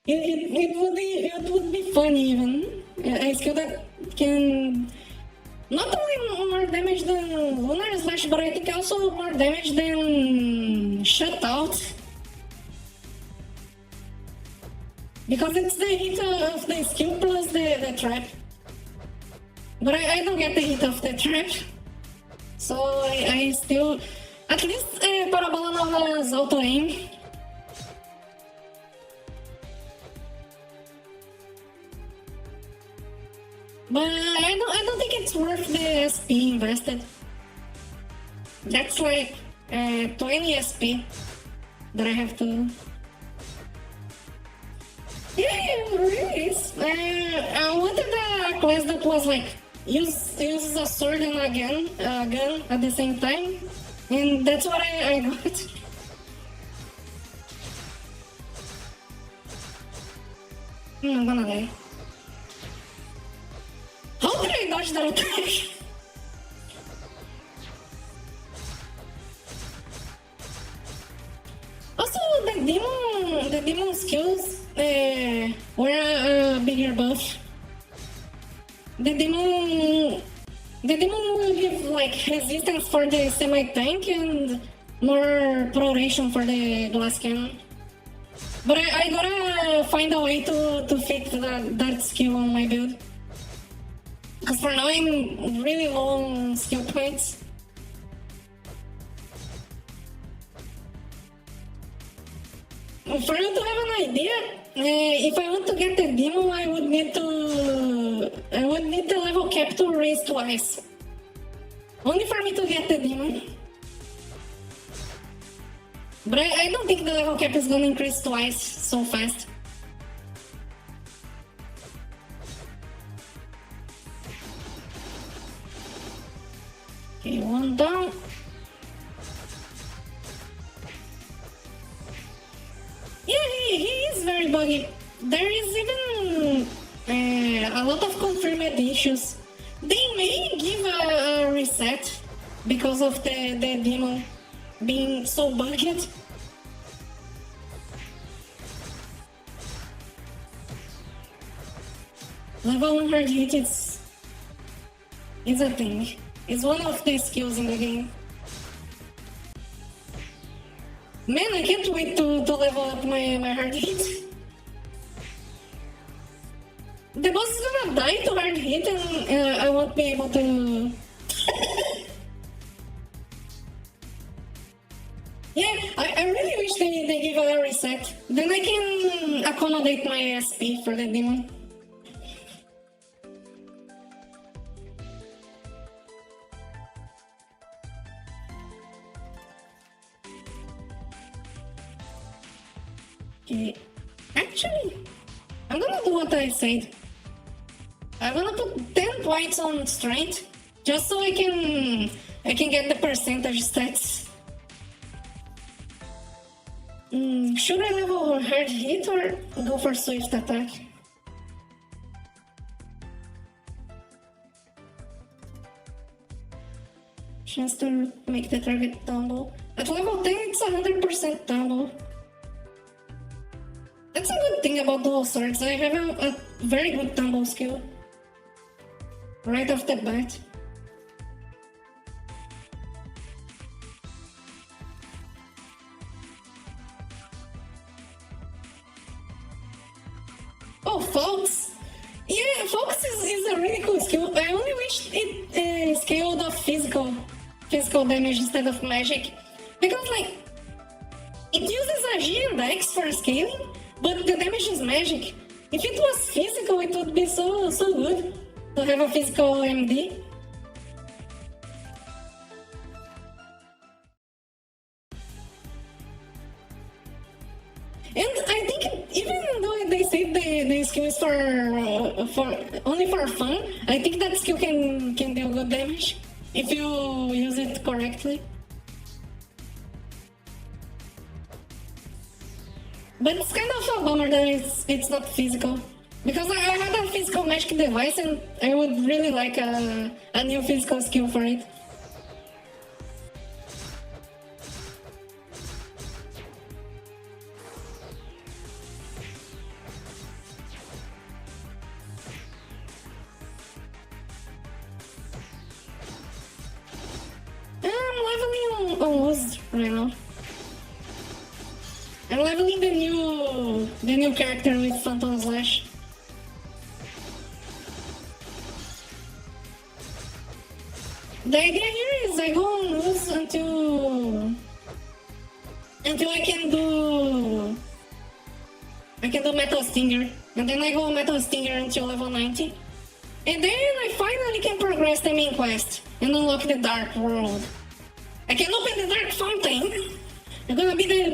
It would be fun even. A skill that can not only more damage than Lunar Slash, but I think also more damage than Shutout. Because it's the hit of the skill plus the trap. But I don't get the hit of the trap. So I still... At least Parabola não has auto-aim. But I don't think it's worth the SP invested. That's like 20 SP that I have to... Yeah, it really is. I wanted a class that was like uses a sword and a gun at the same time, and that's what I got. I'm gonna die. How did I dodge that attack? Also, the demon skills were a bigger buff. The demon will give like resistance for the semi-tank and more proration for the glass cannon. But I gotta find a way to fix that skill on my build. Because for now I'm really low on skill points. For you to have an idea, if I want to get the demon, I would need the level cap to raise twice. Only for me to get the demon. But I don't think the level cap is gonna increase twice so fast. Okay, one down. Yeah, he is very buggy. There is even a lot of confirmed issues. They may give a reset because of the demon being so bugged. Level 1 hard hit is a thing. It's one of the skills in the game. Man, I can't wait to level up my hard hit. The boss is gonna die to hard hit and I won't be able to... Yeah, I really wish they give a reset. Then I can accommodate my SP for the demon. Okay, actually, I'm gonna do what I said. I'm gonna put 10 points on strength, just so I can get the percentage stats. Should I level hard hit or go for swift attack? Chance to make the target tumble. At level 10, it's 100% tumble. That's a good thing about dual swords. I have a very good tumble skill. Right off the bat. Oh, Fox! Yeah, Fox is a really cool skill. I only wish it scaled off physical damage instead of magic. Because, like, it uses a G and X for scaling, but the damage is magic. If it was physical, it would be so good to have a physical MD. And I think even though they say the skill is for only for fun, I think that skill can deal good damage if you use it correctly. But it's kind of a bummer that it's not physical. Because I had a physical magic device and I would really like a new physical skill for it. on Woods right now. I'm leveling the new character with Phantom Slash. The idea here is I go on Woods until I can do Metal Stinger, and then I go Metal Stinger until level 90. And then I finally can progress the main quest and unlock the Dark World. I can open the Dark Fountain. I'm gonna be the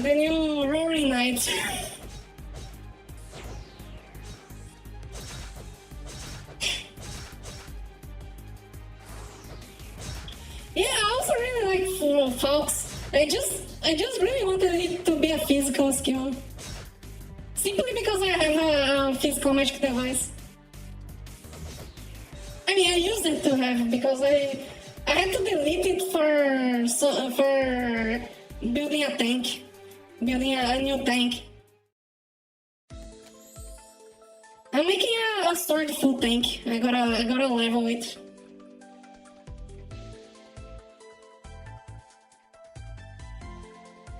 new Roaring Knight. Yeah, I also really like Fox. I just really wanted it to be a physical skill. Simply because I have a physical magic device. I mean, I used it to have because I had to delete it for building a tank, building a new tank. I'm making a sword full tank. I gotta level it.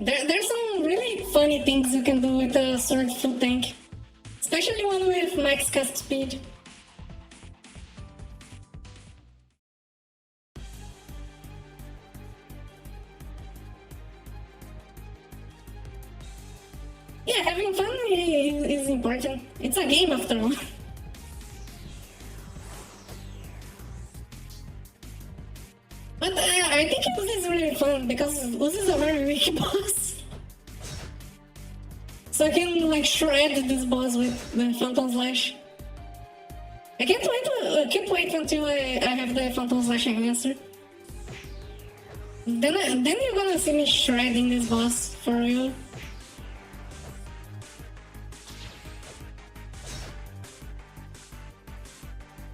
There's some really funny things you can do with a sword full tank, especially one with max cast speed. Yeah, having fun is important. It's a game after all. But I think Uzi is really fun because Uzi is a very weak boss. So I can like shred this boss with the Phantom Slash. I can't wait until I have the Phantom Slash answer. Then you're gonna see me shredding this boss for real.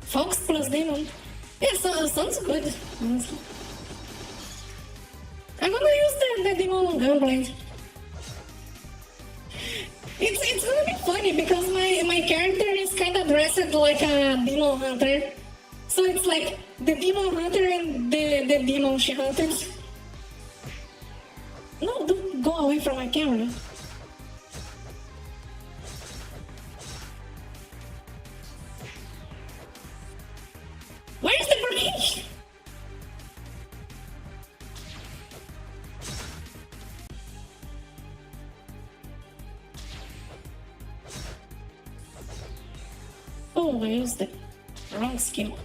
Fox plus Demon. Yeah, sounds good, honestly. I'm gonna use the Demon Gunblade. It's gonna be funny because my character is kinda dressed like a Demon Hunter. So it's like the Demon Hunter and the Demon she hunted. No, don't go away from my camera. Where's the break? Oh, I used the wrong skill.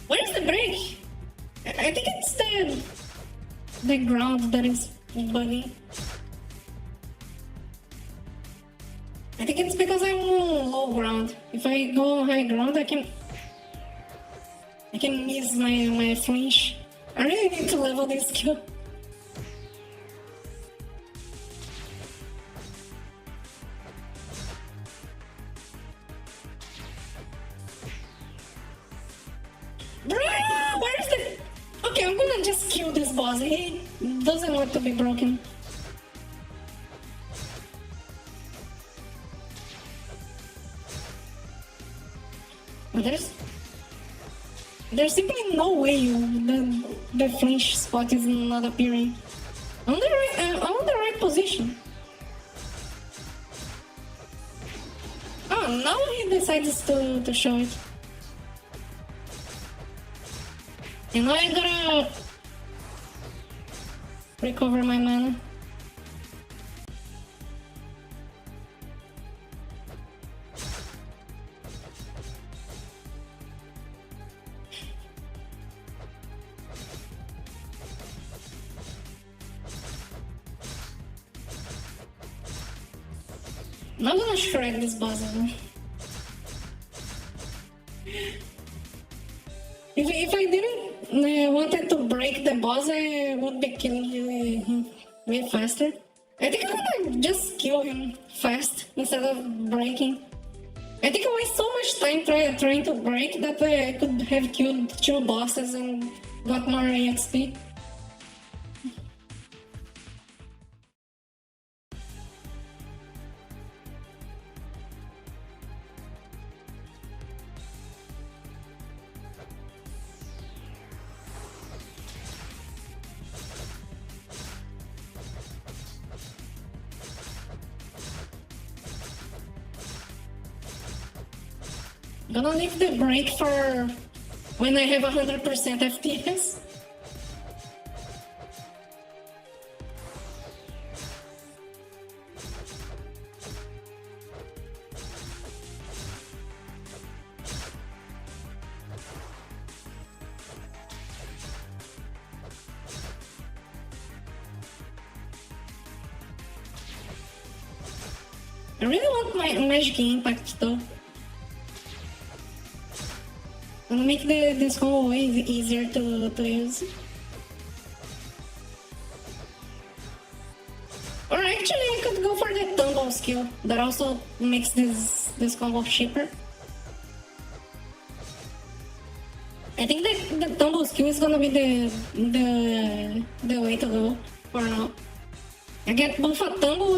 Where's the break? I think it's the ground that is buggy. I think it's because I'm on low ground. If I go on high ground, I can miss my flinch. I really need to level this skill. Bruh, where's the... Okay, I'm gonna just kill this boss. He doesn't want to be broken. There's simply no way the flinch spot is not appearing. I'm on the right position. Oh, now he decides to show it. And now I gotta recover my mana. I'm not gonna shred this boss again. If I didn't wanted to break the boss, I would be killing him way faster. I think I'm gonna just kill him fast instead of breaking. I think I waste so much time trying to break that I could have killed 2 bosses and got more IRONMAN. Gonna leave the break for when I have 100% FPS. I really want my magic impact though. Gonna make this whole way easier to use. Or actually I could go for the tumble skill. That also makes this combo cheaper. I think that the tumble skill is gonna be the way to go for now. I get both a tumble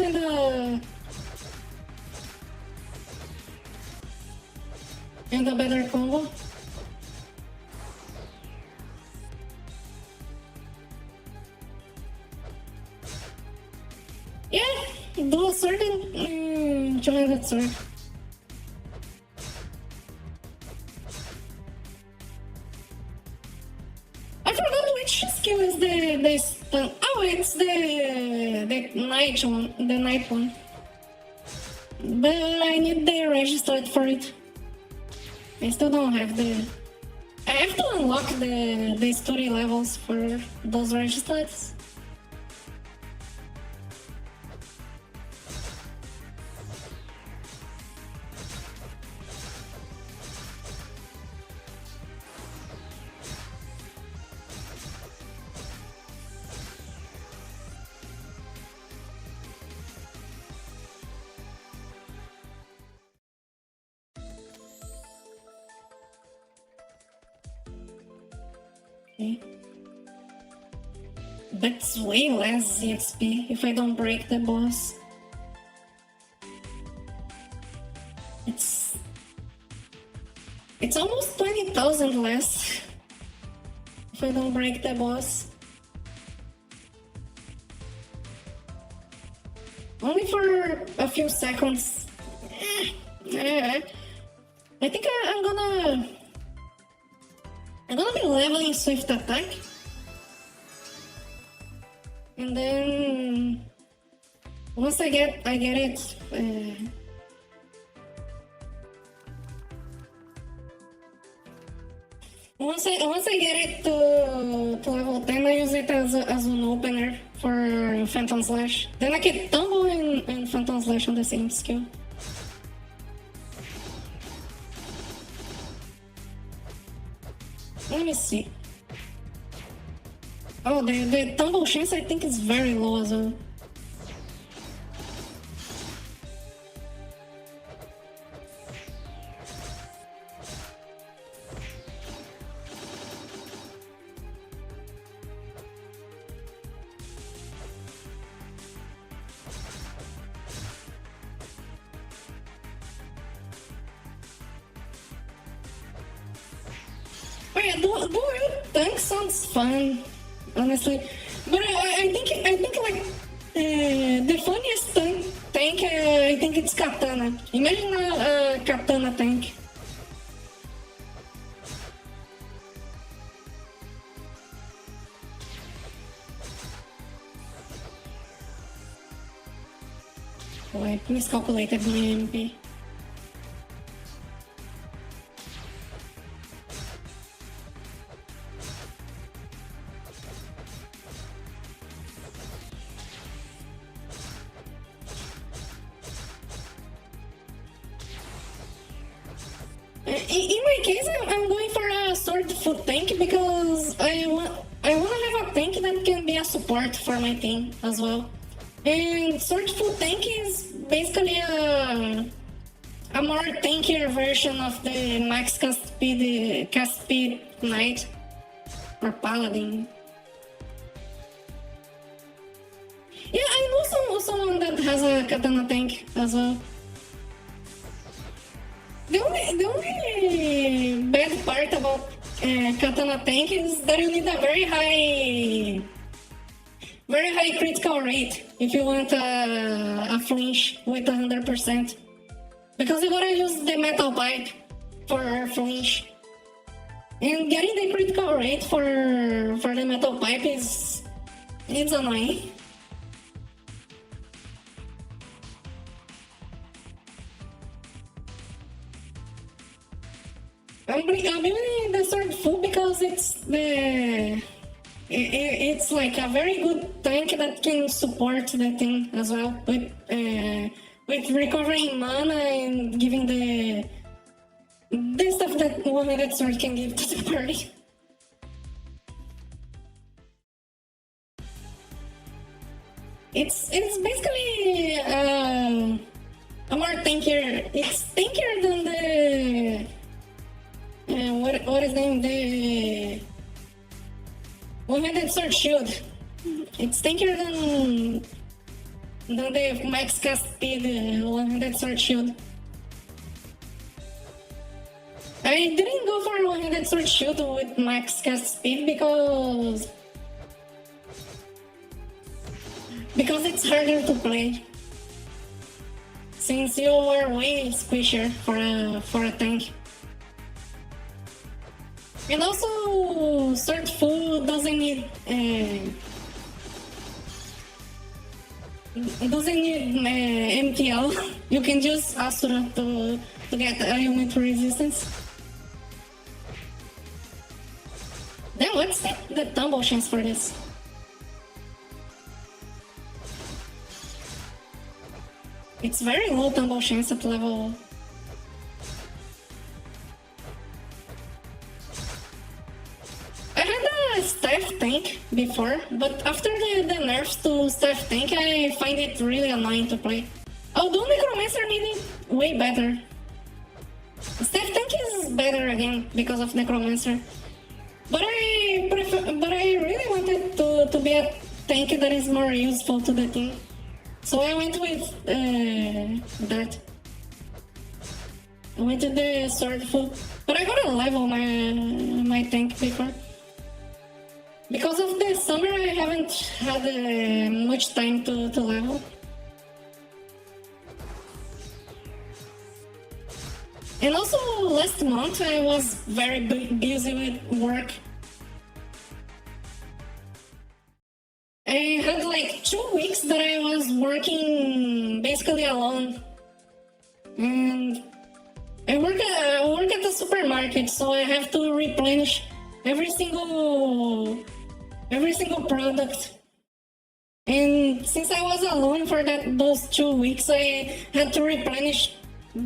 and a better combo. Yeah, dual sword and two-handed sword. I forgot which skill is the stun. Oh, it's the night one, But I need the register for it. I still don't have the. I have to unlock the story levels for those registers. Okay. That's way less XP if I don't break the boss. It's almost 20,000 less if I don't break the boss. Only for a few seconds. I think I'm gonna be leveling swift attack. And then once I get it once I get it to level 10, I use it as an opener for Phantom Slash. Then I can tumble and Phantom Slash on the same skill. Let me see. Oh, the tumble chance I think is very low as well. Oh yeah, dual tank sounds fun, honestly. But I think like the funniest tank I think it's Katana. Imagine a Katana tank. Oh, I miscalculated my MP. In my case, I'm going for a sword foot tank because I want to have a tank that can be a support for my team as well. And sword foot tank is basically a more tankier version of the max cast speed knight or paladin. Yeah, I know someone that has a katana tank as well. The only bad part about katana tank is that you need a very high critical rate if you want a flinch with 100%. Because you gotta use the metal pipe for flinch. And getting the critical rate for the metal pipe is annoying. I'm building the sword full because it's like a very good tank that can support the thing as well with recovering mana and giving the stuff that one-handed sword can give to the party. It's basically a more tankier. It's tankier than the what is named the one-handed sword shield. It's tankier than the max cast speed one-handed sword shield. I didn't go for one-handed sword shield with max cast speed because it's harder to play, since you are way squishier for a tank. And also, sword full doesn't need MTL. You can use Asura to get ailment resistance. Then what's the tumble chance for this? It's very low tumble chance at level. I had a staff tank before, but after the nerfs to staff tank, I find it really annoying to play. Although Necromancer made it way better. Staff tank is better again because of Necromancer. But I really wanted to be a tank that is more useful to the team. So I went with that. I went to the sword full. But I gotta level my tank before. Because of the summer, I haven't had much time to level. And also, last month I was very busy with work. I had like 2 weeks that I was working basically alone. And I work at the supermarket, so I have to replenish every single product. And since I was alone for those 2 weeks, I had to replenish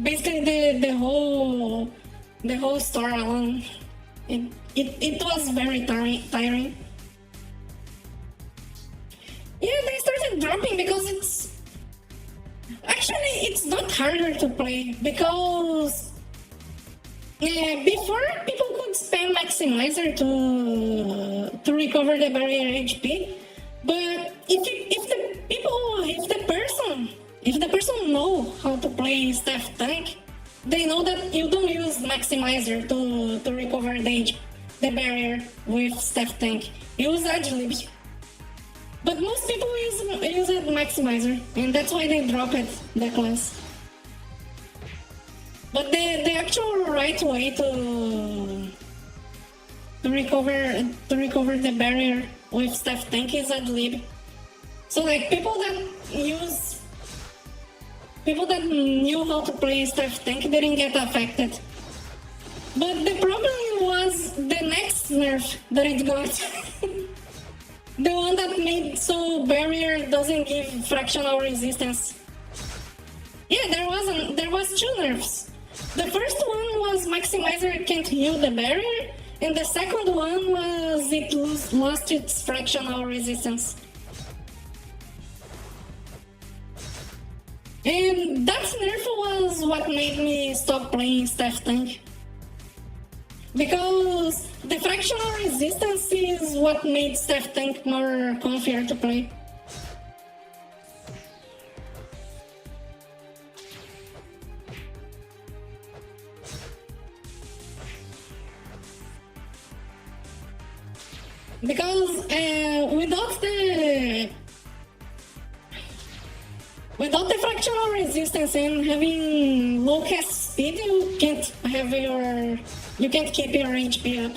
basically the whole store alone. It was very tiring. Yeah, they started dropping because it's not harder to play, because before people could spam maximizer to recover the barrier HP, but if the person know how to play staff tank, they know that you don't use maximizer to recover the barrier with staff tank. You use agility. But most people use a maximizer, and that's why they drop it, the class. But the actual right way to recover the barrier with staff tank is ad lib. So like people that knew how to play staff tank didn't get affected. But the problem was the next nerf that it got. The one that made so barrier doesn't give fractional resistance. Yeah, there was 2 nerfs. The first one was maximizer can't heal the barrier, and the second one was it lost its fractional resistance. And that nerf was what made me stop playing staff tank. Because the fractional resistance is what made staff tank more comfier to play. Because without the fractional resistance and having low cast speed, you can't have your... You can't keep your HP up.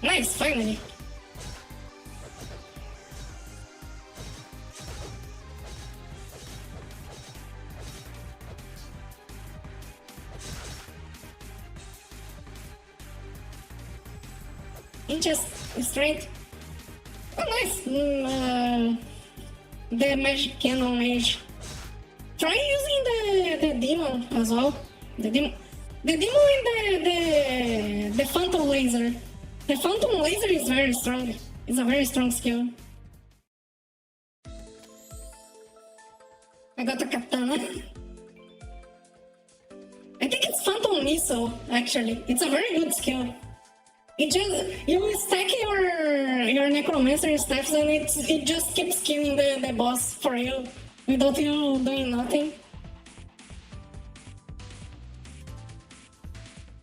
Nice, finally. Inches straight. Oh, nice. The magic cannon mage. Try using the demon as well. The demon and the phantom laser. The phantom laser is very strong. It's a very strong skill. I got a katana. I think it's phantom missile. Actually, it's a very good skill. It just, you stack your necromancer staffs and it just keeps killing the boss for you without you doing nothing.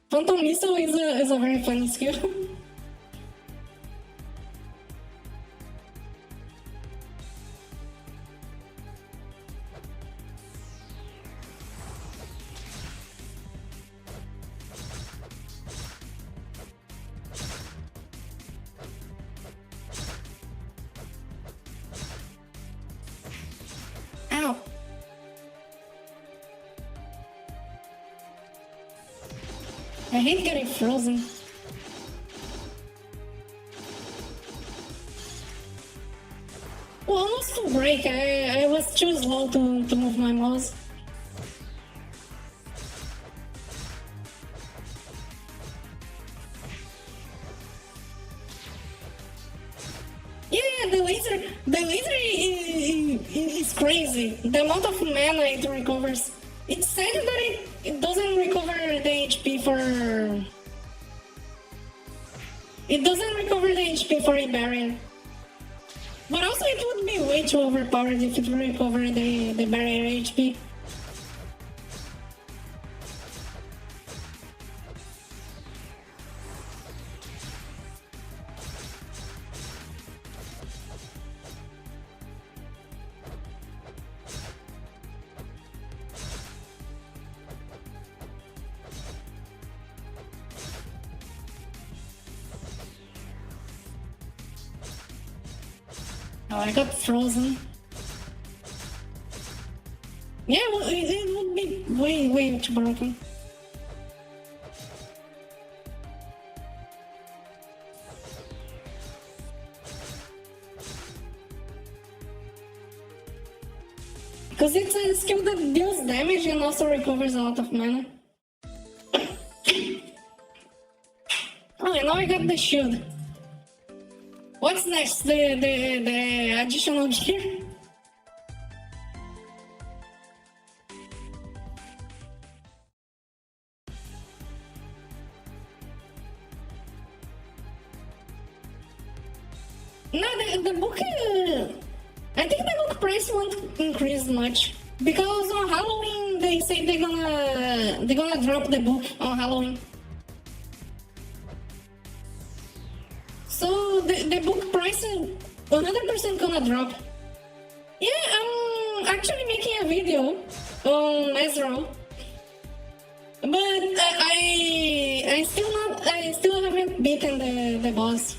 Phantom missile is a very funny skill. Ow. I hate getting frozen. Well, almost to break. I was too slow to move my mouse. Yeah, the laser is crazy. The amount of mana it recovers. It's said that it doesn't recover the HP for... It doesn't recover the HP for a barrier. But also it would be way too overpowered if it recovered the barrier HP. Oh, I got frozen. Yeah, well, it would be way too broken. Because it's a skill that deals damage and also recovers a lot of mana. Oh, and now I got the shield. What's next? The additional gear? No, the book... I think the book price won't increase much. Because on Halloween, they say they're gonna drop the book on Halloween. So the book price is 100% gonna drop. Yeah, I'm actually making a video on Ezra, but I still haven't beaten the boss.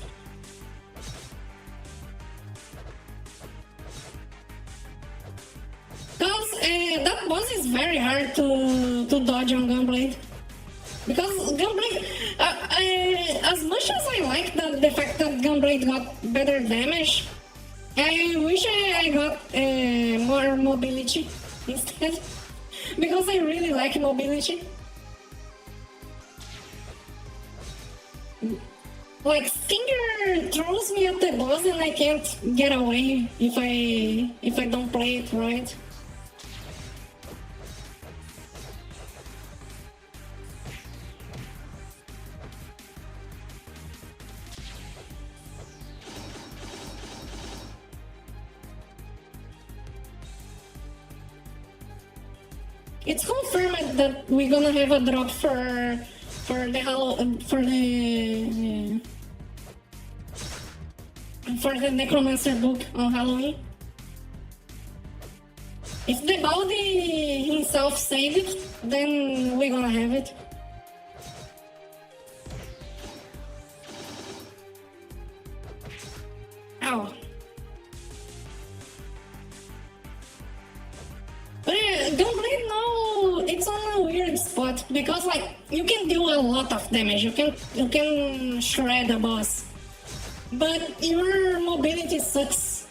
Cause that boss is very hard to dodge on Gunblade. Because Gunblade, as much as I like the fact that Gunblade got better damage, I wish I got more mobility instead. Because I really like mobility. Like, Stinger throws me at the boss and I can't get away if I don't play it right. It's confirmed that we're gonna have a drop for for the Necromancer book on Halloween. If the body himself said it, then we're gonna have it. Ow. But Gunblade, no, it's on a weird spot because like you can do a lot of damage. You can shred a boss, but your mobility sucks.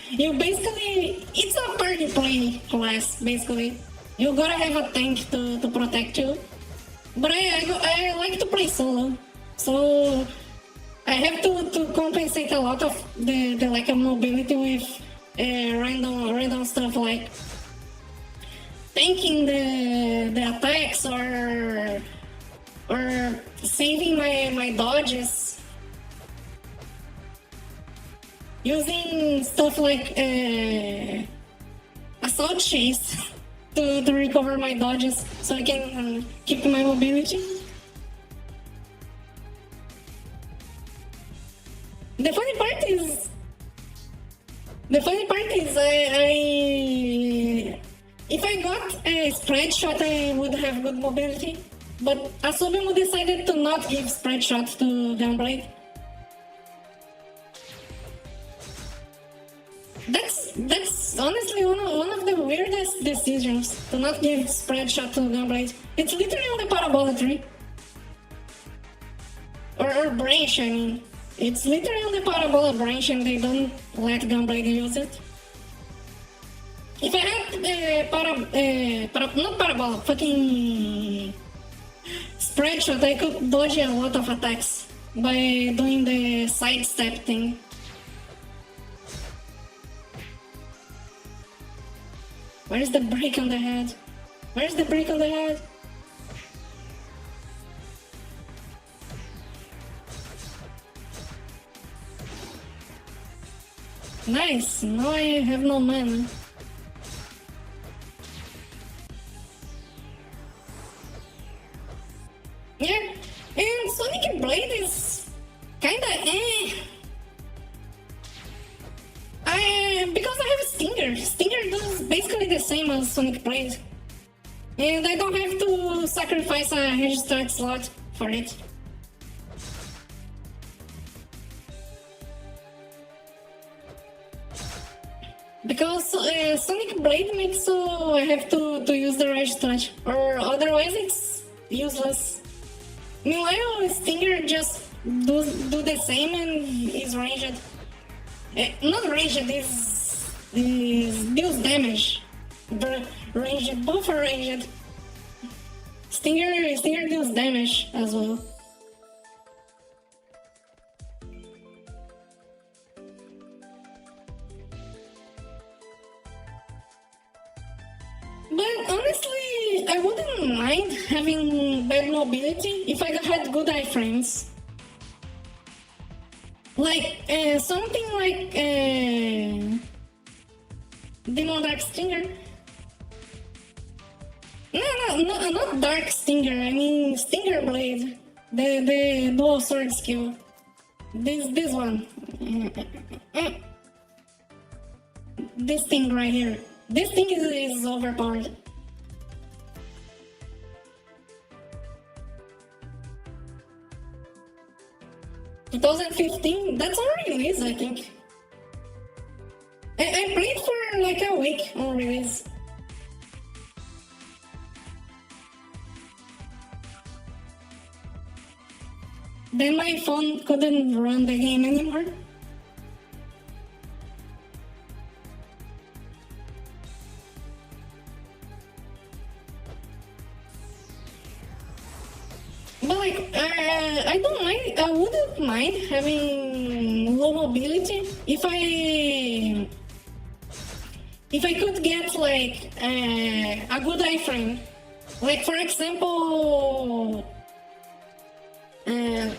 You basically, it's a party play class basically. You gotta have a tank to protect you. But I like to play solo, so I have to compensate a lot of the lack of mobility with random stuff like tanking the attacks or saving my dodges, using stuff like assault chase to recover my dodges so I can keep my mobility. The funny part is if I got a spread shot, I would have good mobility, but Asobimu decided to not give spread shot to Gunblade. That's honestly one of the weirdest decisions, to not give spread shot to Gunblade. It's literally on the Parabola tree. Or branch, I mean. It's literally on the Parabola branch and they don't let Gunblade use it. If I had not Parabola, fucking spread shot, I could dodge a lot of attacks by doing the sidestep thing. Where's the break on the head? Where's the break on the head? Nice, now I have no mana. Yeah, and Sonic Blade is kinda because I have Stinger. Stinger does basically the same as Sonic Blade. And I don't have to sacrifice a registered slot for it. Because Sonic Blade makes so I have to use the registered, or otherwise it's useless. Meanwhile, Stinger just do the same and is ranged. Not ranged, is deals damage. The ranged, both are ranged. Stinger deals damage as well. But honestly, I wouldn't mind having bad mobility if I had good iframes. Like, something like Demon Dark Stinger. No, not Dark Stinger, I mean Stinger Blade. The dual sword skill. This one. This thing right here. This thing is overpowered. $2015? That's on release, I think. I played for like a week on release. Then my phone couldn't run the game anymore. But like, I don't mind. I wouldn't mind having low mobility if I could get like a good iframe. Like for example, a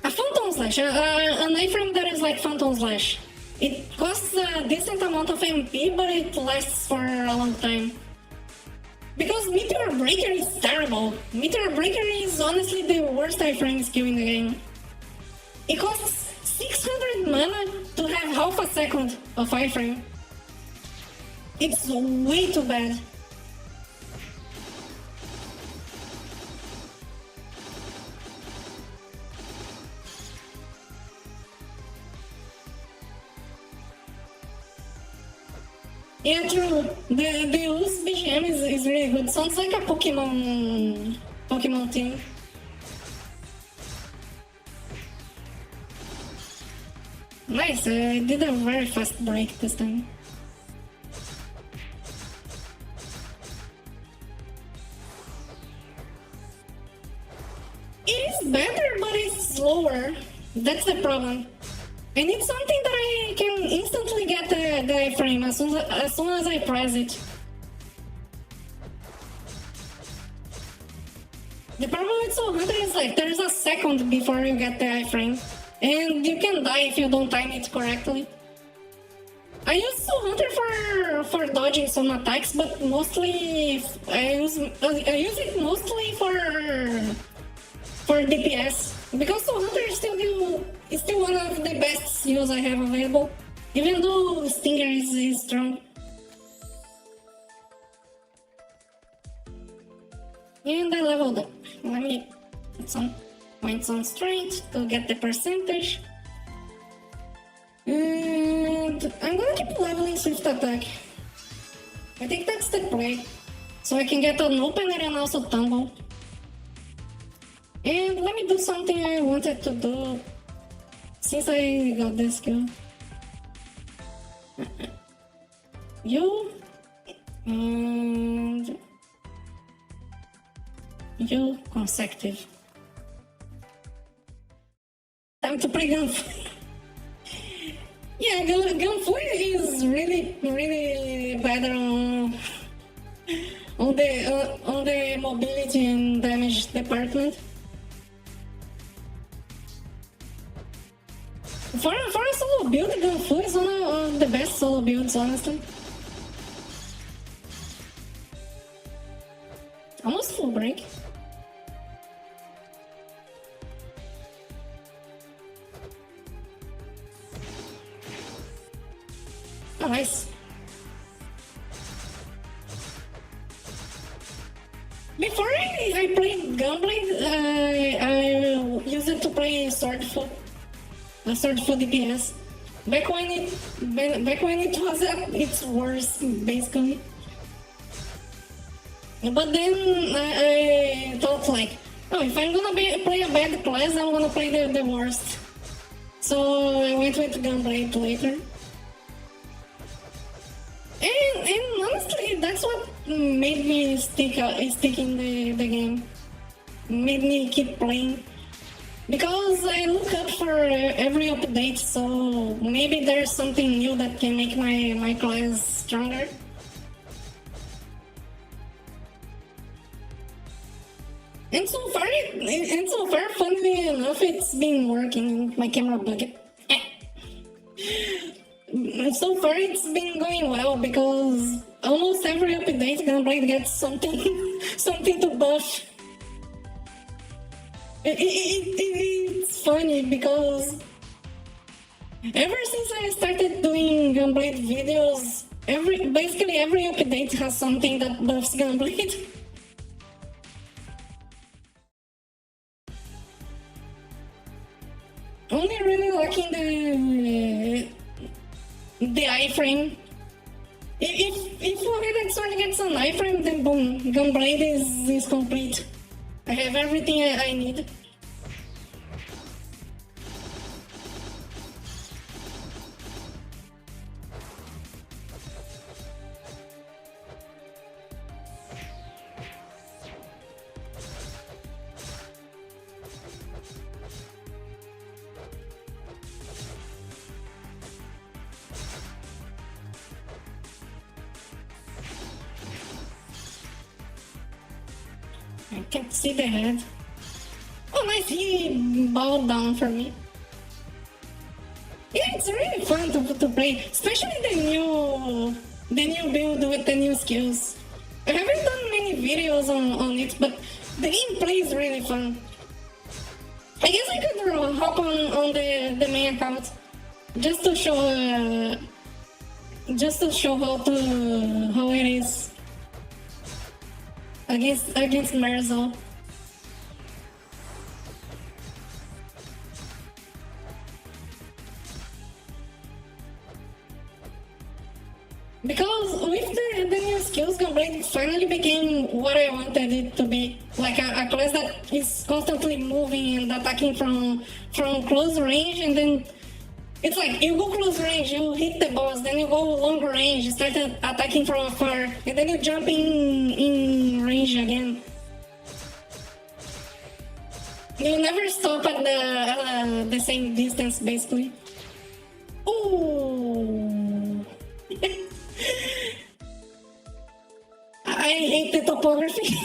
Phantom Slash, an iframe that is like Phantom Slash. It costs a decent amount of MP, but it lasts for a long time. Because Meteor Breaker is terrible. Meteor Breaker is honestly the worst iframe skill in the game. It costs 600 mana to have half a second of iframe. It's way too bad. Yeah, true. The loose BGM is really good. Sounds like a Pokemon thing. Nice, I did a very fast break this time. It is better, but it's slower. That's the problem. I need something that I can instantly get the iframe as soon as I press it. The problem with Soul Hunter is like there's a second before you get the iframe, and you can die if you don't time it correctly. I use Soul Hunter for dodging some attacks, but mostly I use it mostly for DPS, because Soul Hunter is still one of the best skills I have available, even though Stinger is strong. And I leveled up. Let me put some points on strength to get the percentage. And I'm gonna keep leveling Swift Attack. I think that's the play. So I can get an opener and also tumble. And let me do something I wanted to do since I got this skill. You and you consecutive. Time to play Gunfly. Yeah, Gunfly is really better on the mobility and damage department. For a solo build, Gunfly is one of the best solo builds, honestly. Almost full break. Oh, nice. Before I played Gunblade, I used it to play Swordful DPS. Back when it was at its worst, basically. But then I thought like, oh, if I'm gonna play a bad class, I'm gonna play the worst. So I went with Gunblade later. And honestly, that's what made me stick in the game. Made me keep playing. Because I look up for every update, so maybe there's something new that can make my class stronger. And so far, funnily enough, it's been working. My camera bugged. So far, it's been going well because almost every update, Gunblade gets something to buff. It's funny because ever since I started doing Gunblade videos, basically every update has something that buffs Gunblade. Only really lacking the iframe. If One-Handed Sword gets an iframe, then boom, Gunblade is complete. I have everything I need. I can't see the head. Oh, nice, he bowed down for me. Yeah, it's really fun to play, especially the new build with the new skills. I haven't done many videos on it, but the gameplay is really fun. I guess I could hop on the main account just to show how it is against Merzel. Because with the new skills complete, it finally became what I wanted it to be. Like a class that is constantly moving and attacking from close range, and then it's like you go close range, you hit the boss, then you go long range, you start attacking from afar, and then you jump in range again. You never stop at the same distance, basically. Ooh. I hate the topography.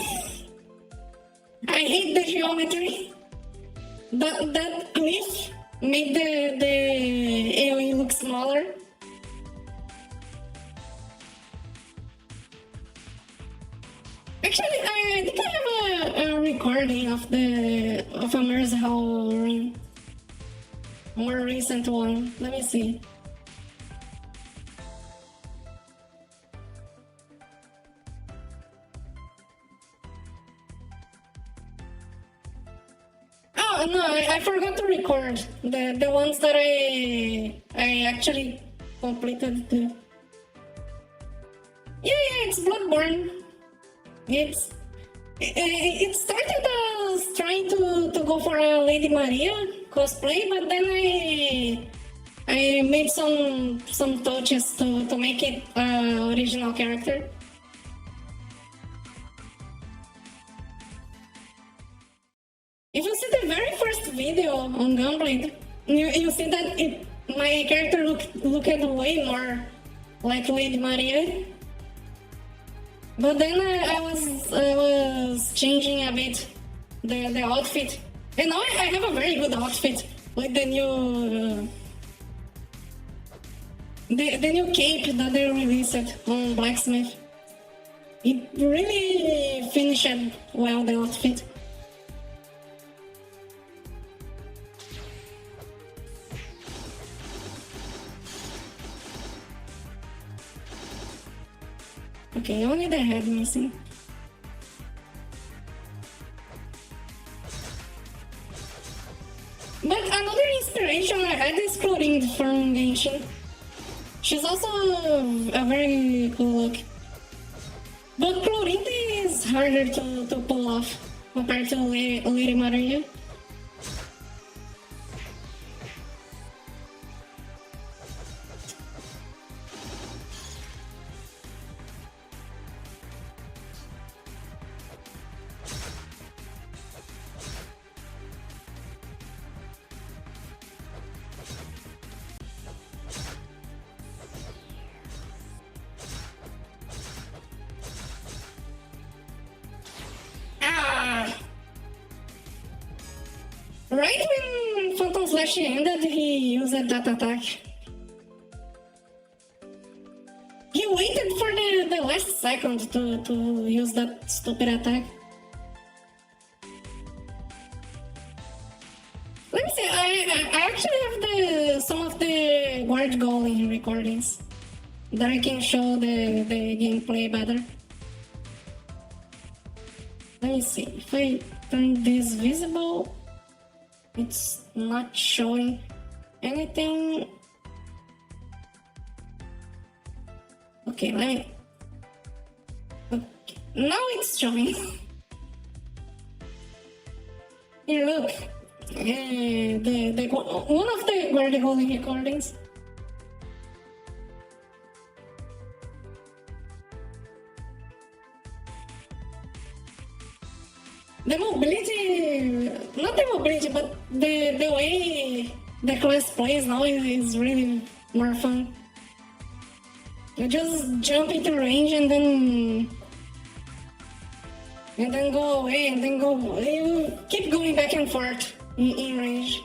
I hate the geometry. That cliff made the AoE look smaller. Actually, I think I have a recording of a Merzel run. More recent one. Let me see. Oh no, I forgot to record the ones that I actually completed too. Yeah, it's Bloodborne. It started as trying to go for a Lady Maria cosplay, but then I made some touches to make it original character. If you see the very first video on Gunblade, you see that my character looked way more like Lady Maria. But then I was changing a bit the outfit, and now I have a very good outfit with the new the new cape that they released on Blacksmith. It really finished well, the outfit. Okay, only the head missing. But another inspiration I had is Chlorine from Genshin. She's also a very cool look. But Chlorine is harder to pull off compared to Lady Maria. Right when Phantom Slash ended, he used that attack. He waited for the last second to use that stupid attack. Let me see, I actually have some of the Guard Golem recordings that I can show the gameplay better. Let me see, if I turn this visible, it's not showing anything. Okay, let me... Okay, now it's showing. Here, look. One of the Guard Golem recordings. The mobility, not the mobility, but the way the class plays now is really more fun. You just jump into range and then go away and then go. You keep going back and forth in range.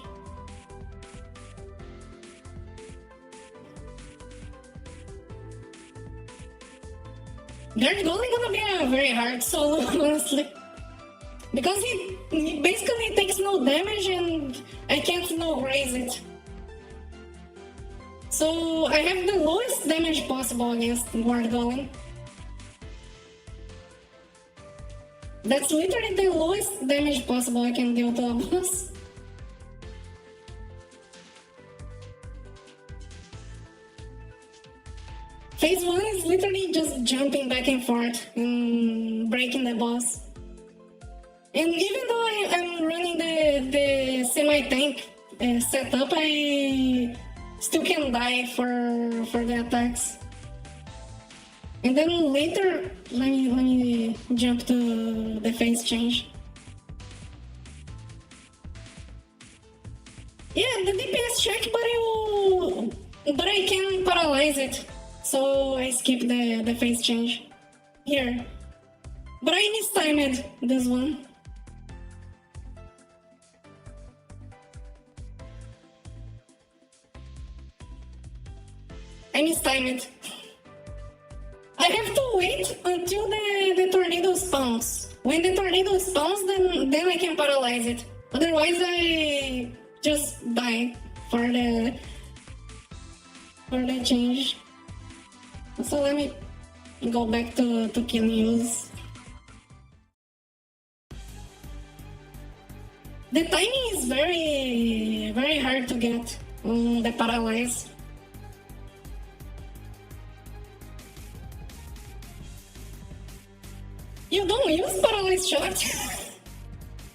Guard Golem gonna be a very hard solo, honestly. Because he basically takes no damage and I can't no raise it. So I have the lowest damage possible against Guard Golem. That's literally the lowest damage possible I can deal to a boss. Phase 1 is literally just jumping back and forth and breaking the boss. And even though I'm running the semi-tank setup, I still can die for the attacks. And then later, let me jump to the phase change. Yeah, the DPS check, but I can paralyze it. So I skip the phase change here. But I mistimed this one. I mistimed. I have to wait until the tornado spawns. When the tornado spawns, then I can paralyze it. Otherwise, I just die for the change. So let me go back to killing use. The timing is very hard to get on the paralyze. You don't use paralyze shot.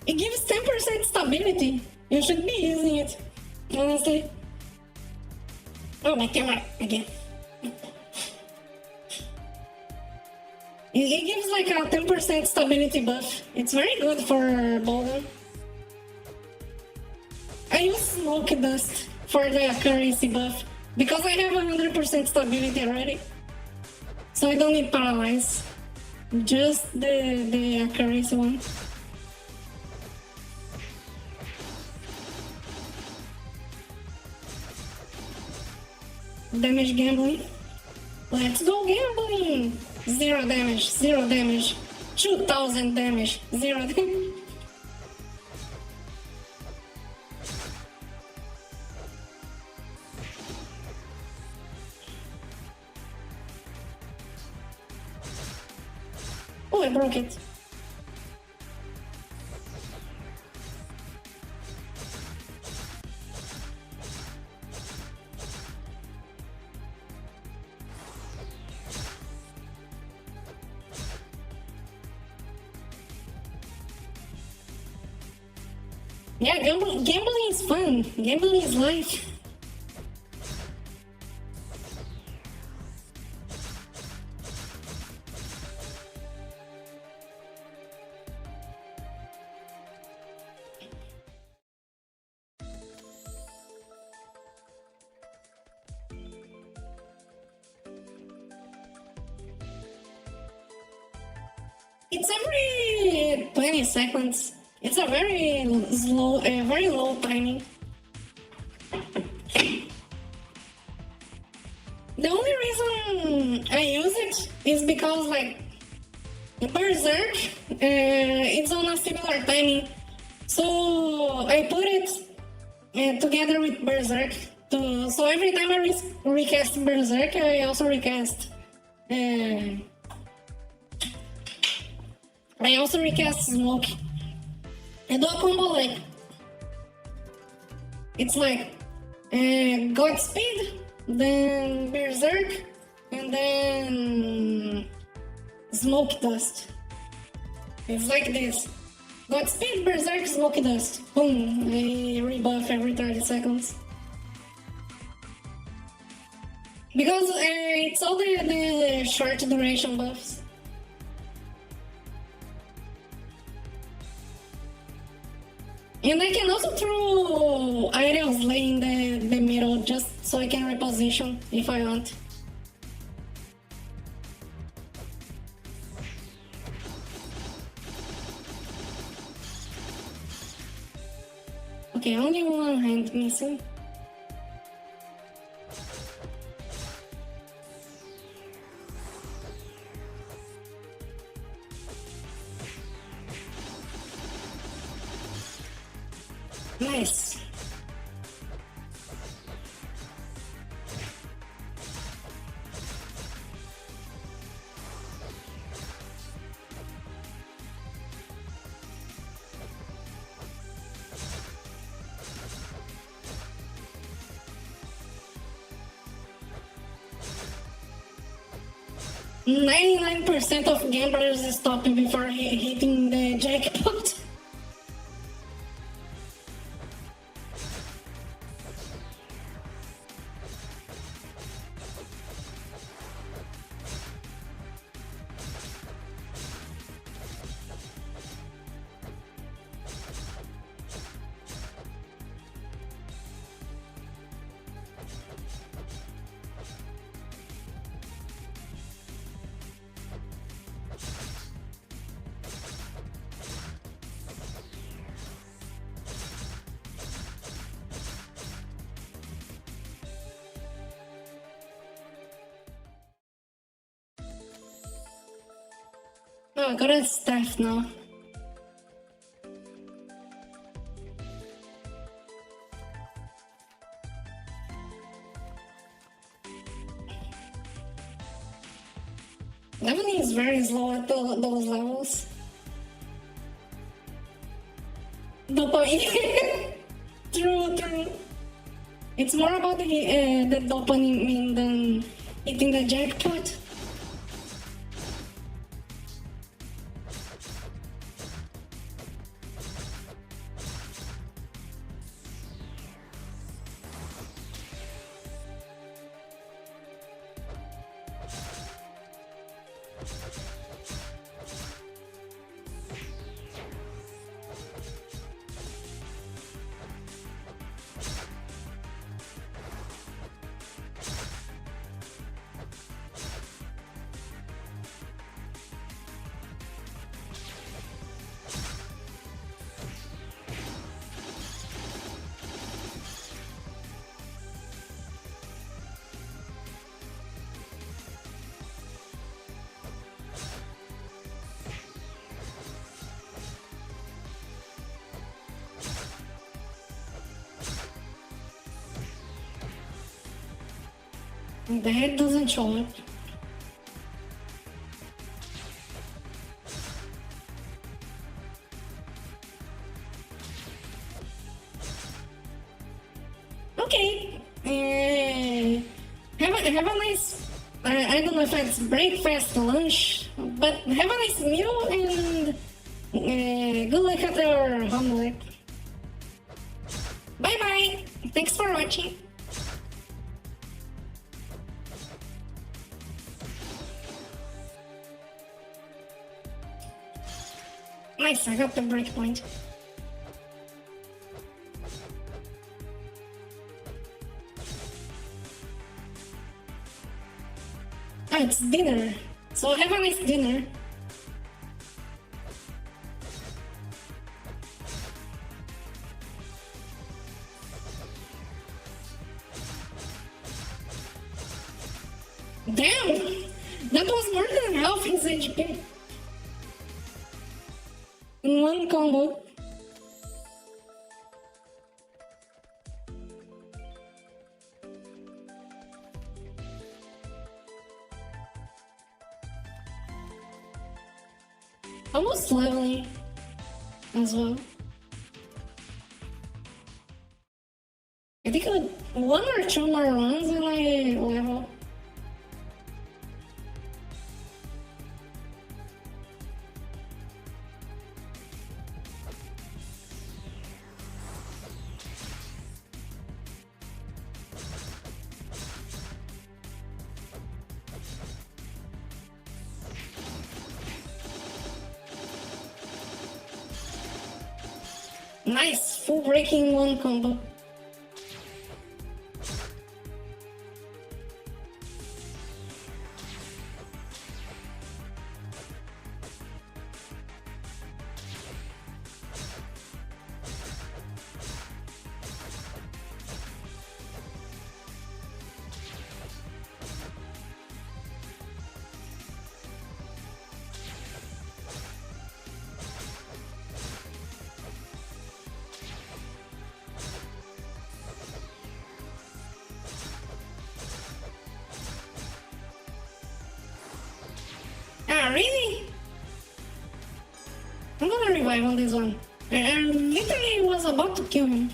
It gives 10% stability. You should be using it, honestly. Oh, my camera again. It gives like a 10% stability buff. It's very good for bowling. I use smoke dust for the accuracy buff because I have 100% stability already. So I don't need paralyze. Just the accuracy one. Damage gambling. Let's go gambling! 0 damage, 0 damage, 2000 damage, 0 damage. Oh, I broke it. Yeah, gambling is fun. Gambling is life. It's every 20 seconds. It's a very slow, very low timing. The only reason I use it is because, like, Berserk, it's on a similar timing. So I put it together with Berserk. So every time I recast Berserk, I also recast. I also recast Smoke. I do a combo like. It's like Godspeed, then Berserk, and then Smoke Dust. It's like this. Godspeed, Berserk, Smoke Dust. Boom, I rebuff every 30 seconds. Because it's all the short duration buffs. And I can also throw items in the middle just so I can reposition if I want. Okay, only one hand missing. Nice. %of gamblers stopping before hitting the jackpot. Oh, I got a staff now. Leveling is very slow at those levels. Dopamine. True. It's more about the dopamine than hitting the jackpot. The head doesn't show up. Okay. Have a nice. I don't know if it's breakfast, lunch, but have a nice meal and good luck at your homework. Bye bye. Thanks for watching. Nice, I got the breakpoint. Ah, it's dinner. So have a nice dinner. Damn! That was more than half his HP. In one combo. Almost leveling as well. I think like 1 or 2 more runs and I level. Nice, full breaking one combo. survive on this one. I literally was about to kill him.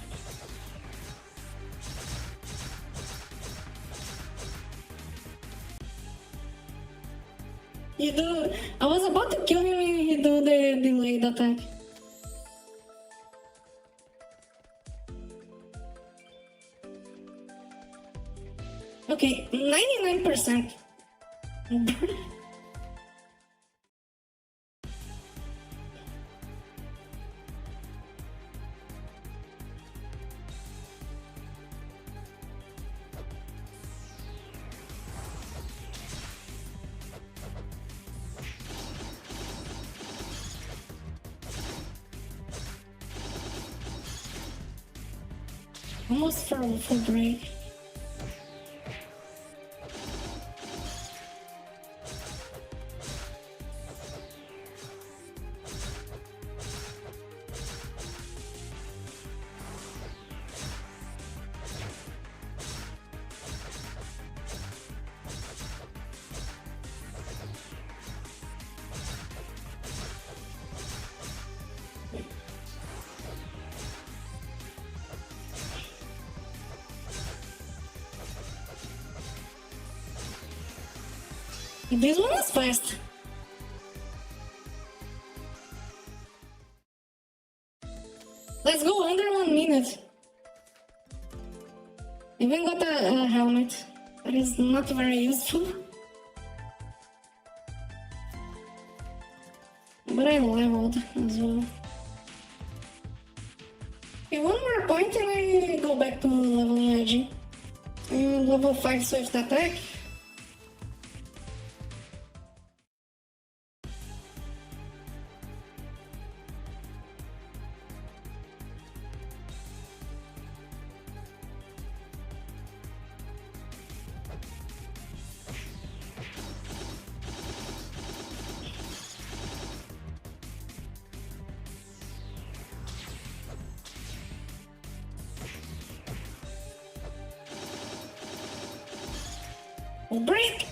I was about to kill him and he do the delayed attack. Okay, 99%. Almost for a full break. This one is fast. Let's go under 1 minute. Even got a helmet. That is not very useful. But I leveled as well. Okay, one more point and I go back to leveling edge. Level 5 swift attack. Break!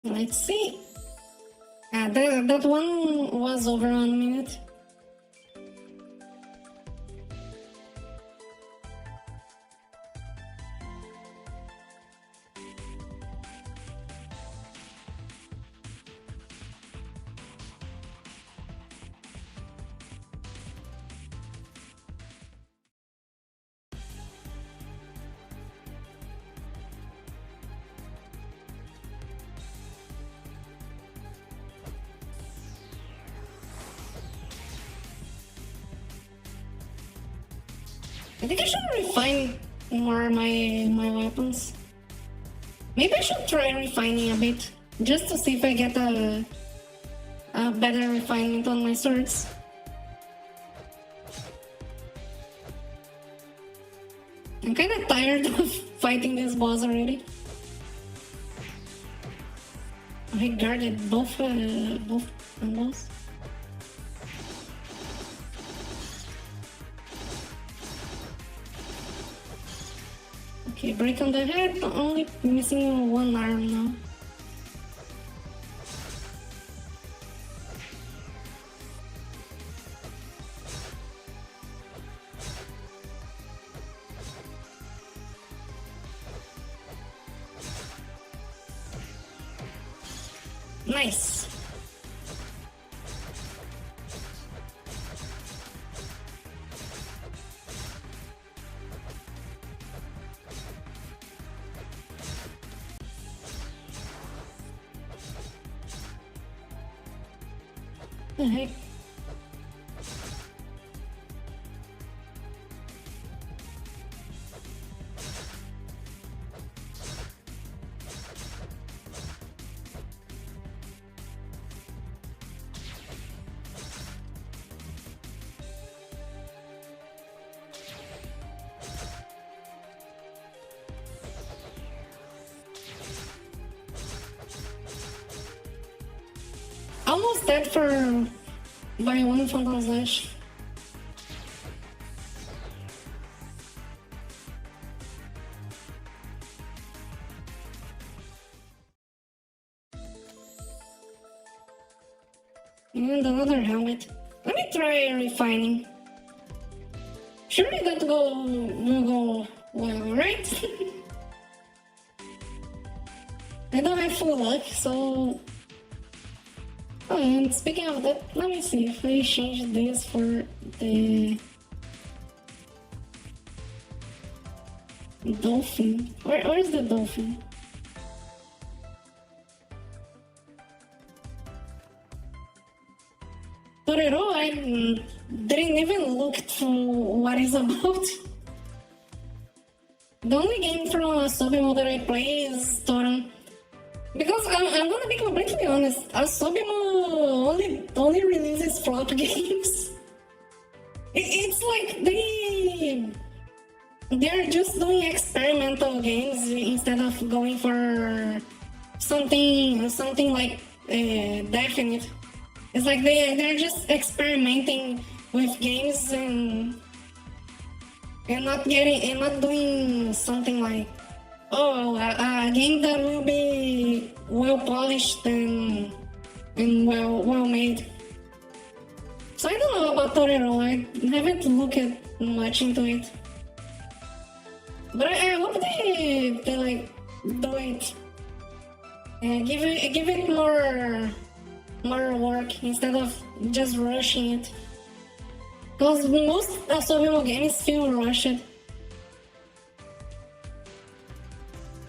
Let's see. That one was over 1 minute. I think I should refine more my weapons. Maybe I should try refining a bit, just to see if I get a better refinement on my swords. I'm kinda tired of fighting this boss already. I guarded both angles. Okay, break on the head, only missing one arm now. Nice. The heck? Almost dead by one Phantom Slash. And another helmet. Let me try refining. Surely that will go well, right? I don't have full luck, so... Oh, and speaking of that, let me see if I change this for the dolphin. Where's the dolphin? Torero, I didn't even look for what it's about. The only game from Asobimo that I play is Toram. Because I'm gonna be completely honest, Asobimo only releases flop games. It's like they're just doing experimental games instead of going for something like definite. It's like they're just experimenting with games and not doing something like, oh, a game that will be well polished and well made. So I don't know about Torero. I haven't looked much into it, but I hope they like do it and give it more work instead of just rushing it. Because most Asobimo games feel rushed.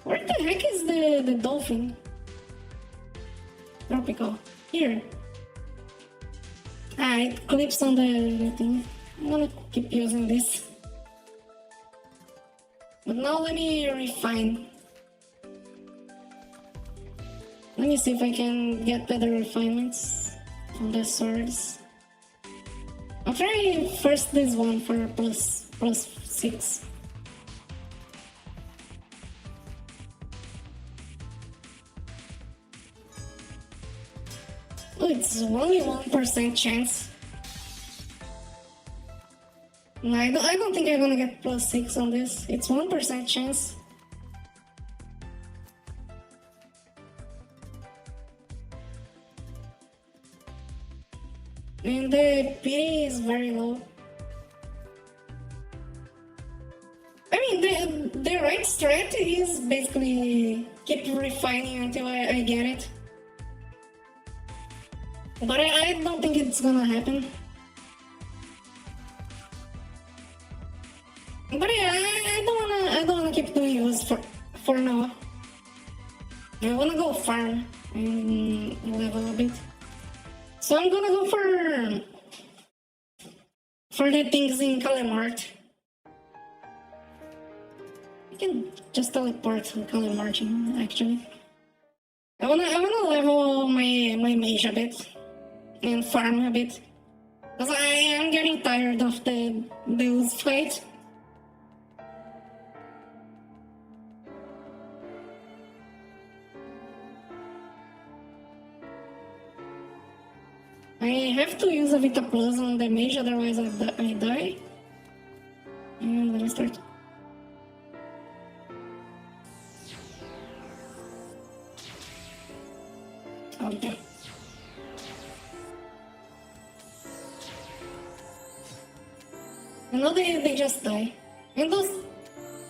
Where the heck is the dolphin? Tropical. Here. Ah, it clips on the thing. I'm gonna keep using this. But now let me refine. Let me see if I can get better refinements on the swords. I'll try first this one for plus 6. Oh, it's only 1% chance. No, I don't think I'm gonna get plus 6 on this. It's 1% chance. And the pity is very low. I mean, the right strat is basically keep refining until I get it. But I don't think it's gonna happen. But yeah, I don't wanna keep doing this for now. I wanna go farm and level a bit. So I'm gonna go for the things in Kalimart. I can just teleport to Kalimart actually. I wanna level my mage a bit and farm a bit. Because I am getting tired of the Bills fight. I have to use a Vita Plus on the mage, otherwise I die. And let me start. Okay. No, they just die. And those...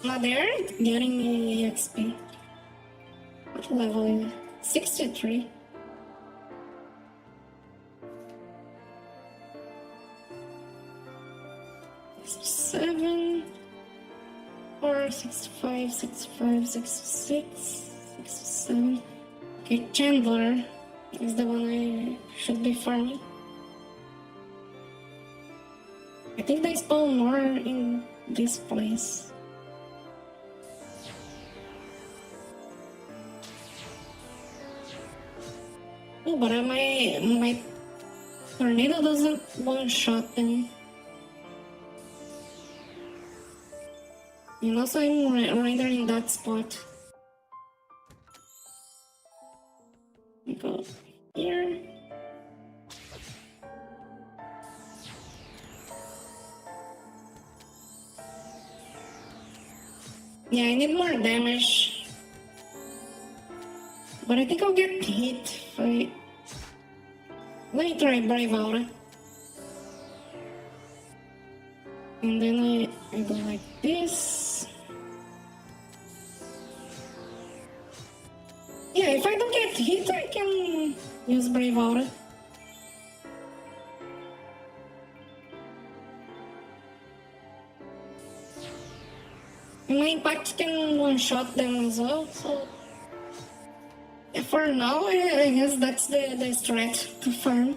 Now they're getting me XP. What level is it? 63. 67 or 65, 65, 66, 67. Okay, Chandler is the one I should be farming. I think they spawn more in this place. Oh, but my tornado doesn't one-shot them. And also I'm right there in that spot. Go here. Yeah, I need more damage. But I think I'll get hit if I... Let me try Brave Aura. And then I go like this. Yeah, if I don't get hit, I can use Brave Aura. And my impact can one-shot them as well, so... Yeah, for now, I guess that's the strat to farm.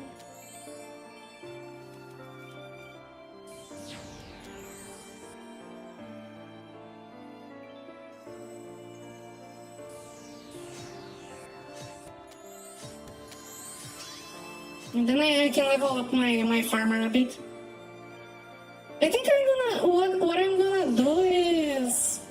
And then I can level up my farmer a bit. I think what I'm gonna do is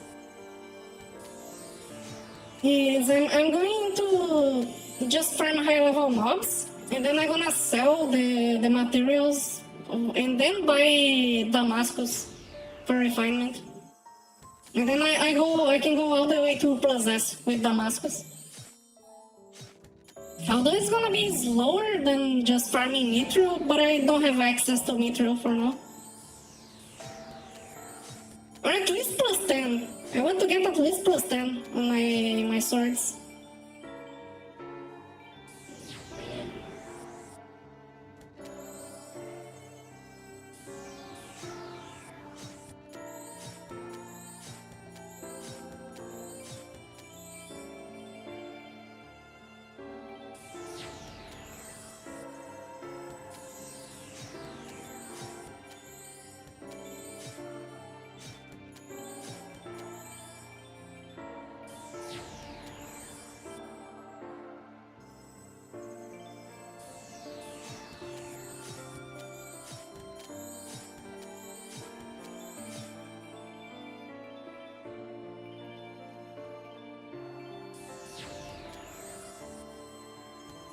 I'm going to just farm high level mobs, and then I'm gonna sell the materials, and then buy Damascus for refinement. And then I can go all the way to Possess with Damascus. Although it's gonna be slower than just farming Mithril, but I don't have access to Mithril for now. Or at least plus 10. I want to get at least plus 10 on my swords.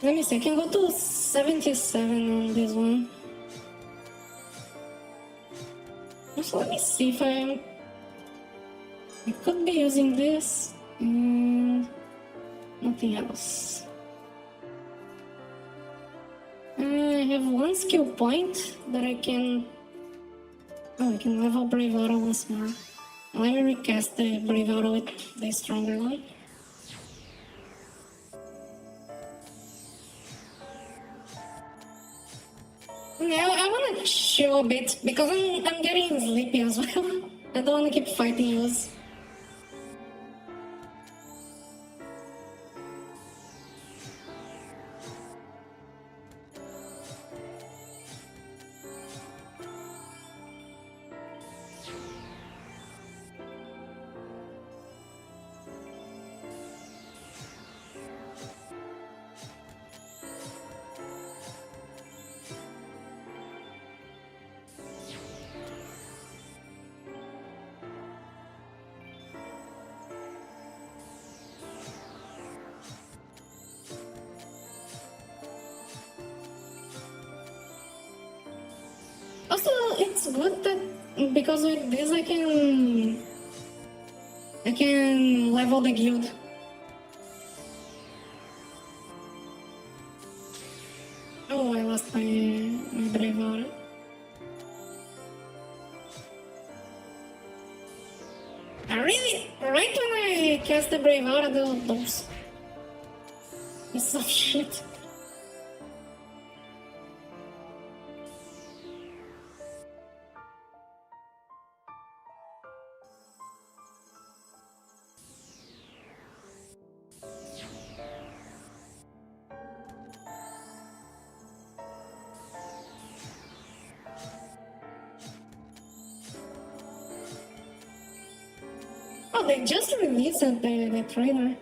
Let me see, I can go to 77 on this one. Also, let me see if I could be using this and nothing else. I have one skill point that I can level Brave Aura once more. Let me recast the Brave Aura with the stronger one. Yeah, I want to chill a bit because I'm getting sleepy as well. I don't want to keep fighting you. Also, it's good that because with this I can level the guild. Oh, I lost my Brave Aura. Really? Right when I cast the Brave Aura, those pieces of shit. Oh, they just released the trailer.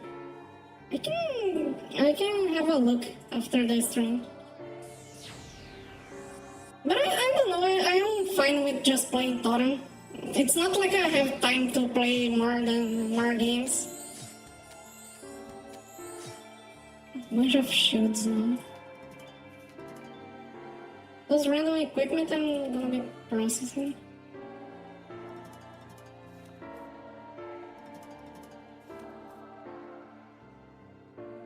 I can have a look after the stream. But I don't know, I am fine with just playing Toram. It's not like I have time to play more games. Bunch of shields now. Those random equipment I'm gonna be processing.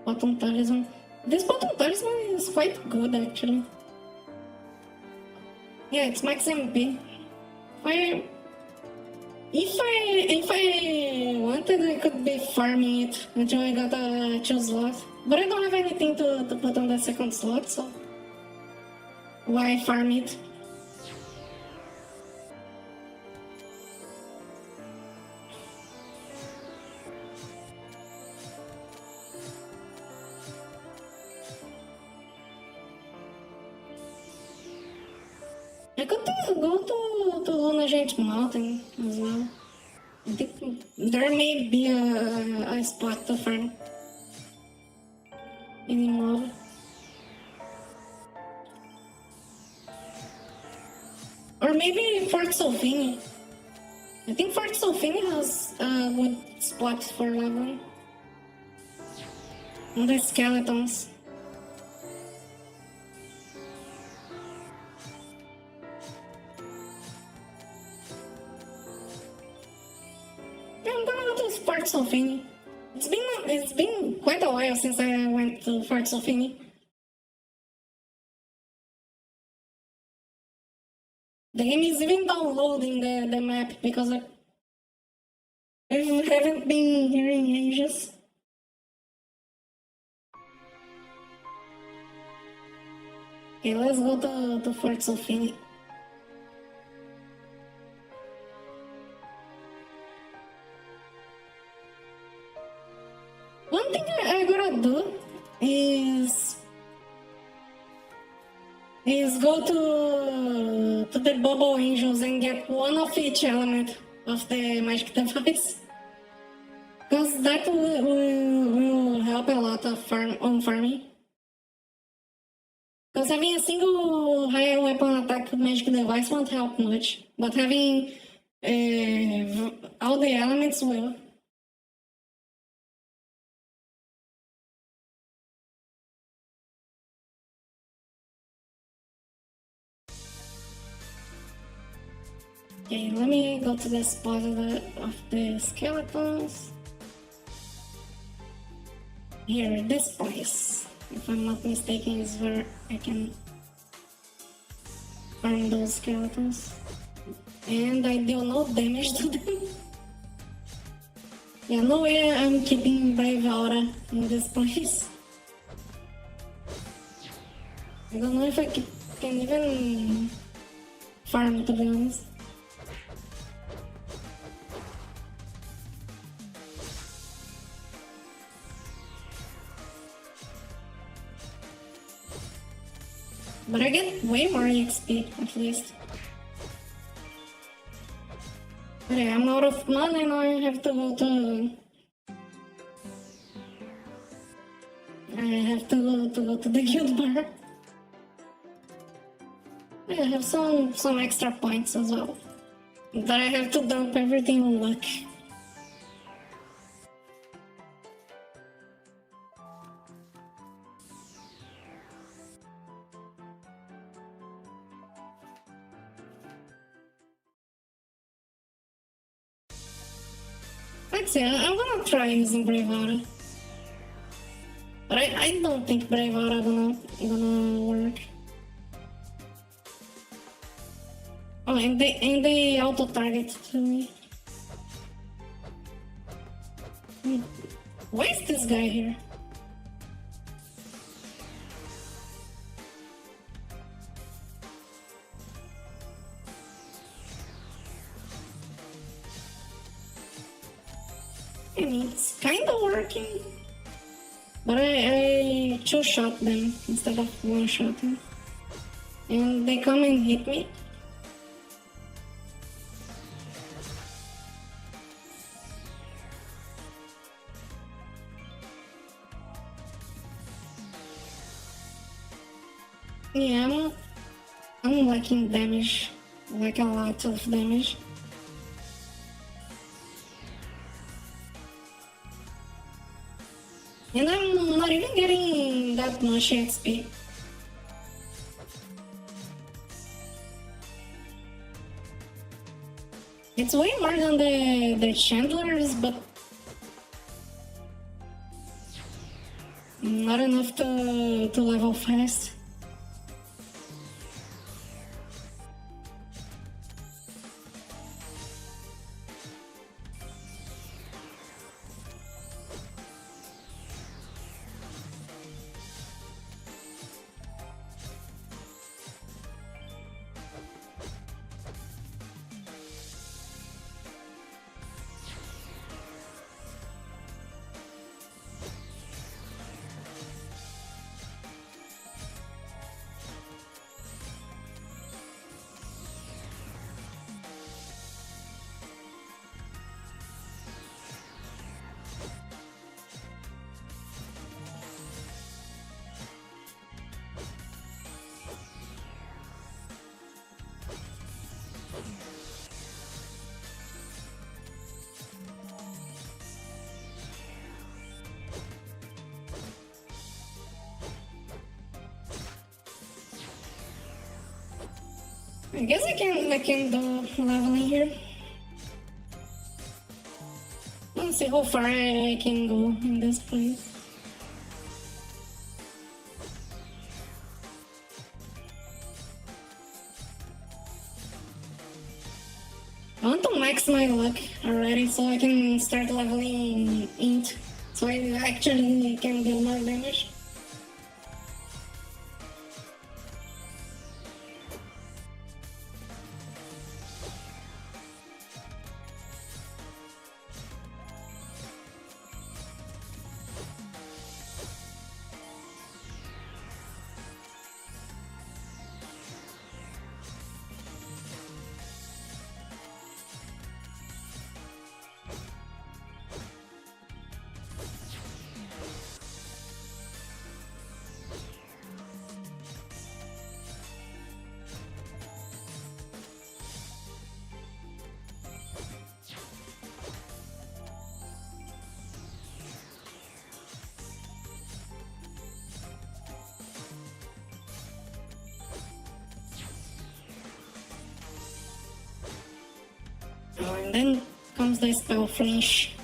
Bottom talisman. This bottom talisman is quite good actually. Yeah, it's max MP. If I wanted, I could be farming it until I got a 2 slot. But I don't have anything to put on the second slot, so why farm it? I could go to Lunagent Mountain as well. I think there may be a spot to farm any mob. Or maybe Fort Solfini. I think Fort Solfini has a good spot for leveling. And the skeletons. I'm gonna go to Fort Solfini. It's been quite a while since I went to Fort Solfini. The game is even downloading the map because I haven't been here in ages. Okay, let's go to Fort Solfini. One thing I gotta do is go to the Bubble Angels and get one of each element of the magic device. Because that will help a lot of farming. Because having a single higher weapon attack magic device won't help much, but having all the elements will. Okay, let me go to the spot of the skeletons. Here, this place, if I'm not mistaken, is where I can farm those skeletons. And I deal no damage to them. Yeah, no way I'm keeping Brave Aura in this place. I don't know if I can even farm, to be honest. But I get way more XP, at least. But yeah, I'm out of money now, I have to go to... the guild bar. I have some extra points as well. That I have to dump everything on luck. Let's see, I'm gonna try using Brave Aura. But I don't think Brave Aura gonna work. Oh, and they auto target to me. Why is this guy here? I mean, it's kind of working, but I two-shot them instead of one-shotting, and they come and hit me. Yeah, I'm liking damage, like a lot of damage. And I'm not even getting that much XP. It's way more than the Chandlers, but not enough to level fast. I guess I can do leveling here. Let's see how far I can go in this place. I want to max my luck already so I can start leveling int, so I actually can do more damage. Oh, and then comes the spell flinch.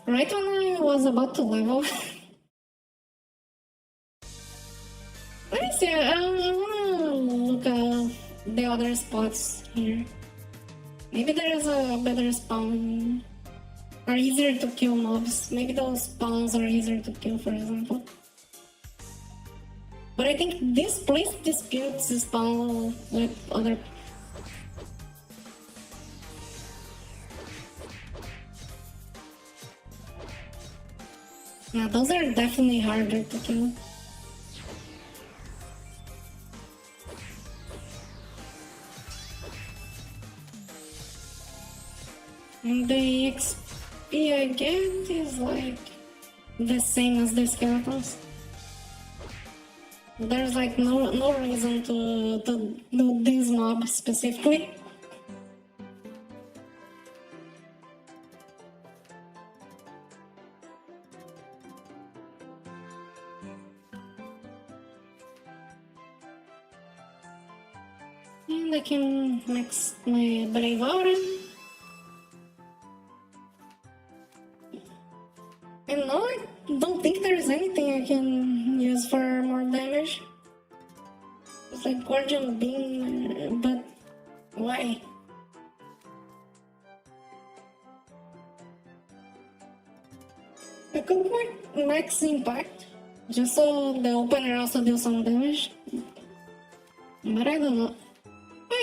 Right when I was about to level. Let me see, I wanna look at the other spots here. Maybe there's a better spawn, or easier to kill mobs. Maybe those spawns are easier to kill, for example. But I think this place disputes the spawn with other. Yeah, those are definitely harder to kill. And the XP I get is like the same as the skeletons. There's like no reason to do this mob specifically. And I can max my Brave Aura. And no, I don't think there's anything I can use for more damage. It's like Guardian Beam, but why? I could put max impact, just so the opener also do some damage. But I don't know.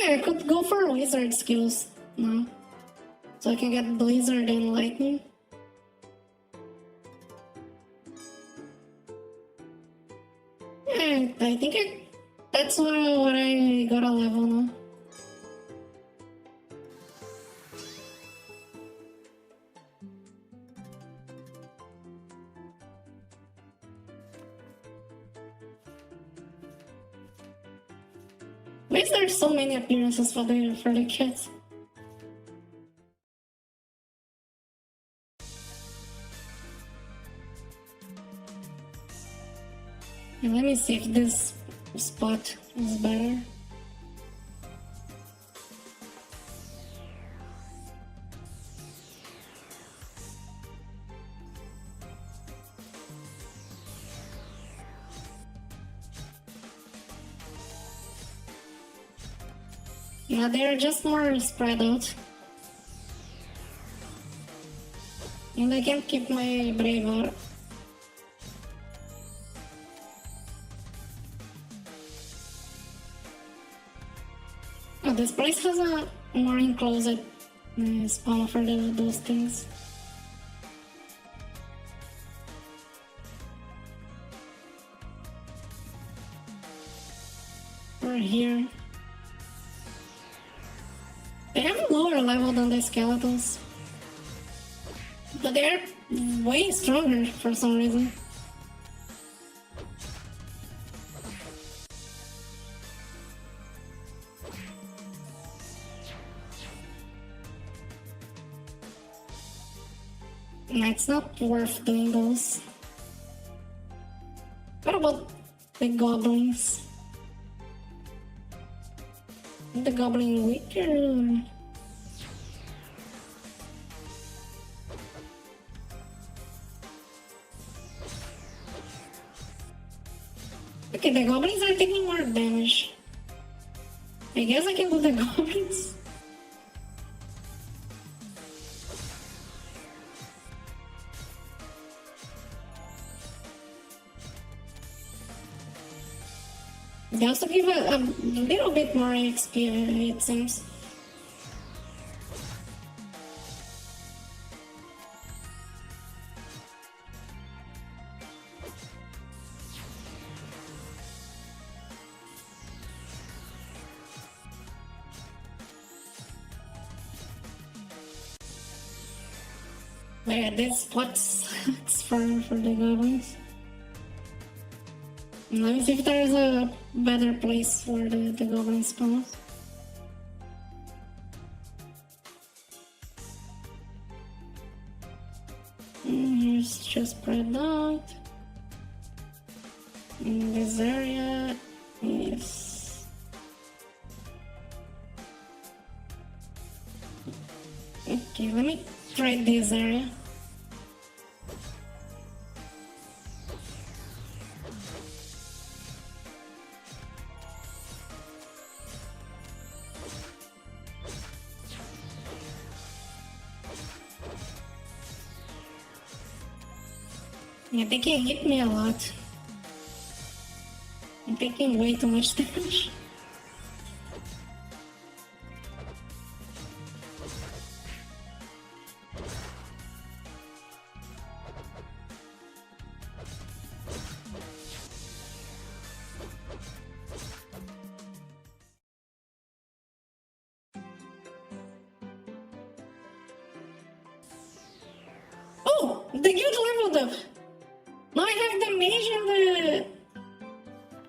Yeah, I could go for wizard skills now. So I can get blizzard and lightning. I think that's what I got a level now. Why is there so many appearances for the kids? Let me see if this spot is better. Yeah, they're just more spread out. And I can't keep my brave out. Oh, this place has a more enclosed spawn for those things. We're here. They have a lower level than the skeletons, but they're way stronger for some reason. It's not worth doing those. What about the goblins? The goblin weaker? Okay, the goblins are taking more damage. I guess I can do the goblins. They also give a little bit more XP, it seems. But yeah, this spot sucks for the goblins. Let me see if there's a better place for the goblin spawns. Here's just spread out. In this area is... Okay, let me try this area. Yeah, they can hit me a lot. I'm taking way too much damage. Oh, the guild leveled up! Now I have the mage and the...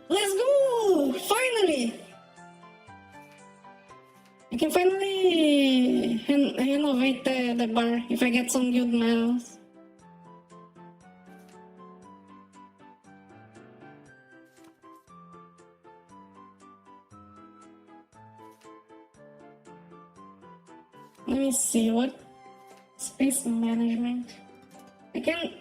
Let's go! Finally! I can finally renovate the bar if I get some guild medals. Let me see, what? Space management. I can...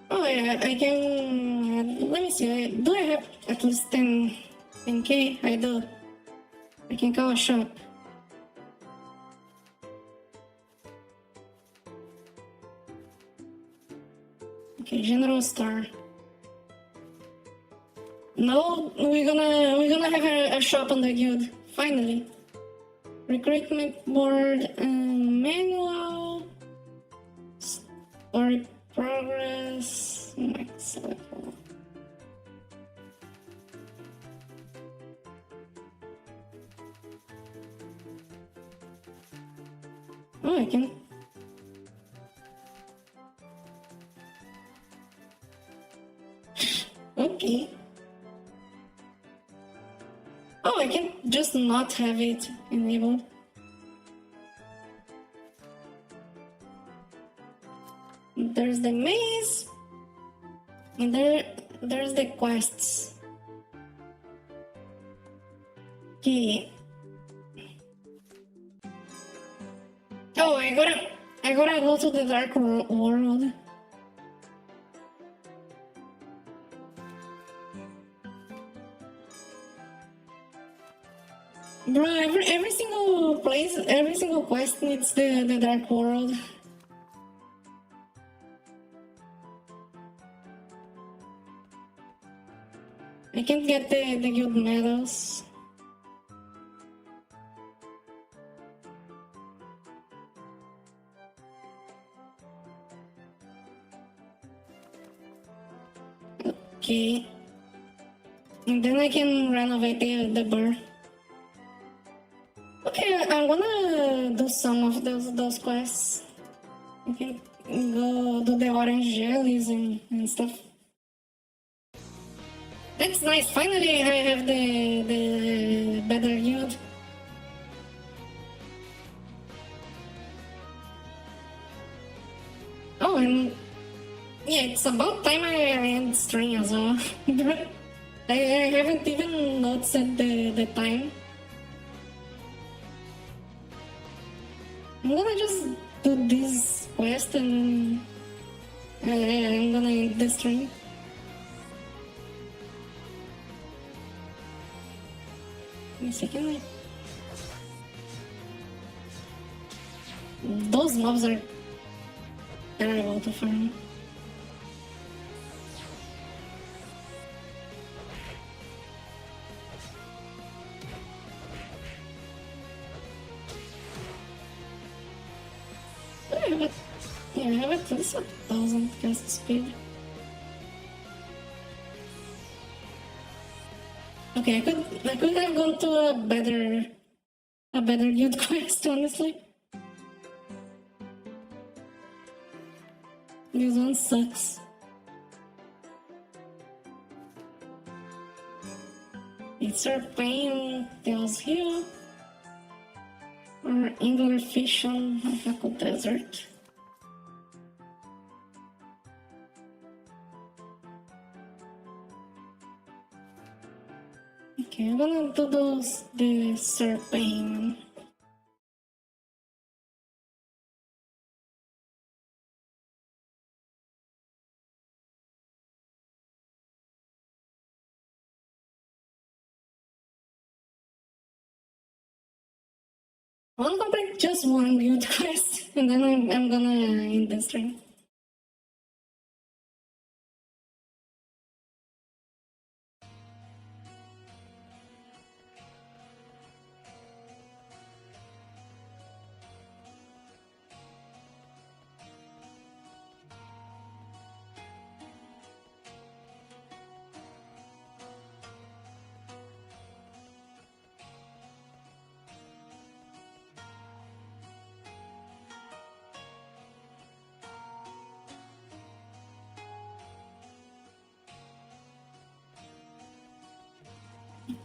Oh yeah, I can... Let me see, do I have at least 10k? I do. I can call a shop. Okay, general store. Now we're gonna have a shop on the guild. Finally. Recruitment board, manual, story progress, max. select all. Oh, I can. Okay. Oh, I can just not have it enabled. There's the maze, and there's the quests. Okay. Oh, I gotta go to the dark world. Bro, every single place, every single quest needs the dark world. I can't get the guild medals. Okay. And then I can renovate the bar. Okay, I'm gonna do some of those quests. I can go do the orange jellies and stuff. That's nice. Finally, I have the better guild. Oh, and yeah, it's about time I end stream as well. I haven't even noticed the time. I'm gonna just do this quest and I'm gonna end the stream. Give me a second. Those mobs are terrible to farm. I have at least 1,000 cast speed. Okay, I could have gone to a better guild quest, honestly. This one sucks. It's our pain, Tails Hill, or Angler Fish on Haku Desert. Okay, I'm gonna do the Serpane. I want to complete just one guild quest, and then I'm gonna end the stream.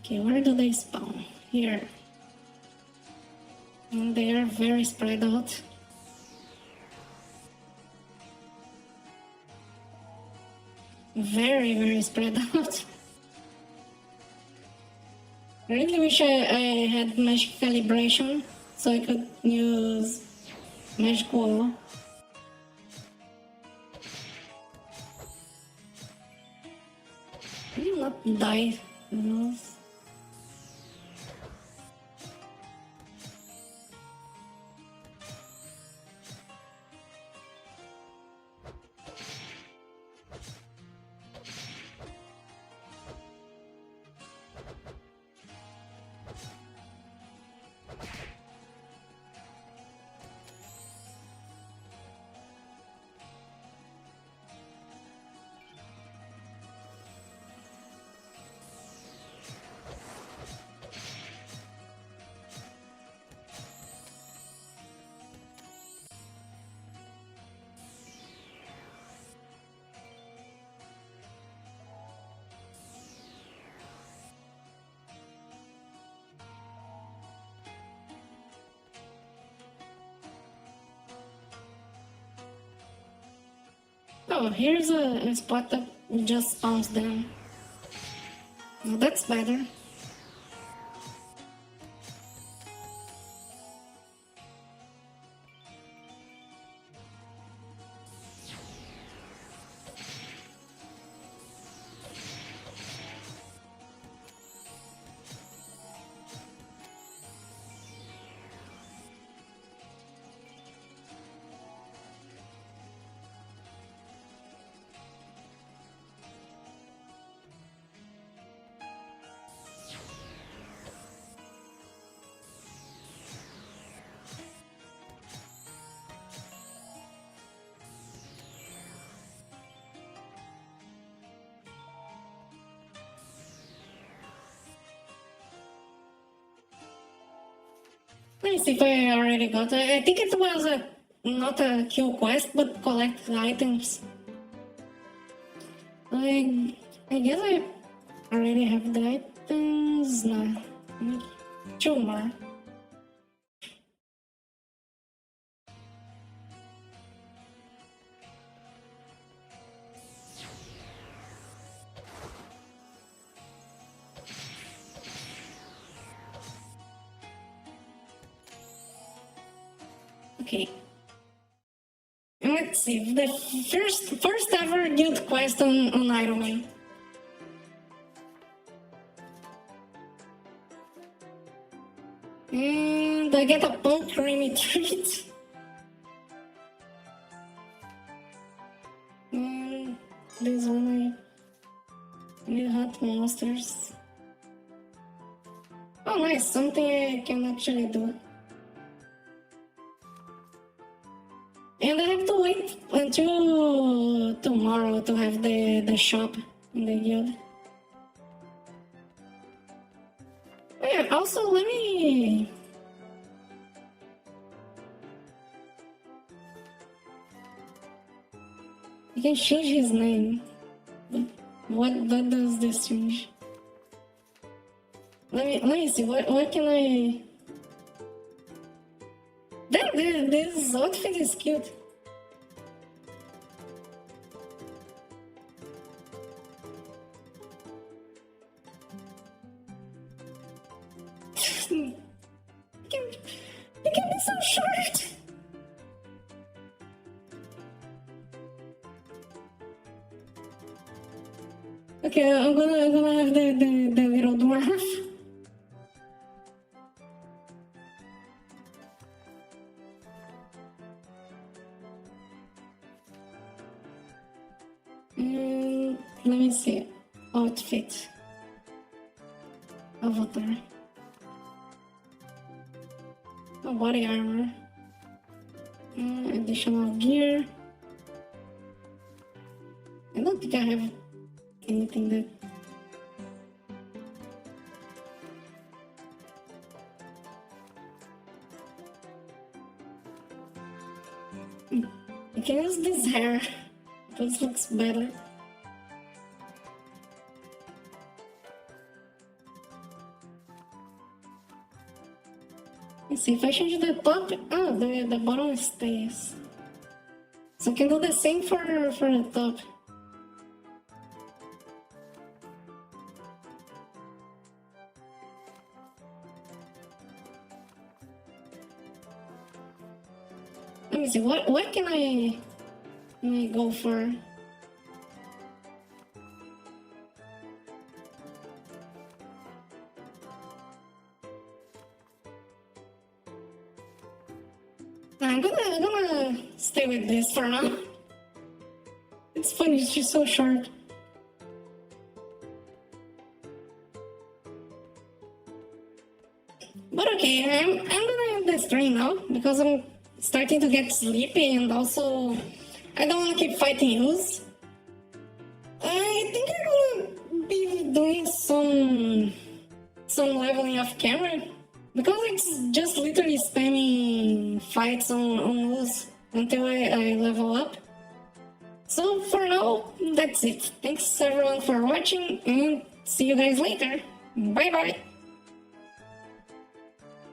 Okay, where do they spawn? Here. And they are very spread out. Very spread out. I really wish I had magic calibration so I could use magic wall. I will not die. No. Oh, here's a spot that just spawns them. Well, that's better. Let me see if I already got it. I think it was not a kill quest, but collect items. I guess I already have the items. Nah, maybe 2 more. Okay. Let's see, the first ever guild quest on IRONMAN. And I get a punk creamy treat. And this one I need hunt monsters. Oh nice, something I can actually do. And I have to wait until tomorrow to have the shop in the guild. Oh yeah, also let me... You can change his name. What does this change? Let me see, what can I... Damn, this outfit is cute. It can be so short. Okay, I'm gonna have the little dwarf. And let me see. Outfit. Avatar. Oh, body armor. Additional gear. I don't think I have anything that... I can use this hair. This looks better. Let's see, if I change the top, the bottom stays. So I can do the same for the top. Let me see, what can I go for? I'm gonna stay with this for now. It's funny, she's so short. But okay, I'm gonna end the stream now because I'm starting to get sleepy and also I don't want to keep fighting yous. I think I'm gonna be doing some leveling off camera because it's just literally spamming fights on yous until I level up. So for now, that's it. Thanks everyone for watching and see you guys later. Bye bye.